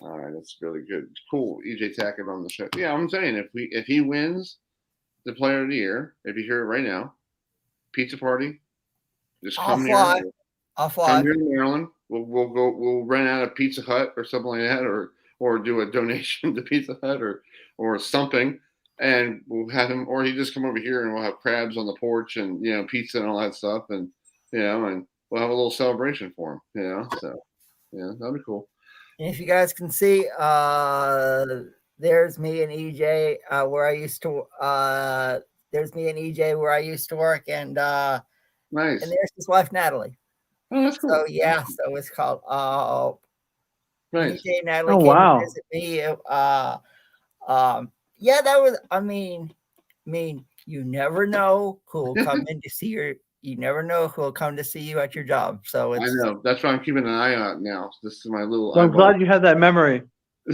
S4: All right. That's really good. Cool. EJ Tackett on the show. Yeah, I'm saying if he wins the Player of the Year, if you hear it right now, pizza party. Just come here.
S5: I'll fly.
S4: Come here to Maryland. We'll rent out a Pizza Hut or something like that, or do a donation to Pizza Hut or something, and we'll have him, or he just come over here and we'll have crabs on the porch and pizza and all that stuff, and and we'll have a little celebration for him. So that'd be cool.
S5: And if you guys can see, there's me and EJ where I used to. There's me and EJ where I used to work, and
S4: nice.
S5: And there's his wife Natalie.
S4: Oh, that's cool.
S5: So so it's called
S4: nice.
S5: EJ and Natalie came to visit me. That was. I mean, you never know who will come in to see you. You never know who will come to see you at your job. So
S4: I know. That's why I'm keeping an eye out now. This is my little.
S6: I'm glad you had that memory.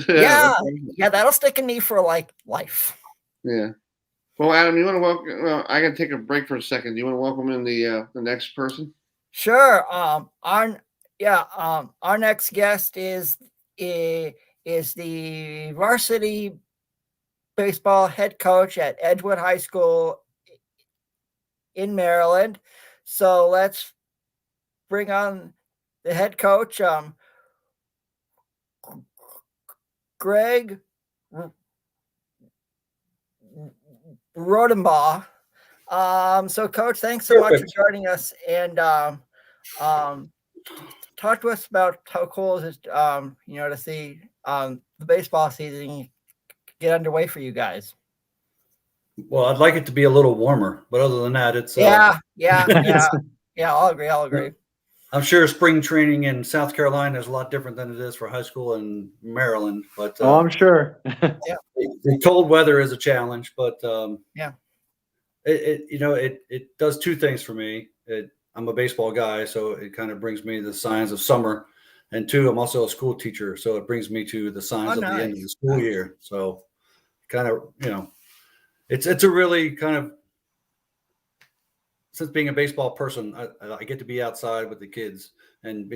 S5: Yeah, that'll stick in me for life.
S4: Yeah. Well, Adam, you want to welcome? Well, I got to take a break for a second. Do you want to welcome in the next person?
S5: Sure. Our next guest is the varsity baseball head coach at Edgewood High School in Maryland. So let's bring on the head coach, Greg Rodenbaugh. So Coach, thanks so much for joining us, and talk to us about how cool it is, to see the baseball season get underway for you guys.
S16: Well, I'd like it to be a little warmer, but other than that, it's
S5: yeah. I'll agree.
S16: I'm sure spring training in South Carolina is a lot different than it is for high school in Maryland, but
S6: I'm sure.
S16: The cold weather is a challenge, but it does two things for me. I'm a baseball guy, so it kind of brings me the signs of summer, and two, I'm also a school teacher, so it brings me to the signs of the end of the school year. So kind of, it's a really kind of, since being a baseball person, I get to be outside with the kids and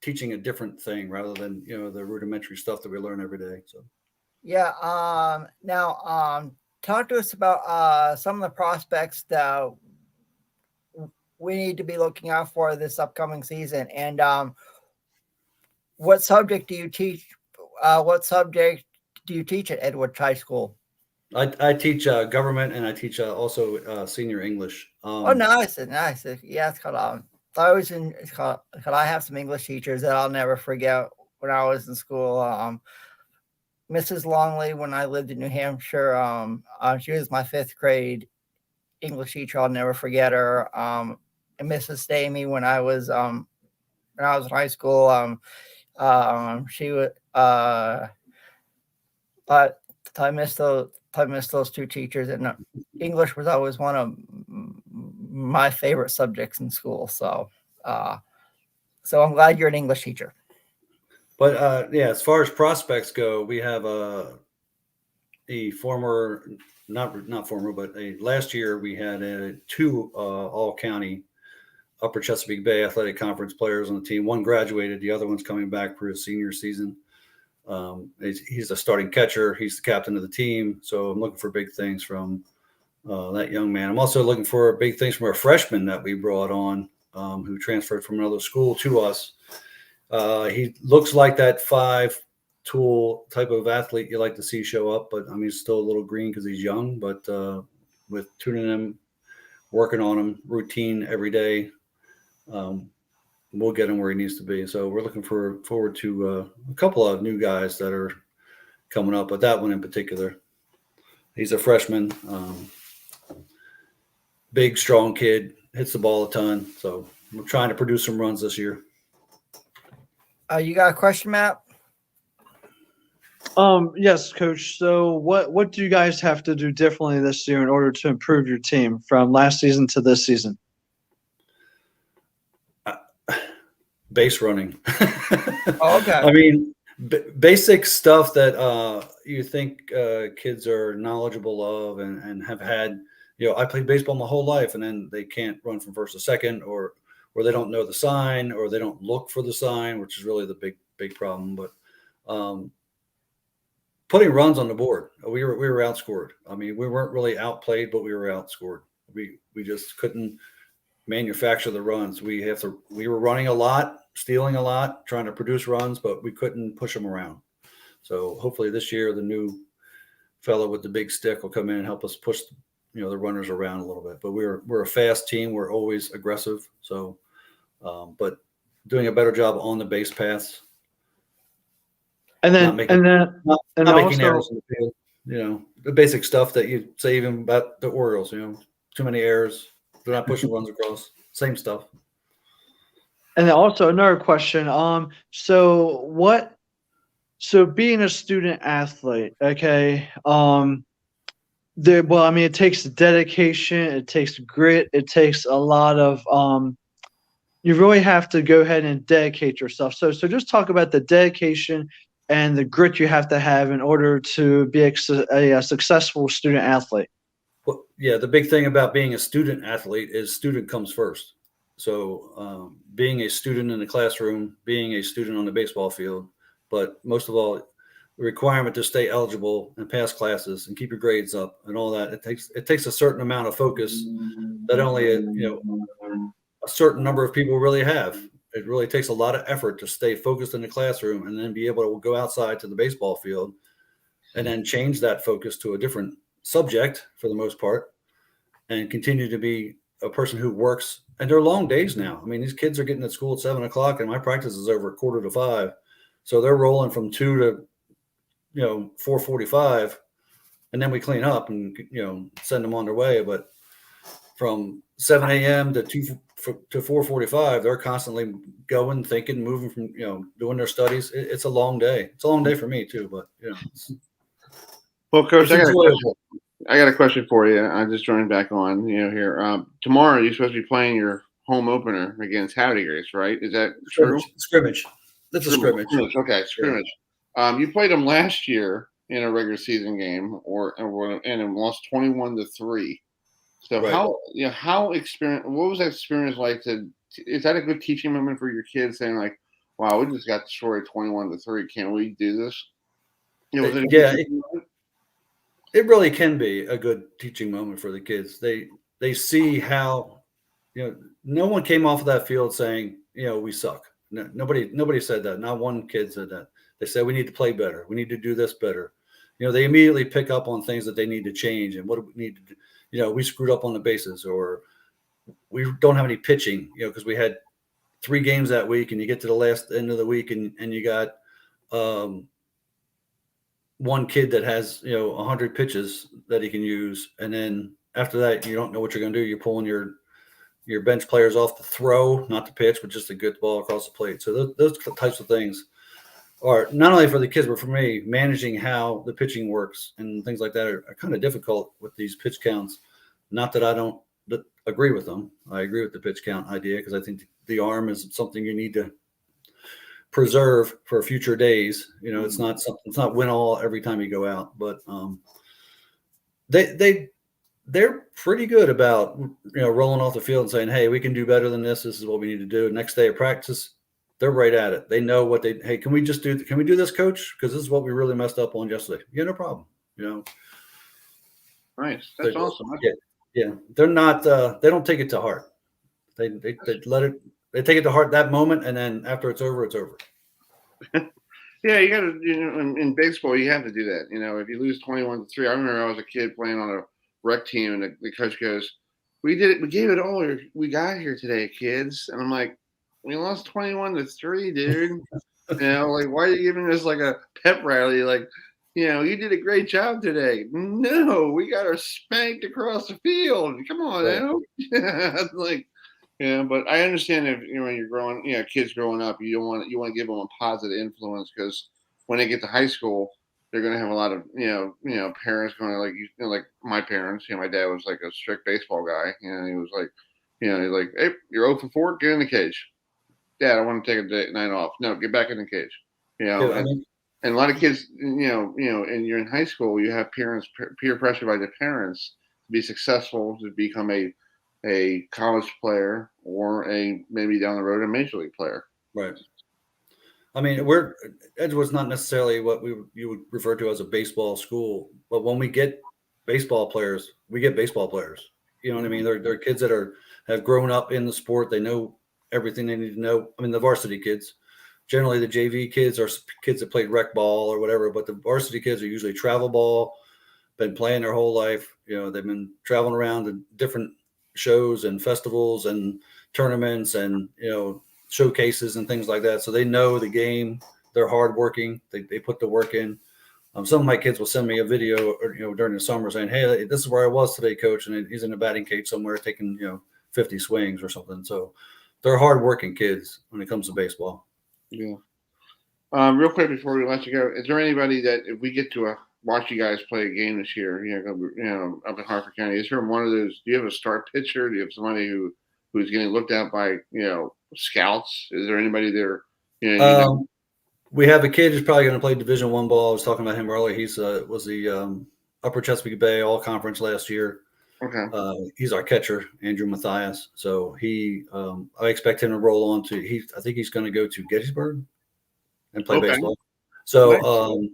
S16: teaching a different thing rather than, the rudimentary stuff that we learn every day. So,
S5: now, talk to us about some of the prospects that we need to be looking out for this upcoming season. And what subject do you teach? What subject do you teach at Edgewood High School?
S16: I teach government, and I teach also senior English.
S5: Nice. Yeah, it's called. I have some English teachers that I'll never forget when I was in school. Mrs. Longley, when I lived in New Hampshire, she was my 5th grade English teacher. I'll never forget her. And Mrs. Stamey, when I was in high school, she would. But I miss those two teachers, and English was always one of my favorite subjects in school. So So I'm glad you're an English teacher.
S16: But yeah, as far as prospects go, we have a former, not former, but last year we had two all county Upper Chesapeake Bay Athletic Conference players on the team. One graduated, the other one's coming back for his senior season. He's a starting catcher. He's the captain of the team. So I'm looking for big things from that young man. I'm also looking for big things from our freshman that we brought on, who transferred from another school to us. He looks like that 5-tool type of athlete you like to see show up, but I mean, he's still a little green because he's young, but with tuning him, working on him, routine every day, we'll get him where he needs to be. So we're looking forward to a couple of new guys that are coming up, but that one in particular, he's a freshman, big, strong kid, hits the ball a ton. So we're trying to produce some runs this year.
S5: You got a question, Matt?
S6: Yes, Coach. So what do you guys have to do differently this year in order to improve your team from last season to this season?
S16: Base running.
S5: Oh, okay.
S16: I mean, basic stuff that you think kids are knowledgeable of and have had. You know, I played baseball my whole life, and then they can't run from first to second, or they don't know the sign, or they don't look for the sign, which is really the big problem. But putting runs on the board, we were outscored. I mean, we weren't really outplayed, but we were outscored. We just couldn't manufacture the runs. We were running a lot, stealing a lot, trying to produce runs, but we couldn't push them around. So hopefully this year the new fellow with the big stick will come in and help us push the runners around a little bit. But we're a fast team. We're always aggressive. So but doing a better job on the base paths.
S6: And then
S16: making errors in the field. You know, the basic stuff that you say even about the Orioles, too many errors. They're not pushing runs across. Same stuff.
S6: And then also another question. So being a student athlete, okay, it takes dedication, it takes grit, it takes a lot of you really have to go ahead and dedicate yourself. So just talk about the dedication and the grit you have to have in order to be a successful student athlete.
S16: Well, yeah, the big thing about being a student athlete is student comes first. So being a student in the classroom, being a student on the baseball field, but most of all, the requirement to stay eligible and pass classes and keep your grades up and all that. It takes a certain amount of focus that only a certain number of people really have. It really takes a lot of effort to stay focused in the classroom and then be able to go outside to the baseball field and then change that focus to a different subject for the most part and continue to be a person who works. And they're long days now. I mean, these kids are getting at school at 7:00 and my practice is over 4:45. So they're rolling from 2 to 4:45, and then we clean up and send them on their way. But from 7 a.m. to 4:45, they're constantly going, thinking, moving from doing their studies. It's a long day. It's a long day for me too. But
S4: well, Coach, I got a question for you. I just joined back on here. Tomorrow you're supposed to be playing your home opener against Heidel, right? Is that true?
S16: Scrimmage. That's a scrimmage.
S4: Okay, scrimmage. Yeah. You played them last year in a regular season game, and lost 21-3. So
S16: right.
S4: How what was that experience like? Is that a good teaching moment for your kids, saying like, "Wow, we just got destroyed 21-3. Can we do this?"
S16: It really can be a good teaching moment for the kids. They see how no one came off of that field saying we suck. No, nobody said that. Not one kid said that. They said we need to play better. We need to do this better. They immediately pick up on things that they need to change and what do we need to do. We screwed up on the bases, or we don't have any pitching, because we had 3 games that week, and you get to the last end of the week and you got one kid that has 100 pitches that he can use, and then after that you don't know what you're going to do. You're pulling your bench players off to throw, not to pitch, but just to get the ball across the plate. So those types of things are not only for the kids, but for me, managing how the pitching works and things like that are kind of difficult with these pitch counts. Not that I don't agree with them. I agree with the pitch count idea because I think the arm is something you need to preserve for future days. You know, it's not win all every time you go out, but they're pretty good about, you know, rolling off the field and saying, hey, we can do better than this. This is what we need to do. Next day of practice, they're right at it. They know what hey, can we do this, coach? Because this is what we really messed up on yesterday. Yeah, no problem. You know.
S4: Nice. That's awesome.
S16: Yeah. They're not, they don't take it to heart. They let it, they take it to heart that moment. And then after it's over, it's over.
S4: Yeah, you got to, you know, in baseball, you have to do that. You know, if you lose 21-3, I remember I was a kid playing on a rec team, and the coach goes, "We did it. We gave it all we got here today, kids." And I'm like, "We lost 21-3, dude. You know, like, why are you giving us like a pep rally? Like, you know, you did a great job today." No, we got our spanked across the field. Come on now. Like, yeah, but I understand if, you know, when you're growing, you know, kids growing up, you want to give them a positive influence, because when they get to high school, they're going to have a lot of, you know, parents going to, like, you know, like my parents. You know, my dad was like a strict baseball guy, and he was like, you know, he's like, "Hey, you're 0 for 4, get in the cage." "Dad, I want to take a night off." "No, get back in the cage." You know,
S16: Yeah,
S4: and a lot of kids, you know, and you're in high school, you have parents, peer pressure by the parents to be successful, to become a college player, or maybe down the road a major league player.
S16: Right. I mean, Edgewood's not necessarily what you would refer to as a baseball school, but when we get baseball players, we get baseball players. You know what I mean? They're kids that have grown up in the sport. They know everything they need to know. I mean, the varsity kids, generally the JV kids are kids that played rec ball or whatever, but the varsity kids are usually travel ball, been playing their whole life. You know, they've been traveling around to different shows and festivals and tournaments and, you know, showcases and things like that. So they know the game. They're hardworking. They put the work in. Some of my kids will send me a video, or, you know, during the summer saying, "Hey, this is where I was today, coach," and he's in a batting cage somewhere taking, you know, 50 swings or something. So they're hardworking kids when it comes to baseball.
S4: Yeah. Real quick before we let you go, is there anybody that, if we get to watch you guys play a game this year, you know, up in Harford County, is there one of those? Do you have a star pitcher? Do you have somebody who's getting looked at by, you know, scouts? Is there anybody there? You know,
S16: we have a kid who's probably going to play Division I ball. I was talking about him earlier. He's was the Upper Chesapeake Bay All Conference last year.
S4: Okay.
S16: He's our catcher, Andrew Mathias. So I expect him to roll on to. I think he's going to go to Gettysburg and play baseball. So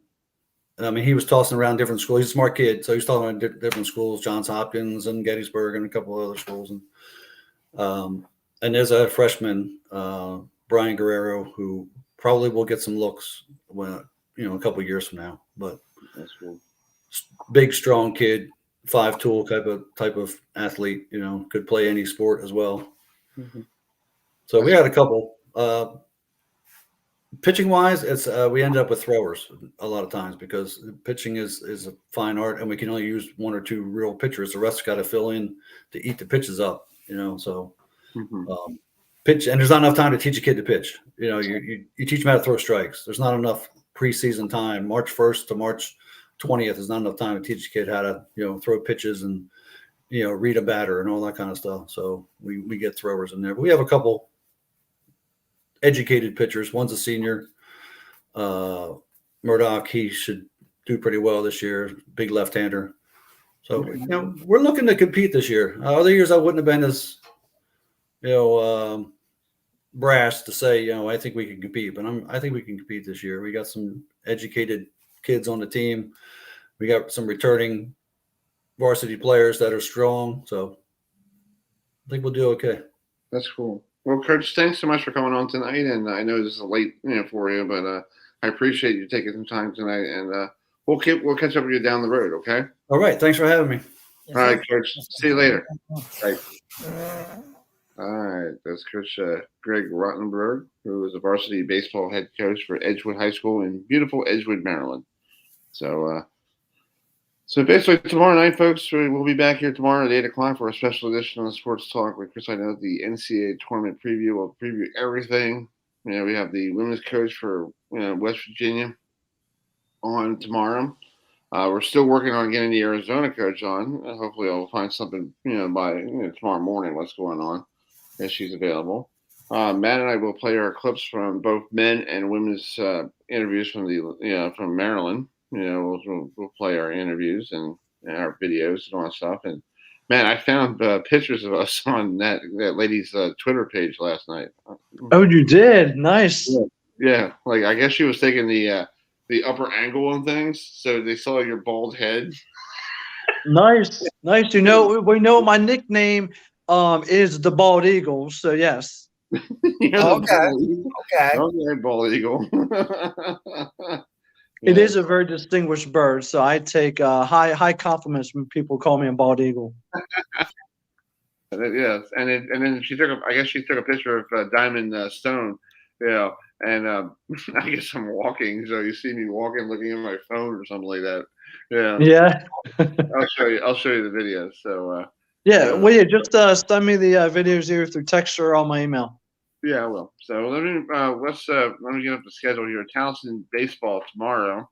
S16: I mean, he was tossing around different schools. He's a smart kid, so he's talking about different schools, Johns Hopkins and Gettysburg and a couple of other schools. And there's a freshman, Brian Guerrero, who probably will get some looks when, you know, a couple of years from now. But
S4: that's cool.
S16: Big, strong kid, 5-tool type of athlete. You know, could play any sport as well.
S4: Mm-hmm.
S16: So we had a couple. Pitching wise, it's we end up with throwers a lot of times because pitching is a fine art, and we can only use 1 or 2 real pitchers. The rest got to fill in to eat the pitches up. You know, so.
S4: Mm-hmm.
S16: Pitch, and there's not enough time to teach a kid to pitch. You know, you teach them how to throw strikes. There's not enough preseason time. March 1st to March 20th is not enough time to teach a kid how to, you know, throw pitches and, you know, read a batter and all that kind of stuff. So we get throwers in there. But we have a couple educated pitchers. One's a senior. Murdoch, he should do pretty well this year. Big left-hander. So, you know, we're looking to compete this year. Other years I wouldn't have been as, you know, brash to say, you know, I think we can compete, but I think we can compete this year. We got some educated kids on the team. We got some returning varsity players that are strong. So I think we'll do okay.
S4: That's cool. Well, Coach, thanks so much for coming on tonight. And I know this is late, you know, for you, but I appreciate you taking some time tonight. And we'll catch up with you down the road. Okay.
S16: All right. Thanks for having me.
S4: All right, Coach. See you later. Bye. All right, that's Coach Greg Rodenbaugh, who is a varsity baseball head coach for Edgewood High School in beautiful Edgewood, Maryland. So basically tomorrow night, folks, we'll be back here tomorrow at 8 o'clock for a special edition of Sports Talk with Chris Heidel, the NCAA tournament preview. We'll preview everything. You know, we have the women's coach for West Virginia on tomorrow. We're still working on getting the Arizona coach on. Hopefully, I'll find something, by tomorrow morning. What's going on? If she's available. Matt and I will play our clips from both men and women's interviews from from Maryland. We'll play our interviews and our videos and all that stuff. And man, I found pictures of us on that lady's Twitter page last night.
S6: Oh, you did? Nice.
S4: Yeah, like I guess she was taking the upper angle and things, so they saw your bald head.
S6: Nice. We know my nickname is the Bald Eagle, so yes.
S5: Okay.
S4: Bald Eagle.
S6: It is a very distinguished bird, so I take high compliments when people call me a Bald Eagle.
S4: Yes, and then she took a picture of Diamond Stone, and I guess I'm walking, so you see me walking, looking at my phone or something like that.
S6: Yeah.
S4: I'll show you the video. So
S6: just send me the videos either through text or on my email.
S4: Yeah, I will. So let me get up the schedule here. Towson baseball tomorrow.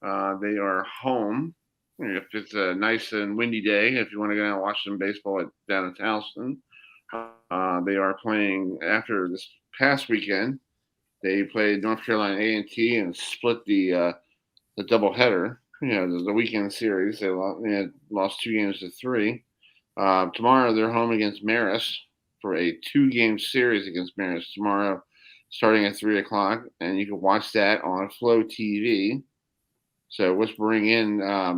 S4: They are home. If it's a nice and windy day, if you want to go down and watch some baseball down in Towson, they are playing after this past weekend. They played North Carolina A&T and split the doubleheader. The weekend series. They lost 2-3. Tomorrow they're home against Marist for a 2-game series against Marist tomorrow, starting at 3:00, and you can watch that on Flow TV. So let's bring in our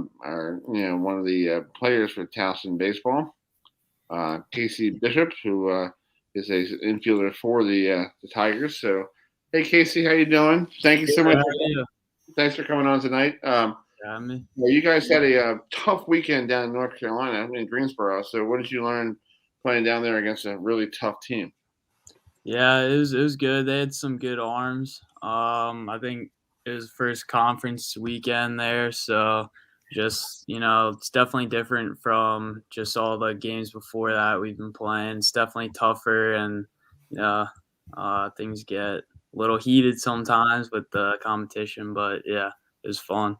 S4: one of the players for Towson baseball, Casey Bishop, who is a infielder for the Tigers. So, hey Casey, how you doing? Thank you so much. Thanks for coming on tonight. You guys had a tough weekend down in North Carolina in Greensboro. So, what did you learn playing down there against a really tough team?
S17: Yeah, it was good. They had some good arms. I think it was first conference weekend there, so just it's definitely different from just all the games before that we've been playing. It's definitely tougher, and things get a little heated sometimes with the competition. But yeah, it was fun.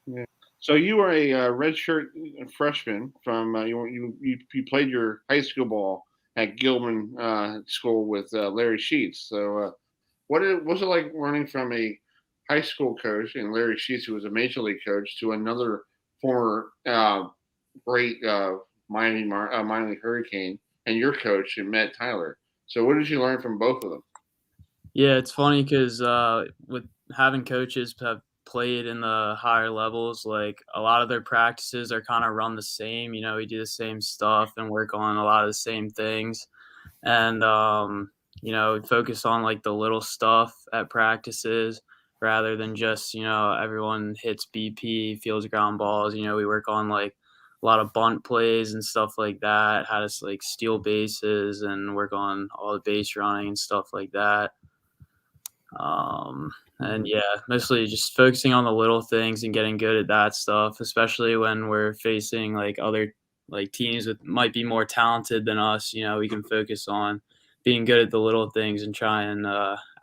S4: Yeah. So you were a redshirt freshman from you played your high school ball at Gilman School with Larry Sheets. So what was it like learning from a high school coach and Larry Sheets, who was a major league coach, to another former great Miami Hurricane and your coach, Matt Tyler? So what did you learn from both of them?
S17: Yeah, it's funny because with having coaches have played in the higher levels, like a lot of their practices are kind of run the same. We do the same stuff and work on a lot of the same things, and focus on like the little stuff at practices rather than just everyone hits BP, fields ground balls. We work on like a lot of bunt plays and stuff like that, how to like steal bases and work on all the base running and stuff like that. And yeah, mostly just focusing on the little things and getting good at that stuff, especially when we're facing like other like teams that might be more talented than us. We can focus on being good at the little things and try and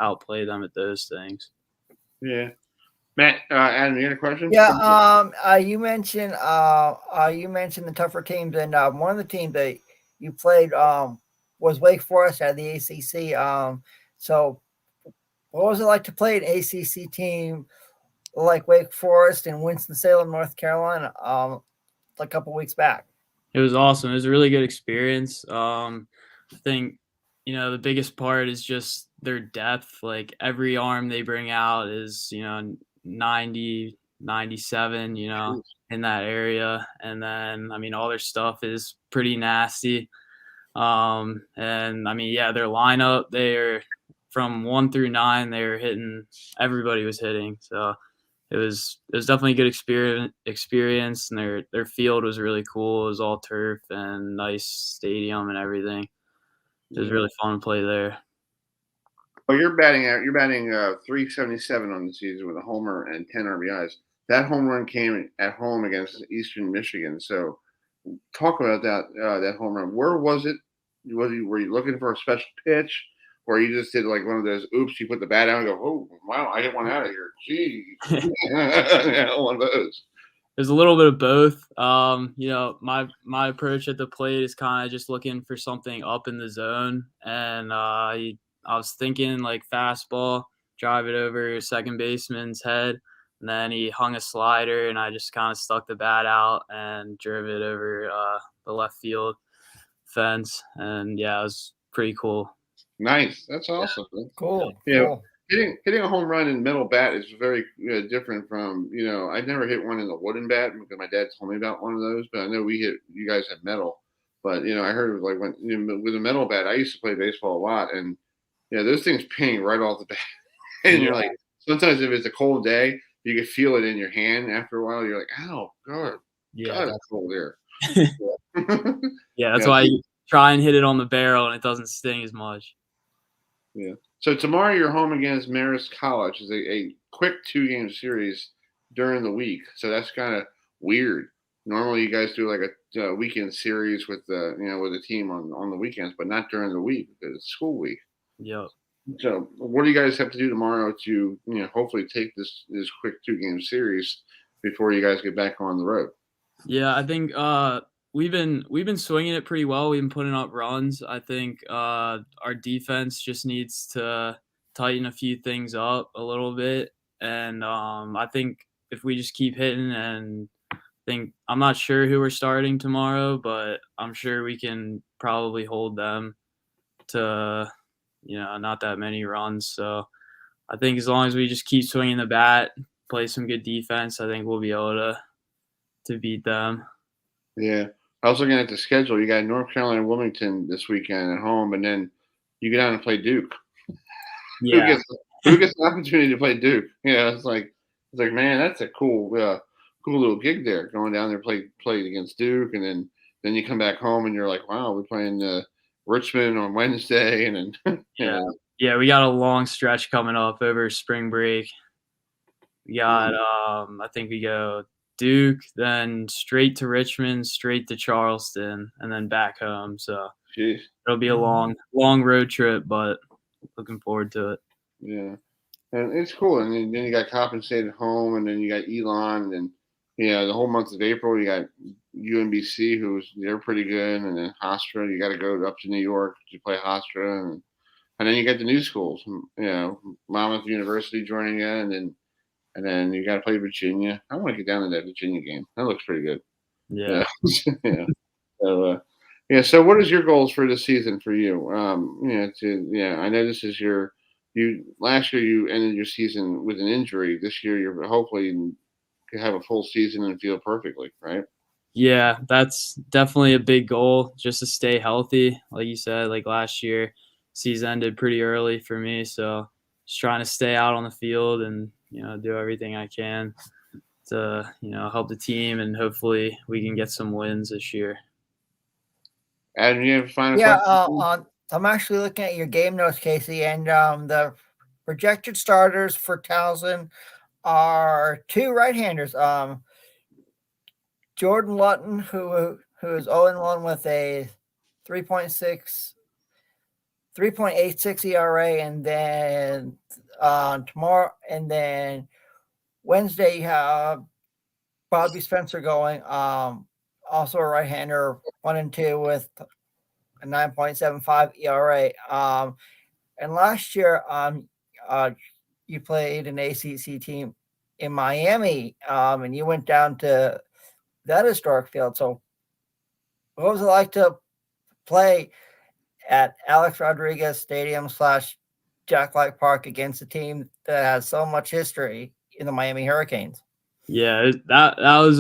S17: outplay them at those things.
S4: Yeah. Matt, Adam, you got a question?
S5: Yeah. You mentioned the tougher teams, and one of the teams that you played was Wake Forest at the ACC. So what was it like to play an ACC team like Wake Forest in Winston-Salem, North Carolina, a couple weeks back?
S17: It was awesome. It was a really good experience. I think, the biggest part is just their depth. Like every arm they bring out is, 90, 97, in that area. And then, all their stuff is pretty nasty. And their lineup, they're from 1 through 9, they were hitting. Everybody was hitting, so it was definitely a good experience. And their field was really cool. It was all turf and nice stadium and everything. It was really fun to play there.
S4: Well, you're batting 377 on the season with a homer and 10 RBIs. That home run came at home against Eastern Michigan. So, talk about that home run. Where was it? Were you looking for a special pitch? or you just did like one of those oops, you put the bat down and go, oh wow, I hit one out of here. Gee. Yeah, one of those.
S17: There's a little bit of both. You know, my approach at the plate is kind of just looking for something up in the zone, and I was thinking like fastball, drive it over second baseman's head, and then he hung a slider, and I just kind of stuck the bat out and drove it over the left field fence, and yeah, it was pretty cool.
S4: Nice, that's awesome.
S5: Cool.
S4: Yeah.
S5: Cool.
S4: Hitting a home run in metal bat is very different from, I've never hit one in a wooden bat because my dad told me about one of those, but I know you guys have metal. But, I heard like when with a metal bat, I used to play baseball a lot, and, those things ping right off the bat. And you're like, sometimes if it's a cold day, you can feel it in your hand after a while. You're like, ow, God, it's cold there.
S17: Yeah, that's why you try and hit it on the barrel and it doesn't sting as much.
S4: Yeah. So tomorrow you're home against Marist College. It's a quick 2-game series during the week. So that's kind of weird. Normally you guys do like a weekend series with the team on the weekends, but not during the week because it's school week.
S17: Yep.
S4: So what do you guys have to do tomorrow to hopefully take this quick 2-game series before you guys get back on the road?
S17: Yeah, I think we've been swinging it pretty well. We've been putting up runs. I think our defense just needs to tighten a few things up a little bit, and I think if we just keep hitting, and I'm not sure who we're starting tomorrow, but I'm sure we can probably hold them to not that many runs. So I think as long as we just keep swinging the bat, play some good defense, I think we'll be able to beat them.
S4: Yeah. I was looking at the schedule. You got North Carolina Wilmington this weekend at home, and then you go down and play Duke.
S17: Yeah.
S4: Who gets the opportunity to play Duke? Yeah, it's like man, that's a cool little gig there. Going down there play against Duke, and then you come back home and you're like, wow, we're playing Richmond on Wednesday, and then
S17: Yeah, we got a long stretch coming up over spring break. We got I think we go Duke, then straight to Richmond, straight to Charleston, and then back home. So it'll be a long road trip, but looking forward to it.
S4: Yeah, and it's cool. And then you got compensated home, and then you got Elon, and the whole month of April you got UMBC, they're pretty good, and then Hofstra. You got to go up to New York to play Hofstra, and then you got the new schools. Monmouth University joining in, and then you got to play Virginia. I want to get down to that Virginia game. That looks pretty good.
S17: Yeah.
S4: So, So, what is your goals for this season for you? I know this is last year you ended your season with an injury. This year you're hopefully can have a full season and feel perfectly, right?
S17: Yeah, that's definitely a big goal, just to stay healthy. Like you said, like last year, season ended pretty early for me, so just trying to stay out on the field and do everything I can to help the team, and hopefully we can get some wins this year.
S4: Adam, you have a final
S5: question? I'm actually looking at your game notes, Casey, and the projected starters for Towson are 2 right-handers. Jordan Lutton, who is 0-1 with a 3.86 ERA, and then tomorrow, and then Wednesday you have Bobby Spencer going, also a right-hander, 1-2 with a 9.75 ERA. And last year, you played an ACC team in Miami, and you went down to that historic field. So, what was it like to play at Alex Rodriguez Stadium / Jack Light Park against a team that has so much history in the Miami Hurricanes?
S17: Yeah, that was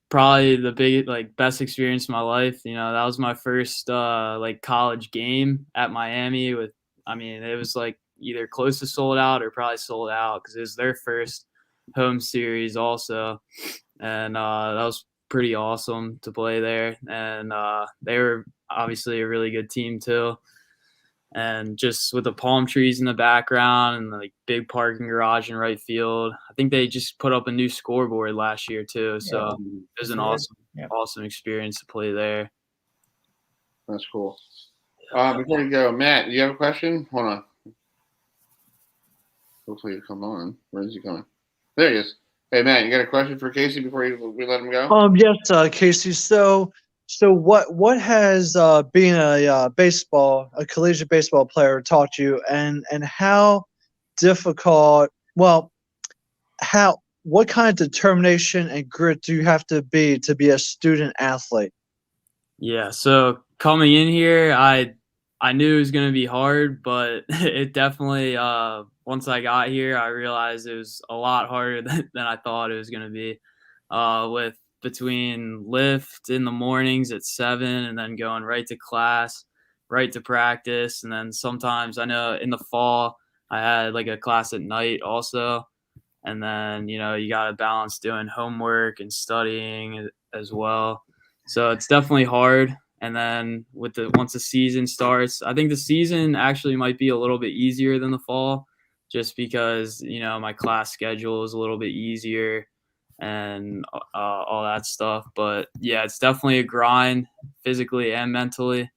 S17: probably the best experience of my life. That was my first college game at Miami. It was either close to sold out or probably sold out because it was their first home series also, and that was pretty awesome to play there. And they were obviously a really good team too. And just with the palm trees in the background and big parking garage in right field, I think they just put up a new scoreboard last year too. So it was an awesome experience to play there.
S4: That's cool. Before you go, Matt, do you have a question? Hold on. Hopefully he'll come on. Where is he coming? There he is. Hey, Matt, you got a question for Casey before we let him go?
S6: Yes, Casey. So what has being a collegiate baseball player taught you, and how difficult? Well, what kind of determination and grit do you have to be a student athlete?
S17: Yeah, so coming in here, I knew it was gonna be hard, but it definitely once I got here, I realized it was a lot harder than I thought it was gonna be. With between lift in the mornings at 7 and then going right to class, right to practice, and then sometimes I know in the fall I had like a class at night also. And then, you got to balance doing homework and studying as well. So it's definitely hard. And then once the season starts, I think the season actually might be a little bit easier than the fall, just because, my class schedule is a little bit easier and all that stuff. But yeah, it's definitely a grind physically and mentally.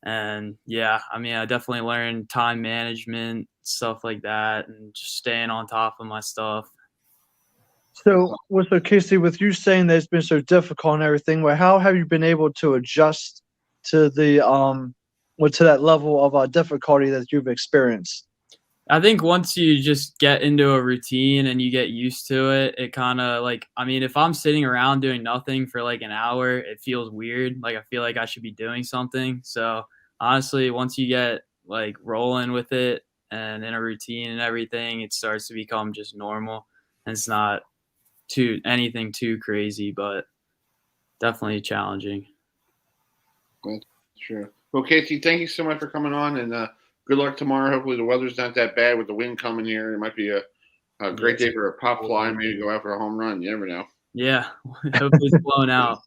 S17: And yeah, I definitely learned time management, stuff like that, and just staying on top of my stuff.
S6: So Casey, with you saying that it's been so difficult and everything, how have you been able to adjust to the to that level of difficulty that you've experienced?
S17: I think once you just get into a routine and you get used to it, it kind of if I'm sitting around doing nothing for like an hour, it feels weird. Like I feel like I should be doing something. So honestly, once you get like rolling with it and in a routine and everything, it starts to become just normal. And it's not anything too crazy, but definitely challenging.
S4: That's true. Well, Casey, thank you so much for coming on, and good luck tomorrow. Hopefully the weather's not that bad with the wind coming here. It might be a great day for a pop fly, maybe go out for a home run. You never know.
S17: Yeah, hopefully it's blown out.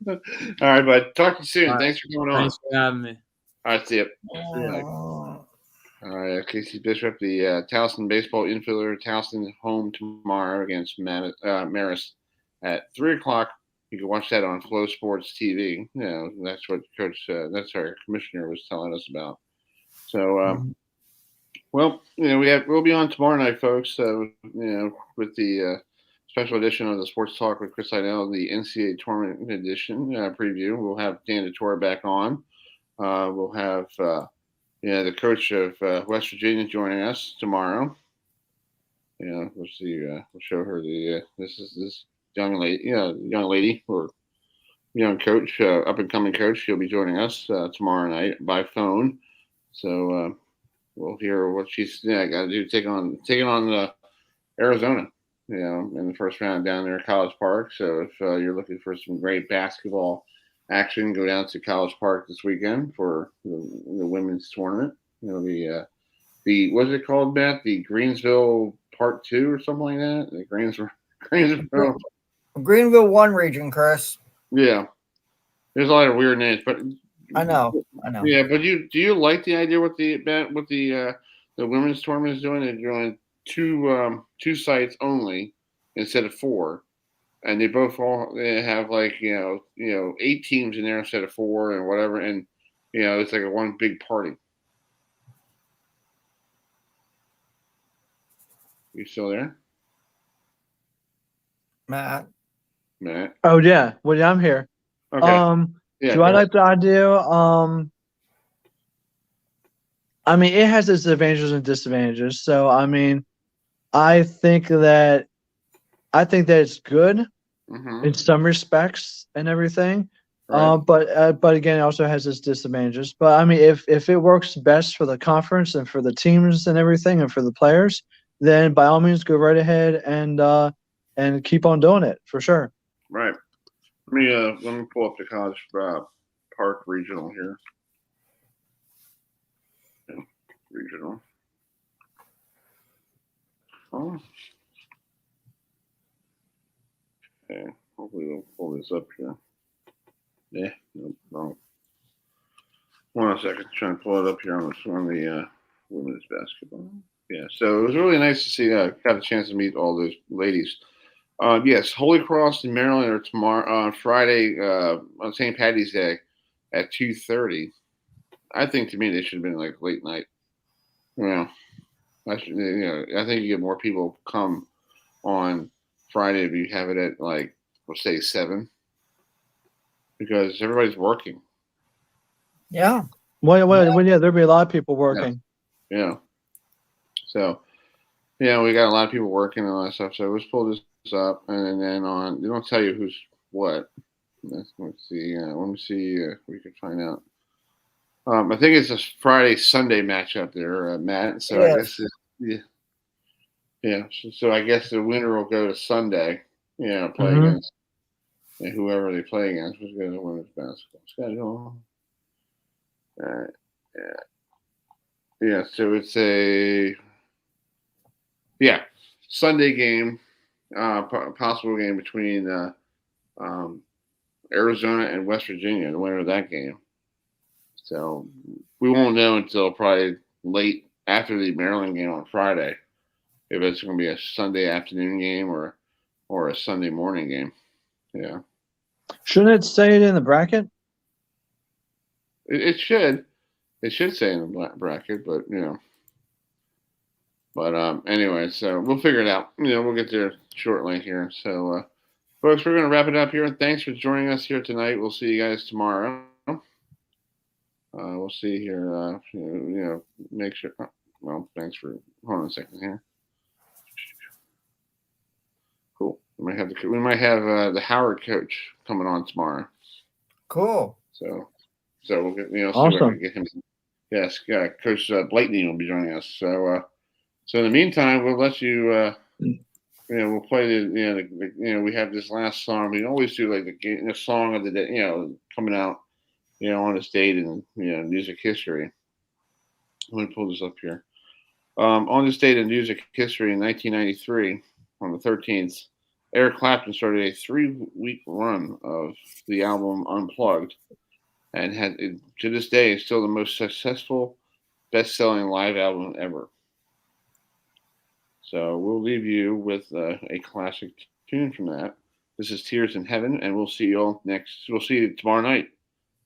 S4: All right, bud. Talk to you soon.
S17: All right.
S4: Thanks for coming on.
S17: Thanks for having me.
S4: All right, see you. All right, Casey Bishop, the Towson baseball infielder. Towson home tomorrow against Marist at 3:00. You can watch that on Flow Sports TV. That's what that's our commissioner was telling us about. So, we'll be on tomorrow night, folks. With the special edition of the Sports Talk with Chris Heidel, the NCAA tournament edition preview. We'll have Dan Tortora back on. We'll have the coach of West Virginia joining us tomorrow. We'll see. We'll show her this young lady or young coach, up and coming coach. She'll be joining us tomorrow night by phone. So we'll hear what she's got to do, taking on Arizona. In the first round down there at College Park. So if you're looking for some great basketball action, go down to College Park this weekend for the women's tournament. The what's it called, Matt? The Greensville Part 2 or something like that. The
S5: Greenville 1 region, Chris.
S4: Yeah, there's a lot of weird names, but
S5: I know.
S4: Yeah, but do you like the idea what the women's tournament is doing? They're doing two sites only instead of 4. And they have 8 teams in there instead of 4 and whatever, and it's like a one big party. You still there,
S5: Matt?
S6: Oh yeah, well yeah, I'm here.
S4: Okay.
S6: Do I like the idea? It has its advantages and disadvantages. So I think that it's good in some respects and everything.
S4: Right.
S6: But again, it also has its disadvantages. But if it works best for the conference and for the teams and everything and for the players, then by all means go right ahead and keep on doing it for sure.
S4: Right. Let me pull up the College Park Regional here. Regional. Oh. Okay. Hopefully we'll pull this up here. Yeah. Nope, wrong. 1 second. Trying to pull it up here on the women's basketball. Yeah. So it was really nice to see. Got a chance to meet all those ladies. Yes, Holy Cross in Maryland are tomorrow, Friday, on St. Patty's Day at 2:30. I think to me they should have been like late night. I think you get more people come on Friday if you have it at like, let's say 7, because everybody's working.
S5: Yeah.
S6: Well, yeah, there'll be a lot of people working.
S4: Yeah. So, we got a lot of people working and all that stuff. So let's pull this up, and then they don't tell you who's what. Let's see. Let me see if we can find out. I think it's a Friday-Sunday matchup there, Matt. So I guess So I guess the winner will go to Sunday. Play against whoever they play against. Let's go to the women's basketball schedule. All right. Yeah. So it's a Sunday game, possible game between Arizona and West Virginia. The winner of that game. So we won't know until probably late after the Maryland game on Friday if it's going to be a Sunday afternoon game or a Sunday morning game. Yeah.
S6: Shouldn't it say it in the bracket?
S4: It should. It should say in the bracket, but But anyway, so we'll figure it out. We'll get there shortly here. So, folks, we're going to wrap it up here. Thanks for joining us here tonight. We'll see you guys tomorrow. We'll see here. Make sure. Well, thanks for. Hold on a second here. Cool. We might have the Howard coach coming on tomorrow.
S5: Cool.
S4: So we'll get see if
S6: Awesome.
S4: I can get him. Yes, Coach Blakeney will be joining us. So in the meantime, we'll let you. We'll play the. We have this last song. We always do like the song of the day. Coming out. On this date in music history. Let me pull this up here. On this date in music history in 1993, on the 13th, Eric Clapton started a 3-week run of the album Unplugged, and to this day is still the most successful, best-selling live album ever. So we'll leave you with a classic tune from that. This is Tears in Heaven, and we'll see you all We'll see you tomorrow night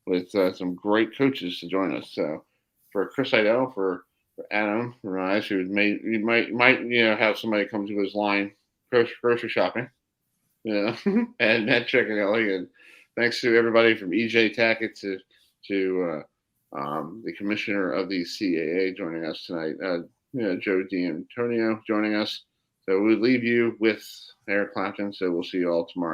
S4: with some great coaches to join us. So for Chris Heidel, for Adam, for us, who might have somebody come to his line grocery shopping, and Matt Checkinelli, and thanks to everybody from EJ Tackett to the commissioner of the CAA joining us tonight, Joe D'Antonio joining us. So we leave you with Eric Clapton. So we'll see you all tomorrow.